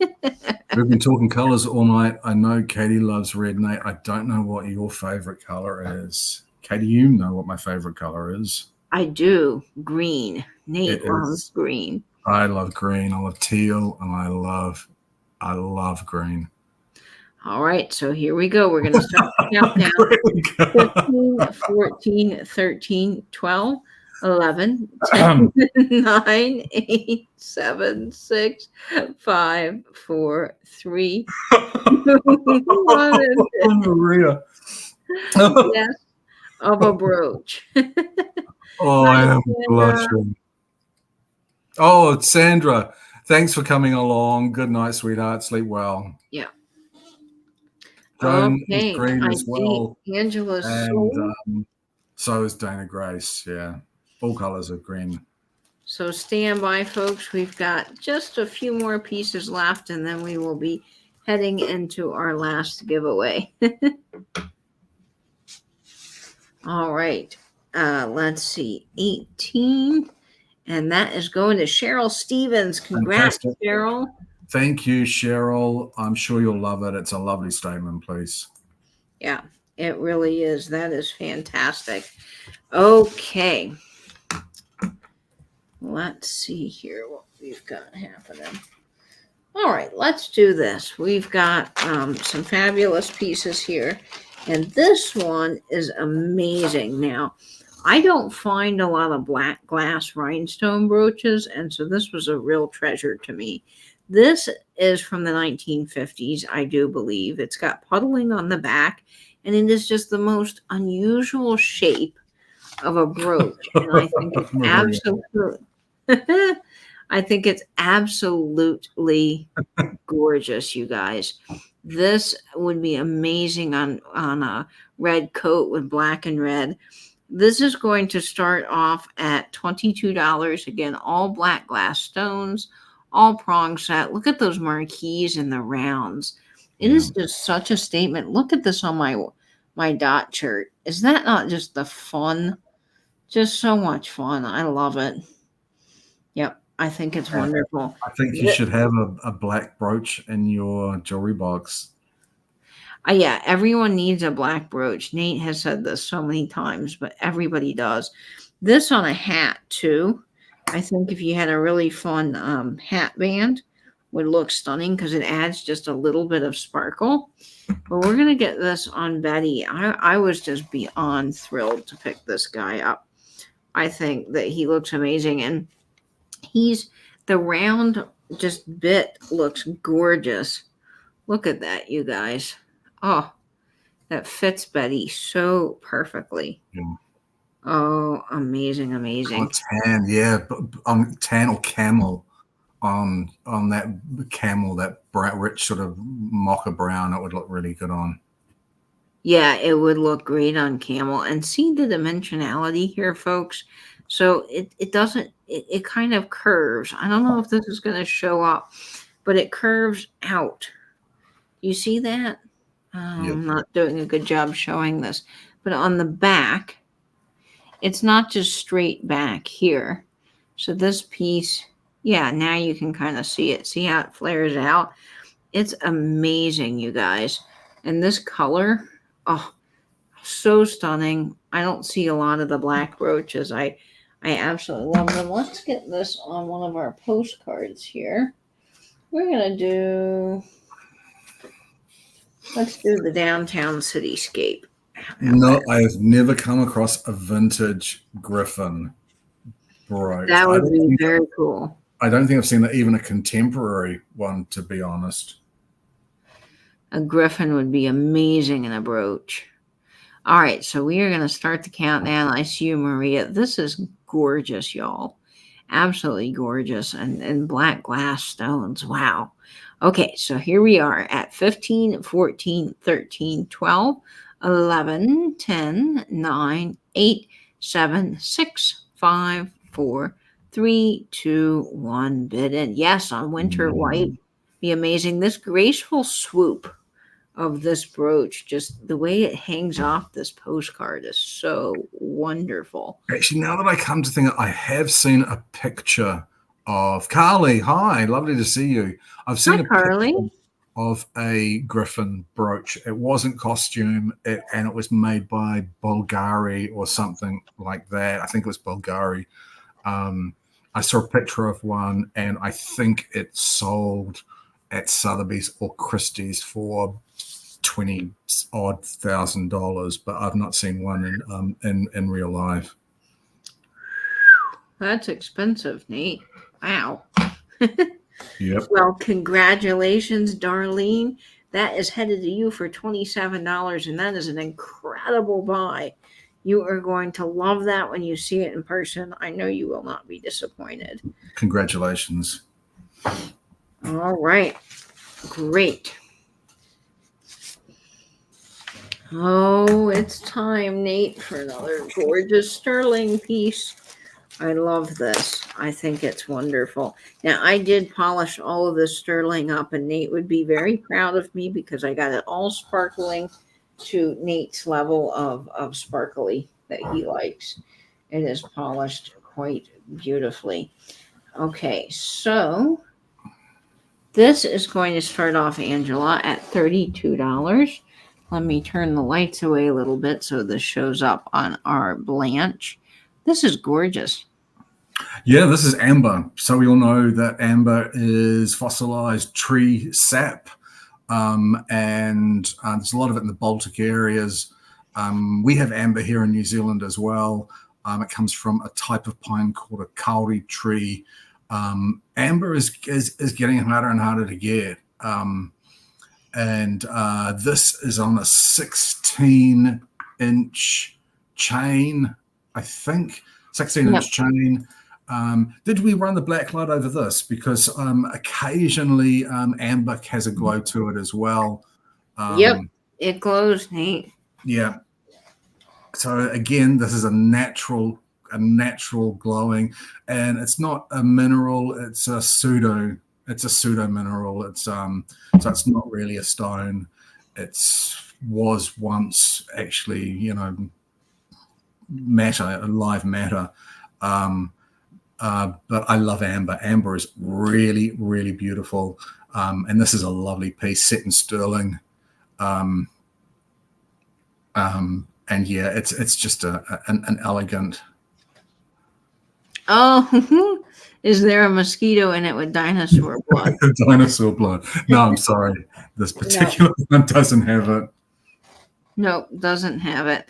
been talking colors all night. I know Katie loves red, Nate. I don't know what your favorite color is. Katie, you know what my favorite color is.
I do. Green.
It
Nate loves
is.
green.
I love green. I love teal, and I love green.
All right, so here we go. We're going to start the countdown.
Green color.
15, 14, 13, 12, 11, 10, 9, 8, 7, 6, 5, 4, 3, 1,
Maria.
yes, of a brooch.
Oh,
Hi,
I am
Sandra.
blushing. Oh, Sandra, thanks for coming along. Good night, sweetheart. Sleep well.
Yeah.
Joan is
Okay.
green
I
as
see
well,
Angela's
and
soul.
so is Dana Grace. Yeah, all colors of green.
So stand by, folks. We've got just a few more pieces left, and then we will be heading into our last giveaway. All right. Let's see. 18. And that is going to Cheryl Stevens. Congrats,
Fantastic.
Cheryl.
Thank you, Cheryl. I'm sure you'll love it. It's a lovely statement, please.
Yeah, it really is. That is fantastic. Okay. Let's see here what we've got happening. All right, let's do this. We've got some fabulous pieces here. And this one is amazing. Now, I don't find a lot of black glass rhinestone brooches, and so this was a real treasure to me. This is from the 1950s, I do believe. It's got puddling on the back, and it is just the most unusual shape of a brooch. And I think it's absolutely I think it's absolutely gorgeous, you guys. This would be amazing on a red coat with black and red. This is going to start off at $22. Again, all black glass stones, all prong set. Look at those marquees and the rounds. It is just such a statement. Look at this on my dot shirt. Is that not just the fun? Just so much fun. I love it. Yep, I think it's wonderful.
I think you should have a black brooch in your jewelry box.
Yeah, everyone needs a black brooch. Nate has said this so many times, but everybody does. This on a hat too. I think if you had a really fun hat band, would look stunning because it adds just a little bit of sparkle. But we're gonna get this on Betty. I was just beyond thrilled to pick this guy up. I think that he looks amazing, and he's the round just bit looks gorgeous. Look at that, you guys. Oh, that fits Betty so perfectly.
Yeah.
Oh, amazing,
Oh,
amazing.
tan, yeah, on tan or camel on that camel, that bright, rich sort of mocha brown. It would look really good on.
Yeah, it would look great on camel. And see the dimensionality here, folks. So it doesn't, it kind of curves. I don't know if this is going to show up, but it curves out. You see that?
Yeah.
I'm not doing a good job showing this. But on the back, it's not just straight back here. So this piece, yeah, now you can kind of see it. See how it flares out? It's amazing, you guys. And this color, oh, so stunning. I don't see a lot of the black brooches. I absolutely love them. Let's get this on one of our postcards here. We're gonna do, let's do the downtown cityscape.
No, I have never come across a vintage Griffin brooch.
That would be very cool.
I don't think I've seen even a contemporary one, to be honest.
A griffin would be amazing in a brooch. All right, so we are going to start the countdown. I see you, Maria. This is gorgeous, y'all. Absolutely gorgeous. And black glass stones. Wow. Okay, so here we are at 15, 14, 13, 12, 11, 10, 9, 8, 7, 6, 5, 4, 3, 2, 1. Bid in. Yes, on winter white. Be amazing. This graceful swoop of this brooch, just the way it hangs off this postcard is so wonderful.
Actually, now that I come to think, I have seen a picture of Carly. Hi, lovely to see you. I've seen
Carly.
Picture of a Griffin brooch. It wasn't costume, and it was made by Bulgari or something like that. I think it was Bulgari. I saw a picture of one, and I think it sold at Sotheby's or Christie's for $20,000, but I've not seen one in real life.
That's expensive, Nate. Wow.
Yep.
Well, congratulations, Darlene. That is headed to you for $27, and that is an incredible buy. You are going to love that when you see it in person. I know you will not be disappointed.
Congratulations.
All right. Great. Oh, it's time, Nate, for another gorgeous sterling piece. I love this. I think it's wonderful. Now, I did polish all of this sterling up, and Nate would be very proud of me because I got it all sparkling to Nate's level of sparkly that he likes. It is polished quite beautifully. Okay, so this is going to start off, Angela, at $32. Let me turn the lights away a little bit so this shows up on our Blanche. This is gorgeous.
Yeah, this is amber. So we all know that amber is fossilized tree sap, and there's a lot of it in the Baltic areas. We have amber here in New Zealand as well. It comes from a type of pine called a kauri tree. Amber is getting harder and harder to get. And this is on a 16-inch chain, I think. 16-inch chain. Did we run the black light over this? Because occasionally amber has a glow to it as well.
Yep, it glows, Nate.
Yeah. So again, this is a natural glowing, and it's not a mineral. It's a pseudo mineral. It's so it's not really a stone. Was once actually, matter, live matter. But I love amber. Amber is really, really beautiful. And this is a lovely piece set in sterling. And yeah, it's just an elegant.
Oh, is there a mosquito in it with dinosaur blood?
Dinosaur blood. No, I'm sorry. This particular one doesn't have it.
Nope, doesn't have it.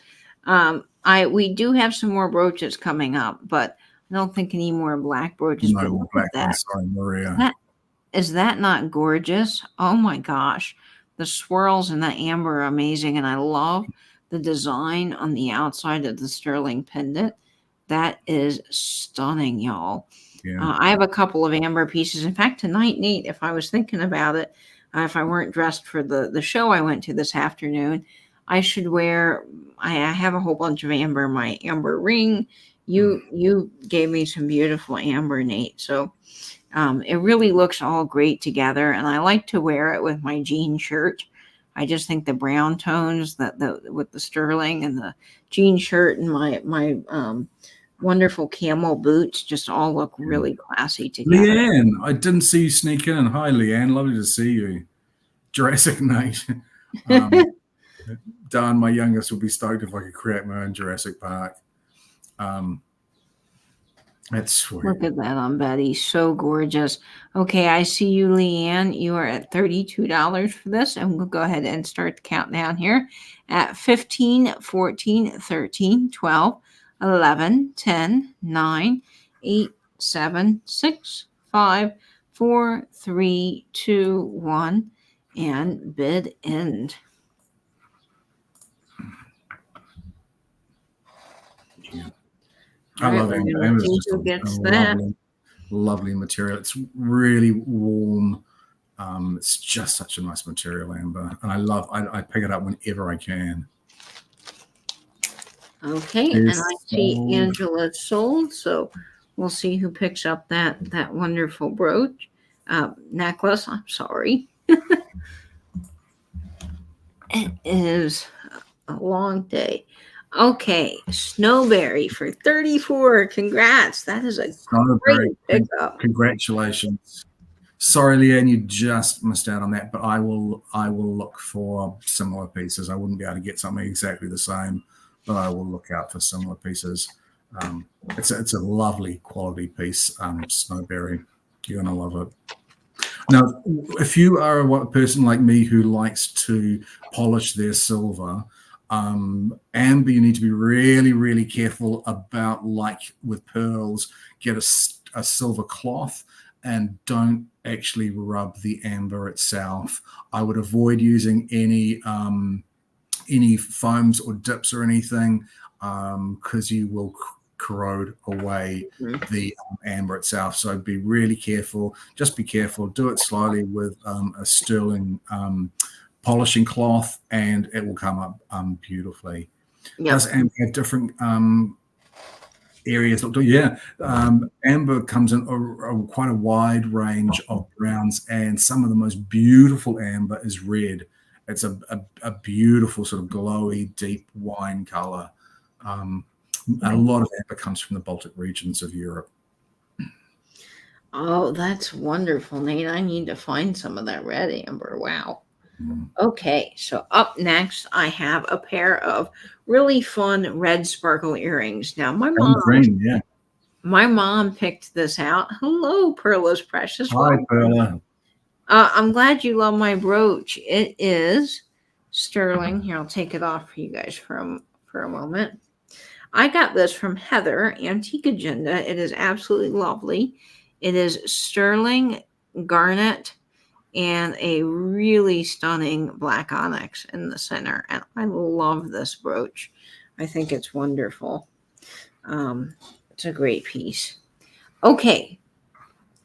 We do have some more brooches coming up, but I don't think any more black brooches.
No more black ones. Sorry, Maria.
Is that not gorgeous? Oh my gosh. The swirls in that amber are amazing. And I love the design on the outside of the sterling pendant. That is stunning, y'all.
Yeah.
I have a couple of amber pieces. In fact, tonight, Nate, if I was thinking about it, if I weren't dressed for the show I went to this afternoon, I should wear. I have a whole bunch of amber. My amber ring. You gave me some beautiful amber, Nate. So it really looks all great together, and I like to wear it with my jean shirt. I just think the brown tones that the with the sterling and the jean shirt and my wonderful camel boots just all look really classy together.
Leanne, I didn't see you sneak in. Hi, Leanne. Lovely to see you. Jurassic Nation. Dan, my youngest, would be stoked if I could create my own Jurassic Park. That's sweet.
Look at that on Betty. So gorgeous. Okay, I see you, Leanne. You are at $32 for this, and we'll go ahead and start the countdown here at 15, 14, 13, 12, 11, 10, 9, 8, 7, 6, 5, 4, 3, 2, 1, and bid end.
I love amber. Amber is just
who gets that.
Lovely material. It's really warm. It's just such a nice material, amber, and I pick it up whenever I can.
Okay, and I see Angela sold, so we'll see who picks up that wonderful brooch necklace. I'm sorry. It is a long day. Okay, Snowberry for 34. Congrats. That is a great pickup.
Congratulations. Sorry, Leanne, you just missed out on that, but I will look for similar pieces. I wouldn't be able to get something exactly the same, but I will look out for similar pieces. It's a lovely quality piece, Snowberry. You're going to love it. Now, if you are a person like me who likes to polish their silver, amber, you need to be really, really careful about, like with pearls, get a silver cloth and don't actually rub the amber itself. I would avoid using any foams or dips or anything because you will corrode away the amber itself. So be really careful. Just be careful. Do it slowly with a sterling polishing cloth, and it will come up beautifully.
Yep.
Does amber have different areas? Amber comes in quite a wide range of browns, and some of the most beautiful amber is red. It's a beautiful sort of glowy, deep wine color. A lot of amber comes from the Baltic regions of Europe.
Oh, that's wonderful, Nate. I need to find some of that red amber. Wow. Okay, so up next, I have a pair of really fun red sparkle earrings. Now, my mom picked this out. Hello, Perla's Precious.
Hi, Perla.
I'm glad you love my brooch. It is sterling. Here, I'll take it off for you guys for a moment. I got this from Heather, Antique Agenda. It is absolutely lovely. It is sterling, garnet, and a really stunning black onyx in the center. And I love this brooch. I think it's wonderful. It's a great piece. Okay.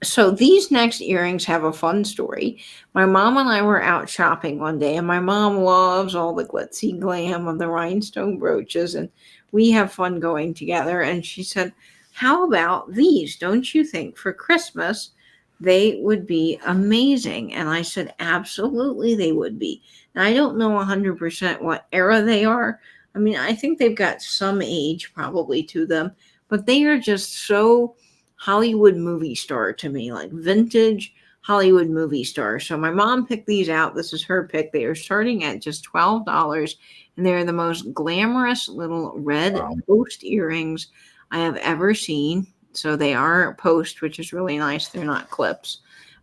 So these next earrings have a fun story. My mom and I were out shopping one day, and my mom loves all the glitzy glam of the rhinestone brooches, and we have fun going together. And she said, how about these? Don't you think for Christmas they would be amazing? And I said, absolutely they would be. Now, I don't know 100% what era they are. I mean, I think they've got some age probably to them, but they are just so Hollywood movie star to me, like vintage Hollywood movie star. So my mom picked these out. This is her pick. They are starting at just $12, and they're the most glamorous little red post earrings I have ever seen. So they are post, which is really nice. They're not clips.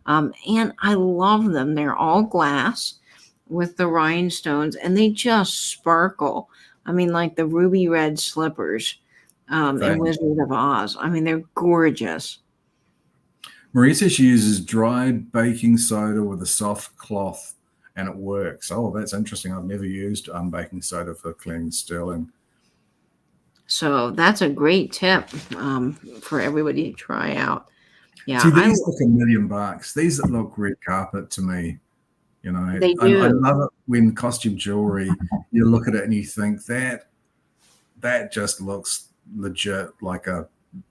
And I love them. They're all glass with the rhinestones, and they just sparkle. I mean, like the ruby red slippers in Wizard of Oz. I mean, they're gorgeous.
Maria says she uses dried baking soda with a soft cloth and it works. Oh, that's interesting. I've never used baking soda for cleaning sterling.
So that's a great tip for everybody to try out. Yeah,
See, these look $1,000,000. These look red carpet to me. You know,
they
I
do.
love it when costume jewelry, you look at it and you think that just looks legit, like a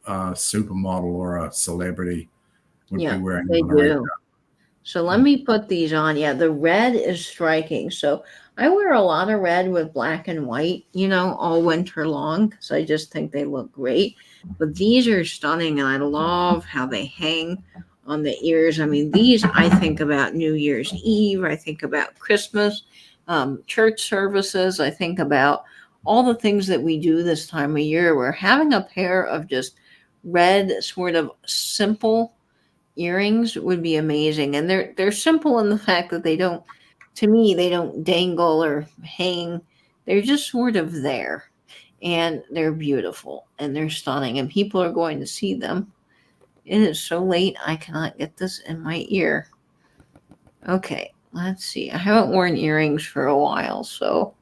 supermodel or a celebrity would
Yeah,
be wearing
they
on a red
do. So let me put these on. Yeah, the red is striking. So I wear a lot of red with black and white, all winter long because I just think they look great. But these are stunning, and I love how they hang on the ears. I mean, these I think about New Year's Eve. I think about Christmas, church services. I think about all the things that we do this time of year. We're having a pair of just red, sort of simple earrings would be amazing, and they're simple in the fact that they don't, to me, they don't dangle or hang. They're just sort of there, and they're beautiful and they're stunning, and people are going to see them. It is so late I cannot get this in my ear. Okay, let's see. I haven't worn earrings for a while, so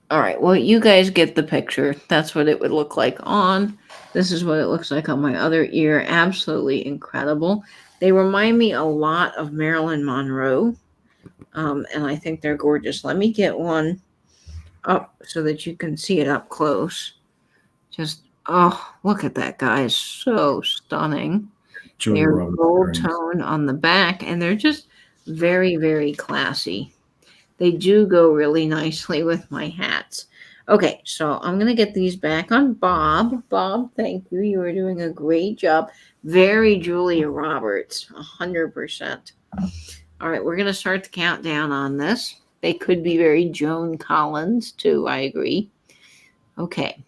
all right, well, you guys get the picture. That's what it would look like on. This is what it looks like on my other ear. Absolutely incredible. They remind me a lot of Marilyn Monroe, and I think they're gorgeous. Let me get one up so that you can see it up close. Just, oh, look at that, guys. So stunning.
Julia
They're
Roberts
gold
earrings.
tone on the back, and they're just very, very classy. They do go really nicely with my hats. Okay, so I'm going to get these back on Bob. Bob, thank you. You are doing a great job. Very Julia Roberts, 100%. All right, we're going to start the countdown on this. They could be very Joan Collins, too. I agree. Okay.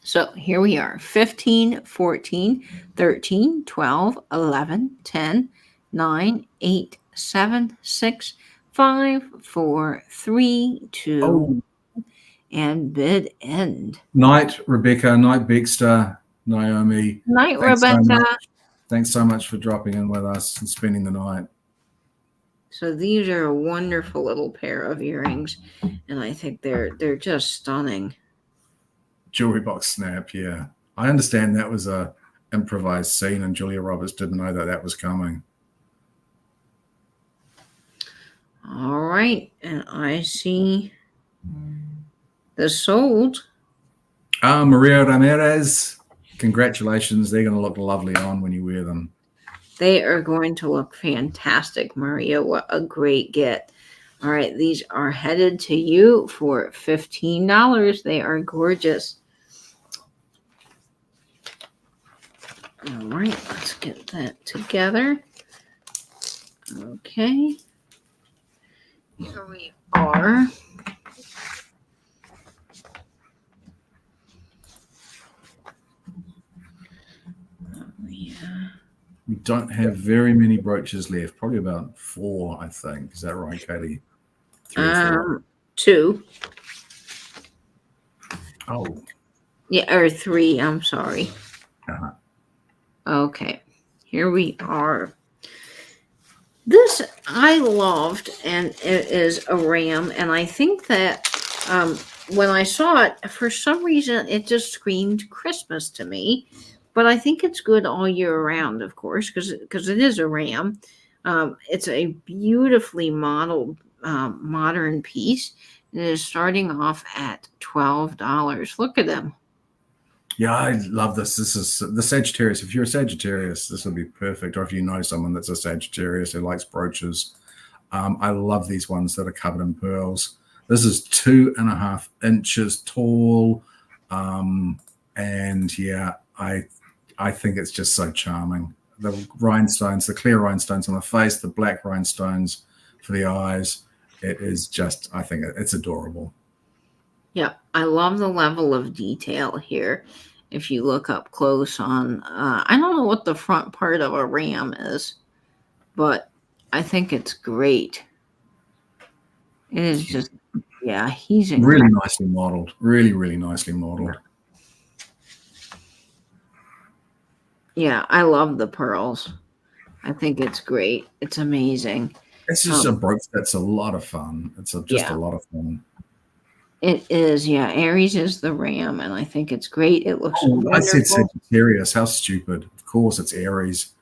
So here we are. 15, 14, 13, 12, 11, 10, 9, 8, 7, 6, 5, 4, 3, 2,
Oh,
and bid end.
Night, Rebecca, Night, Baxter, Naomi.
Night,
Thanks so
Rebecca.
much. Thanks so much for dropping in with us and spending the night.
So these are a wonderful little pair of earrings, and I think they're just stunning.
Jewelry box snap, yeah. I understand that was a improvised scene, and Julia Roberts didn't know that was coming.
All right, and I see the sold.
Maria Ramirez, congratulations. They're going to look lovely on when you wear them.
They are going to look fantastic, Maria. What a great get. All right, these are headed to you for $15. They are gorgeous. All right, let's get that together. Okay. Here we are. Yeah.
We don't have very many brooches left, probably about 4, I think. Is that right, Katie? 3 or 4?
2.
Oh.
Yeah, or 3, I'm sorry.
Uh-huh.
Okay, here we are. This I loved, and it is a ram, and I think that when I saw it, for some reason, it just screamed Christmas to me. But I think it's good all year around, of course, because it is a ram. It's a beautifully modeled modern piece. And it is starting off at $12. Look at them.
Yeah, I love this. This is the Sagittarius. If you're a Sagittarius, this would be perfect. Or if you know someone that's a Sagittarius who likes brooches, I love these ones that are covered in pearls. This is 2.5 inches tall. And yeah, I think it's just so charming. The rhinestones, the clear rhinestones on the face, the black rhinestones for the eyes. It is just, I think it's adorable.
Yeah, I love the level of detail here. If you look up close on, I don't know what the front part of a ram is, but I think it's great. It is just, yeah, he's incredible.
Really nicely modeled. Really, really nicely modeled.
Yeah, I love the pearls. I think it's great. It's amazing.
It's just a brooch that's a lot of fun. Just a
Yeah,
lot of fun.
it is. Yeah, Aries is the ram, and I think it's great. It looks
Oh, I said
wonderful.
Sagittarius. How stupid. Of course, it's Aries.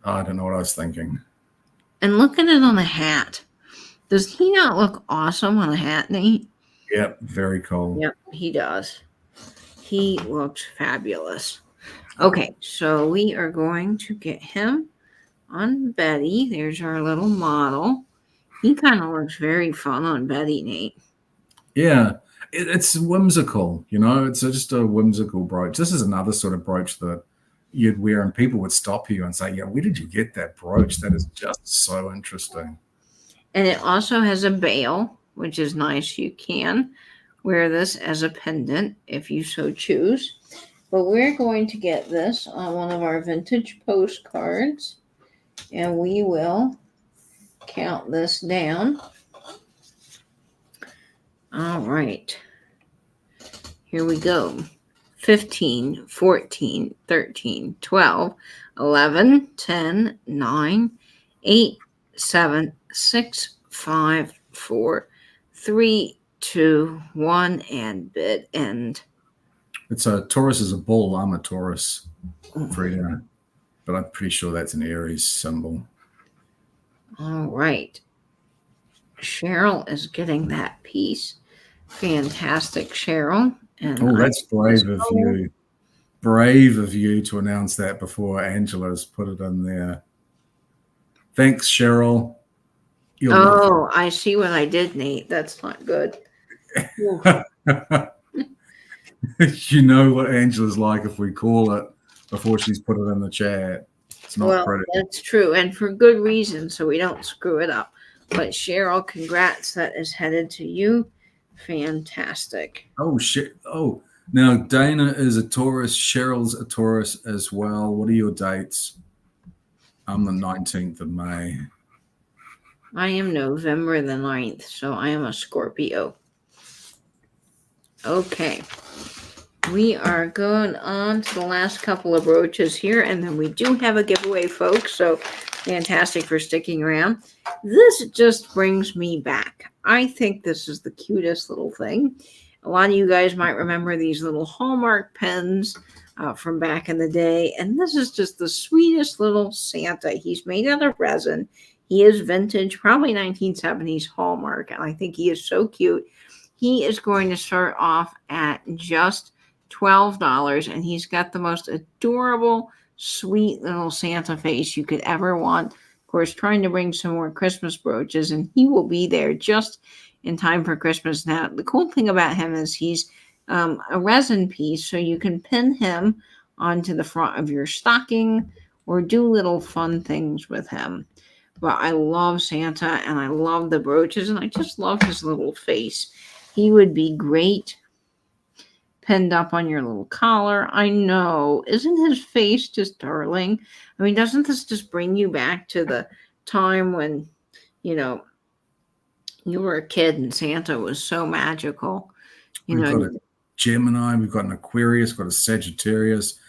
I don't know what I was thinking.
And look at it on a hat. Does he not look awesome on a hat, Nate?
Yep, very cool.
Yep, he does. He looks fabulous. Okay, so we are going to get him on Betty. There's our little model. He kind of looks very fun on Betty, Nate.
Yeah, it's whimsical, you know, it's just a whimsical brooch. This is another sort of brooch that you'd wear and people would stop you and say, yeah, where did you get that brooch? That is just so interesting.
And it also has a bail, which is nice. You can wear this as a pendant if you so choose. But we're going to get this on one of our vintage postcards, and we will count this down. All right. Here we go. 15, 14, 13, 12, 11, 10, 9, 8, 7, 6, 5, 4, 3, 2, 1, and bid end.
It's a Taurus is a bull. I'm a Taurus, Frida, but I'm pretty sure that's an Aries symbol.
All right. Cheryl is getting that piece. Fantastic, Cheryl. And
Oh, that's brave of you. Brave of you to announce that before Angela's put it in there. Thanks, Cheryl.
Oh, I see what I did, Nate. That's not good.
You know what Angela's like if we call it before she's put it in the chat. It's not pretty.
That's true, and for good reason, so we don't screw it up. But Cheryl, congrats. That is headed to you. Fantastic.
Oh, shit. Oh, now Dana is a Taurus. Cheryl's a Taurus as well. What are your dates? I'm the 19th of May.
I am November the 9th, so I am a Scorpio. Okay. We are going on to the last couple of brooches here, and then we do have a giveaway, folks. So fantastic for sticking around. This just brings me back. I think this is the cutest little thing. A lot of you guys might remember these little Hallmark pens from back in the day, and this is just the sweetest little Santa. He's made out of resin. He is vintage, probably 1970s Hallmark, and I think he is so cute. He is going to start off at just $12, and he's got the most adorable, sweet little Santa face you could ever want. Of course, trying to bring some more Christmas brooches, and he will be there just in time for Christmas. Now, the cool thing about him is he's a resin piece, so you can pin him onto the front of your stocking or do little fun things with him. But I love Santa, and I love the brooches, and I just love his little face. He would be great pinned up on your little collar. I know. Isn't his face just darling? I mean, doesn't this just bring you back to the time when, you know, you were a kid and Santa was so magical?
We've got a Gemini, we've got an Aquarius, got a Sagittarius.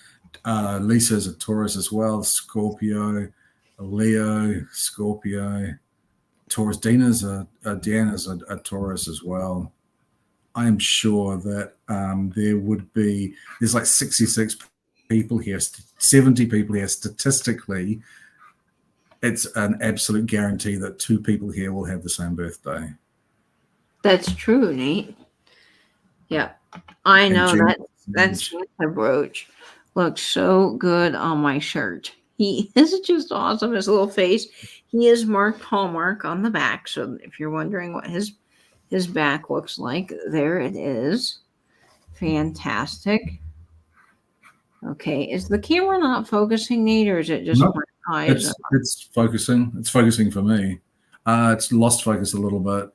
Lisa's a Taurus as well, Scorpio, a Leo, Scorpio, Taurus. Deanna's a Taurus as well. I'm sure that there's like 66 people here, 70 people here. Statistically, it's an absolute guarantee that 2 people here will have the same birthday.
That's true, Nate. Yeah, I know that's a brooch. Looks so good on my shirt. He is just awesome. His little face. He is marked Hallmark on the back. So if you're wondering what his back looks like, there it is. Fantastic. Okay, is the camera not focusing, Nate, or is it just
Nope.
my eyes?
It's focusing. It's focusing for me. It's lost focus a little bit.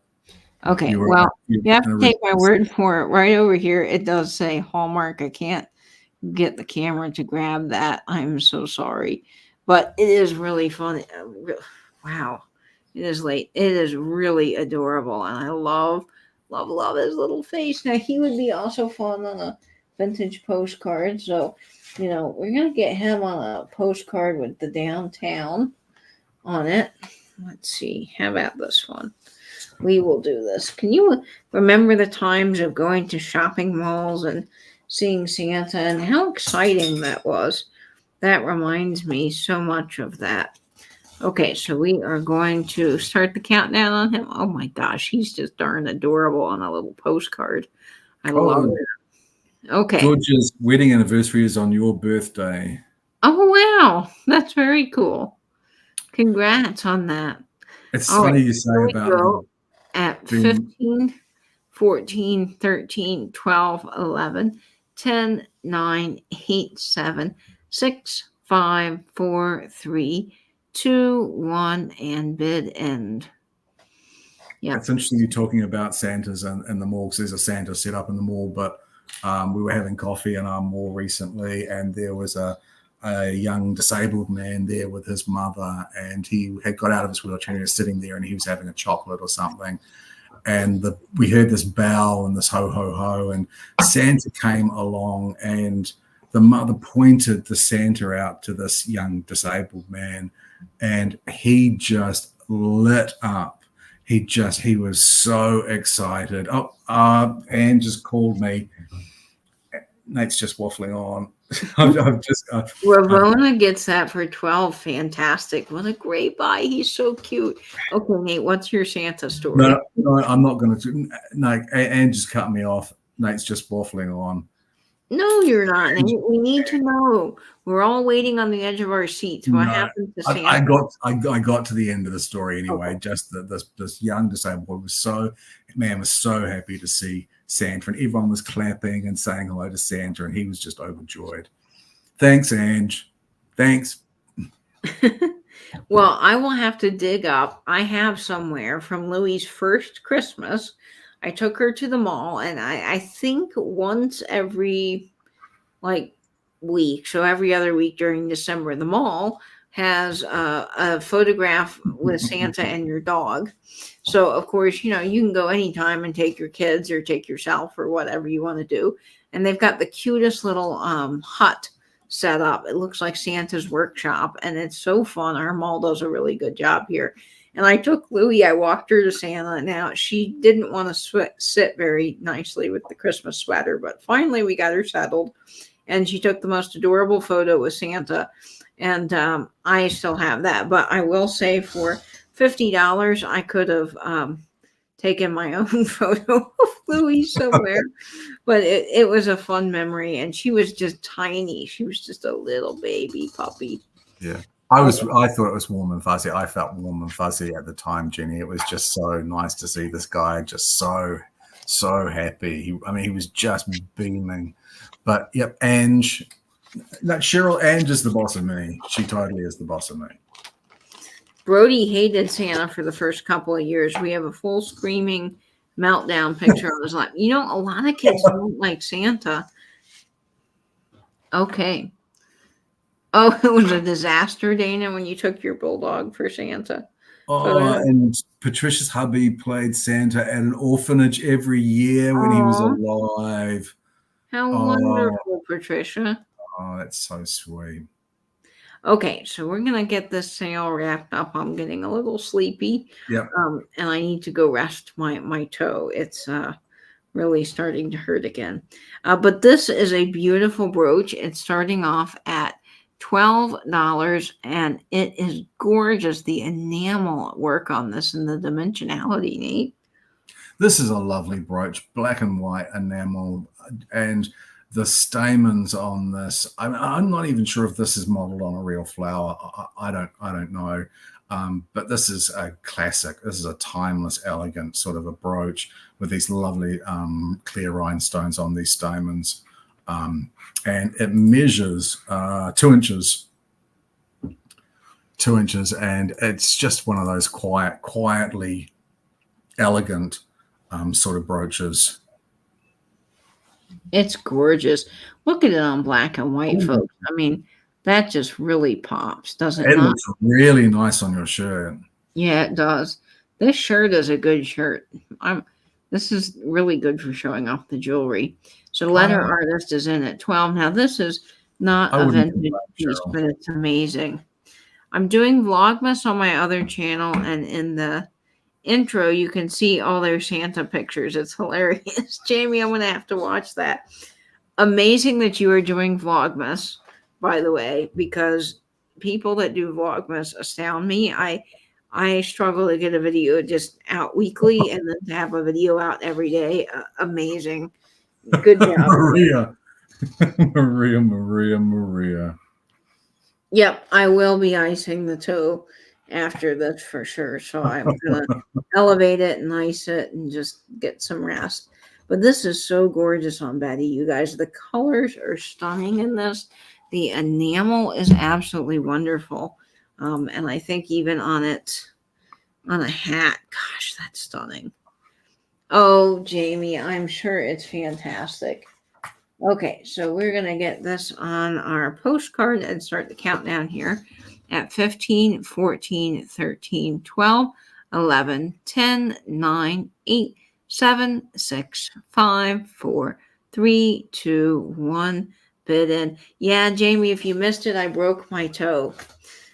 Okay, you have to take my word for it. Right over here, it does say Hallmark. I can't get the camera to grab that. I'm so sorry. But it is really fun. Wow. It is late. It is really adorable. And I love his little face. Now, he would be also fun on a vintage postcard. So, we're going to get him on a postcard with the downtown on it. Let's see. How about this one? We will do this. Can you remember the times of going to shopping malls and seeing Santa and how exciting that was? That reminds me so much of that. Okay, so we are going to start the countdown on him. Oh my gosh, he's just darn adorable on a little postcard. I love it. Okay.
George's wedding anniversary is on your birthday.
Oh, wow. That's very cool. Congrats on that.
It's funny you say about
at 15, 14, 13, 12, 11, 10, 9, 8, 7, 6, 5, 4, 3, 2, 1, and bid end. Yeah.
It's interesting you're talking about Santas and the mall, because there's a Santa set up in the mall, but we were having coffee in our mall recently, and there was a young disabled man there with his mother, and he had got out of his wheelchair and he was sitting there and he was having a chocolate or something. And we heard this bell and this ho, ho, ho, and Santa came along, and the mother pointed the Santa out to this young disabled man, and he just lit up. He was so excited. Anne just called me. Nate's just waffling on.
Ravona gets that for 12. Fantastic. What a great buy. He's so cute. Okay, Nate, what's your Santa story?
No, I'm not going to. No, Anne just cut me off. Nate's just waffling on.
No, you're not. We need to know. We're all waiting on the edge of our seats. What happened to Santa?
I got to the end of the story anyway. Okay. Just this young disabled boy was so happy to see Santa, and everyone was clapping and saying hello to Santa, and he was just overjoyed. Thanks, Ange. Thanks.
Well, I will have to dig up. I have somewhere from Louie's first Christmas. I took her to the mall, and I think once every week, so every other week during December, the mall has a photograph with Santa and your dog. So, of course, you can go anytime and take your kids or take yourself or whatever you want to do. And they've got the cutest little hut set up. It looks like Santa's workshop, and it's so fun. Our mall does a really good job here. And I took Louie, I walked her to Santa. Now, she didn't want to sit very nicely with the Christmas sweater, but finally we got her settled. And she took the most adorable photo with Santa. And I still have that. But I will say for $50, I could have taken my own photo of Louie somewhere. But it was a fun memory. And she was just tiny. She was just a little baby puppy.
Yeah. I thought it was warm and fuzzy. I felt warm and fuzzy at the time, Jenny. It was just so nice to see this guy just so happy. He was just beaming. But yep, Ange, Cheryl, Ange is the boss of me. She totally is the boss of me.
Brody hated Santa for the first couple of years. We have a full screaming meltdown picture of his life. A lot of kids don't like Santa. Okay. Oh, it was a disaster, Dana, when you took your bulldog for Santa.
And Patricia's hubby played Santa at an orphanage every year when he was alive.
How wonderful, Patricia.
Oh, that's so sweet.
Okay, so we're going to get this sale wrapped up. I'm getting a little sleepy.
Yep.
And I need to go rest my toe. It's really starting to hurt again. But this is a beautiful brooch. It's starting off at $12, and it is gorgeous. The enamel work on this and the dimensionality, Nate.
This is a lovely brooch, black and white enamel, and the stamens on this. I'm not even sure if this is modeled on a real flower. I don't know. But this is a classic. This is a timeless, elegant sort of a brooch with these lovely clear rhinestones on these stamens. And it measures 2 inches. 2 inches, and it's just one of those quietly elegant sort of brooches.
It's gorgeous. Look at it on black and white, folks. That just really pops, doesn't it?
It looks really nice on your shirt.
Yeah, it does. This shirt is a good shirt. This is really good for showing off the jewelry. So letter
Oh,
artist is in at 12. Now this is not
I
a
wouldn't
vintage
complain,
piece,
Cheryl.
but it's amazing. I'm doing Vlogmas on my other channel, and in the intro, you can see all their Santa pictures. It's hilarious. Jamie, I'm going to have to watch that. Amazing that you are doing Vlogmas, by the way, because people that do Vlogmas astound me. I struggle to get a video just out weekly and then to have a video out every day. Amazing. Good job.
Maria. Maria.
Yep, I will be icing the toe after this for sure. So I'm gonna elevate it and ice it and just get some rest. But this is so gorgeous on Betty, you guys. The colors are stunning in this. The enamel is absolutely wonderful. And I think even on a hat, gosh, that's stunning. Oh, Jamie, I'm sure it's fantastic. Okay, so we're going to get this on our postcard and start the countdown here at 15, 14, 13, 12, 11, 10, 9, 8, 7, 6, 5, 4, 3, 2, 1. Bid in. Yeah, Jamie, if you missed it, I broke my toe.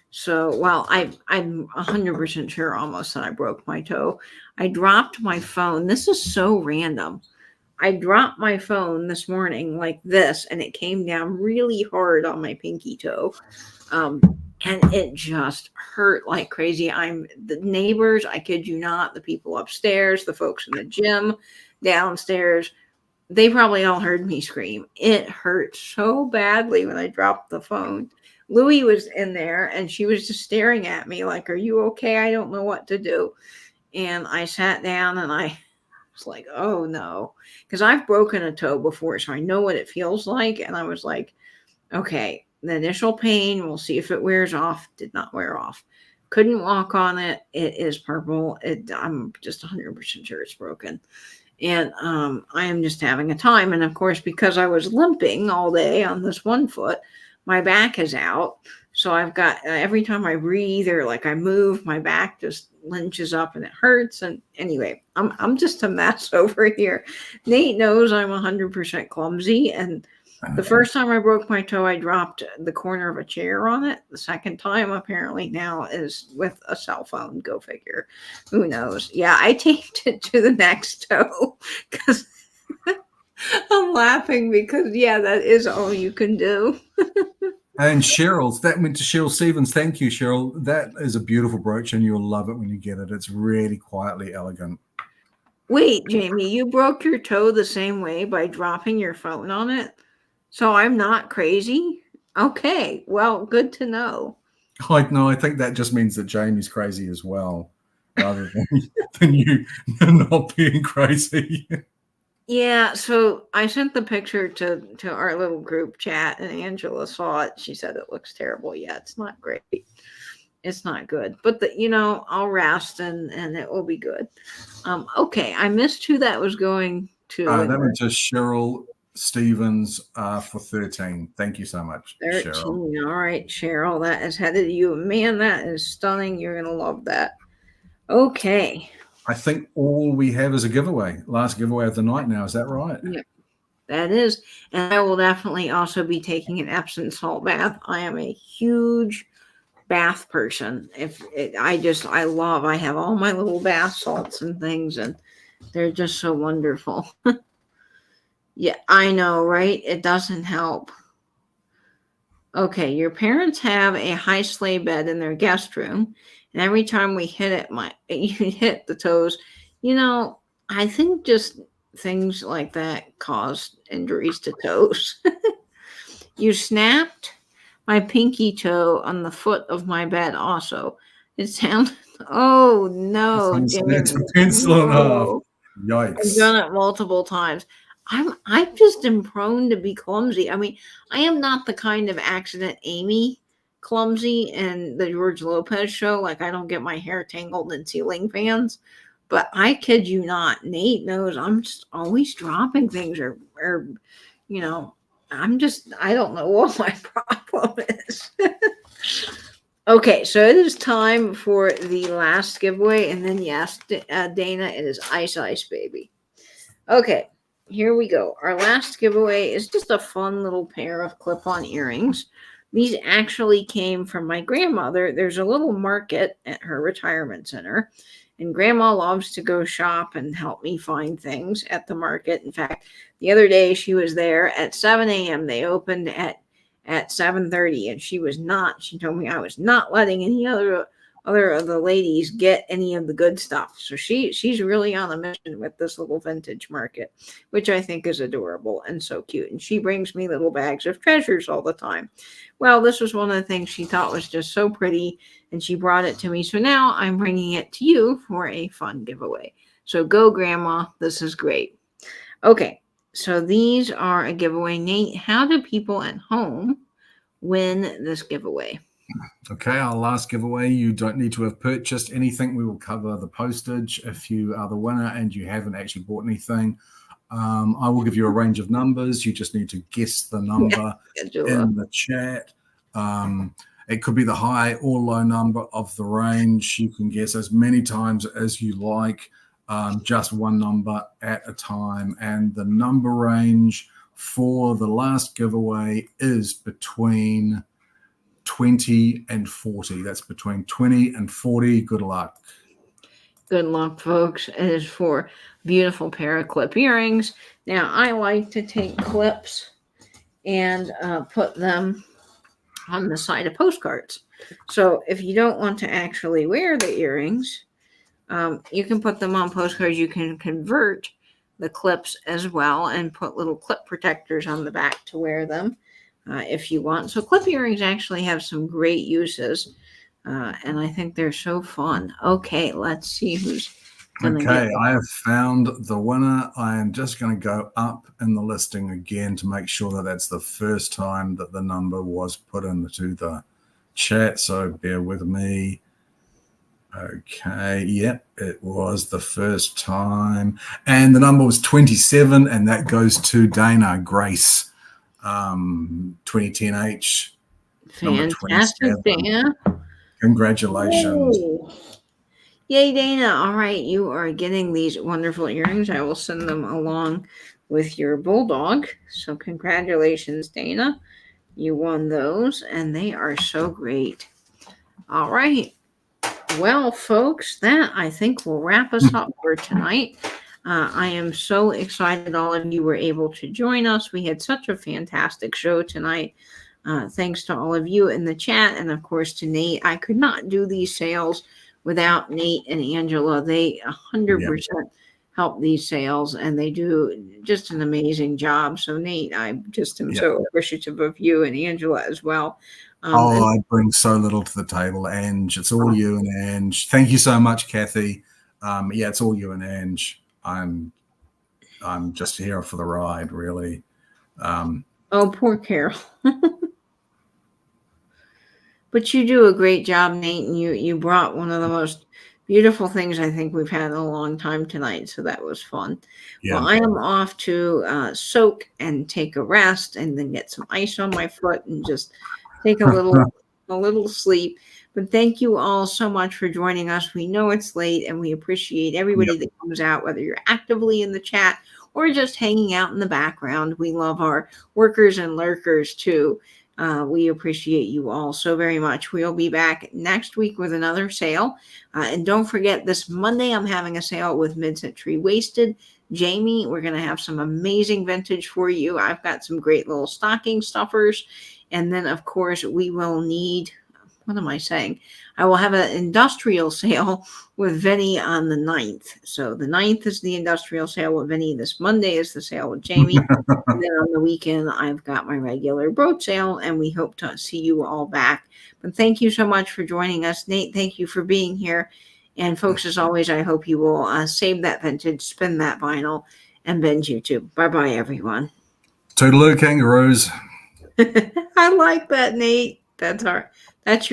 So, well, I'm 100% sure almost that I broke my toe. I dropped my phone. This is so random. I dropped my phone this morning like this, and it came down really hard on my pinky toe. Um, and it just hurt like crazy. The neighbors, I kid you not, the people upstairs, the folks in the gym downstairs, they probably all heard me scream. It hurt so badly when I dropped the phone. Louie was in there and she was just staring at me like, "Are you okay? I don't know what to do." And I sat down and I was like, "Oh no," because I've broken a toe before, so I know what it feels like. And I was like, "Okay, the initial pain, we'll see if it wears off." Did not wear off. Couldn't walk on it. It is purple. I'm just 100% sure it's broken. And I am just having a time. And of course, because I was limping all day on this one foot, my back is out. So I've got every time I breathe or like I move, my back just lynches up and it hurts. And anyway, I'm just a mess over here. Nate knows I'm 100% clumsy. And the first time I broke my toe, I dropped the corner of a chair on it. The second time, apparently, now is with a cell phone. Go figure. Who knows? Yeah, I taped it to the next toe because I'm laughing because, yeah, that is all you can do.
And Cheryl's, that went to Cheryl Stevens. Thank you, Cheryl. That is a beautiful brooch, and you'll love it when you get it. It's really quietly elegant.
Wait, Jamie, you broke your toe the same way by dropping your phone on it? So I'm not crazy? Okay, well, good to know.
I think that just means that Jamie's crazy as well, rather than you not being crazy.
Yeah, so I sent the picture to our little group chat and Angela saw it. She said it looks terrible. Yeah, it's not great. It's not good. But I'll rest and it will be good. Okay, I missed who that was going to.
That went to Cheryl Stevens for 13. Thank you so much,
13.
Cheryl.
All right, Cheryl, that is headed to you. Man, that is stunning. You're gonna love that. Okay.
I think all we have is a giveaway. Last giveaway of the night now. Is that right?
Yep. That is. And I will definitely also be taking an Epsom salt bath. I am a huge bath person. I have all my little bath salts and things, and they're just so wonderful. Yeah, I know, right? It doesn't help. Okay, your parents have a high sleigh bed in their guest room, and every time we hit it, you hit the toes. I think just things like that cause injuries to toes. You snapped my pinky toe on the foot of my bed. Also, it sounded. Oh no,
It's
James!
a pencil and a half.
No. I've
Yikes.
done it multiple times. I just am prone to be clumsy. I mean, I am not the kind of accident Amy clumsy in the George Lopez show. Like I don't get my hair tangled in ceiling fans. But I kid you not, Nate knows I'm just always dropping things or I don't know what my problem is. Okay, so it is time for the last giveaway. And then yes, Dana, it is Ice Ice Baby. Okay, here we go. Our last giveaway is just a fun little pair of clip-on earrings. These actually came from my grandmother. There's a little market at her retirement center, and Grandma loves to go shop and help me find things at the market. In fact, the other day she was there at 7 a.m. They opened at 7:30, and she told me I was not letting any other of the ladies get any of the good stuff. So she's really on a mission with this little vintage market, which I think is adorable and so cute. And she brings me little bags of treasures all the time. Well, this was one of the things she thought was just so pretty, and she brought it to me. So now I'm bringing it to you for a fun giveaway. So go, Grandma. This is great. Okay, so these are a giveaway. Nate, how do people at home win this giveaway?
Okay, our last giveaway. You don't need to have purchased anything. We will cover the postage if you are the winner and you haven't actually bought anything. I will give you a range of numbers. You just need to guess the number in the chat. It could be the high or low number of the range. You can guess as many times as you like, just one number at a time. And the number range for the last giveaway is between 20 and 40. That's between 20 and 40. Good luck.
Good luck, folks. It is for a beautiful pair of clip earrings. Now, I like to take clips and put them on the side of postcards. So if you don't want to actually wear the earrings, you can put them on postcards. You can convert the clips as well and put little clip protectors on the back to wear them. If you want. So clip earrings actually have some great uses, and I think they're so fun. Okay, let's see who's going to get it.
I have found the winner. I am just going to go up in the listing again to make sure that that's the first time that the number was put into the chat, so bear with me. Okay, yep, it was the first time. And the number was 27, and that goes to Dana Grace. 2010H.
Fantastic, Dana.
Congratulations.
Ooh. Yay, Dana. All right, you are getting these wonderful earrings. I will send them along with your bulldog. So congratulations, Dana. You won those, and they are so great. All right. Well, folks, that I think will wrap us up for tonight. I am so excited all of you were able to join us. We had such a fantastic show tonight. Thanks to all of you in the chat, and of course to Nate. I could not do these sales without Nate and Angela. They 100% help these sales, and they do just an amazing job. So Nate, I just am so appreciative of you and Angela as well.
I bring so little to the table, Ange. It's all you and Ange. Thank you so much, Kathy. It's all you and Ange. I'm just here for the ride, really.
Oh, poor Carol. But you do a great job, Nate, and you brought one of the most beautiful things I think we've had in a long time tonight, so that was fun. Yeah. Well, I am off to soak and take a rest and then get some ice on my foot and just take a little sleep. But thank you all so much for joining us. We know it's late, and we appreciate everybody that comes out, whether you're actively in the chat or just hanging out in the background. We love our workers and lurkers, too. We appreciate you all so very much. We'll be back next week with another sale. And don't forget, this Monday, I'm having a sale with Mid-Century Wasted. Jamie, we're going to have some amazing vintage for you. I've got some great little stocking stuffers. And then, of course, we will need... What am I saying? I will have an industrial sale with Vinny on the 9th. So the 9th is the industrial sale with Vinny. This Monday is the sale with Jamie. And then on the weekend, I've got my regular brooch sale, and we hope to see you all back. But thank you so much for joining us. Nate, thank you for being here. And folks, as always, I hope you will save that vintage, spin that vinyl, and bend YouTube. Bye-bye, everyone.
Toodaloo, kangaroos.
I like that, Nate. That's your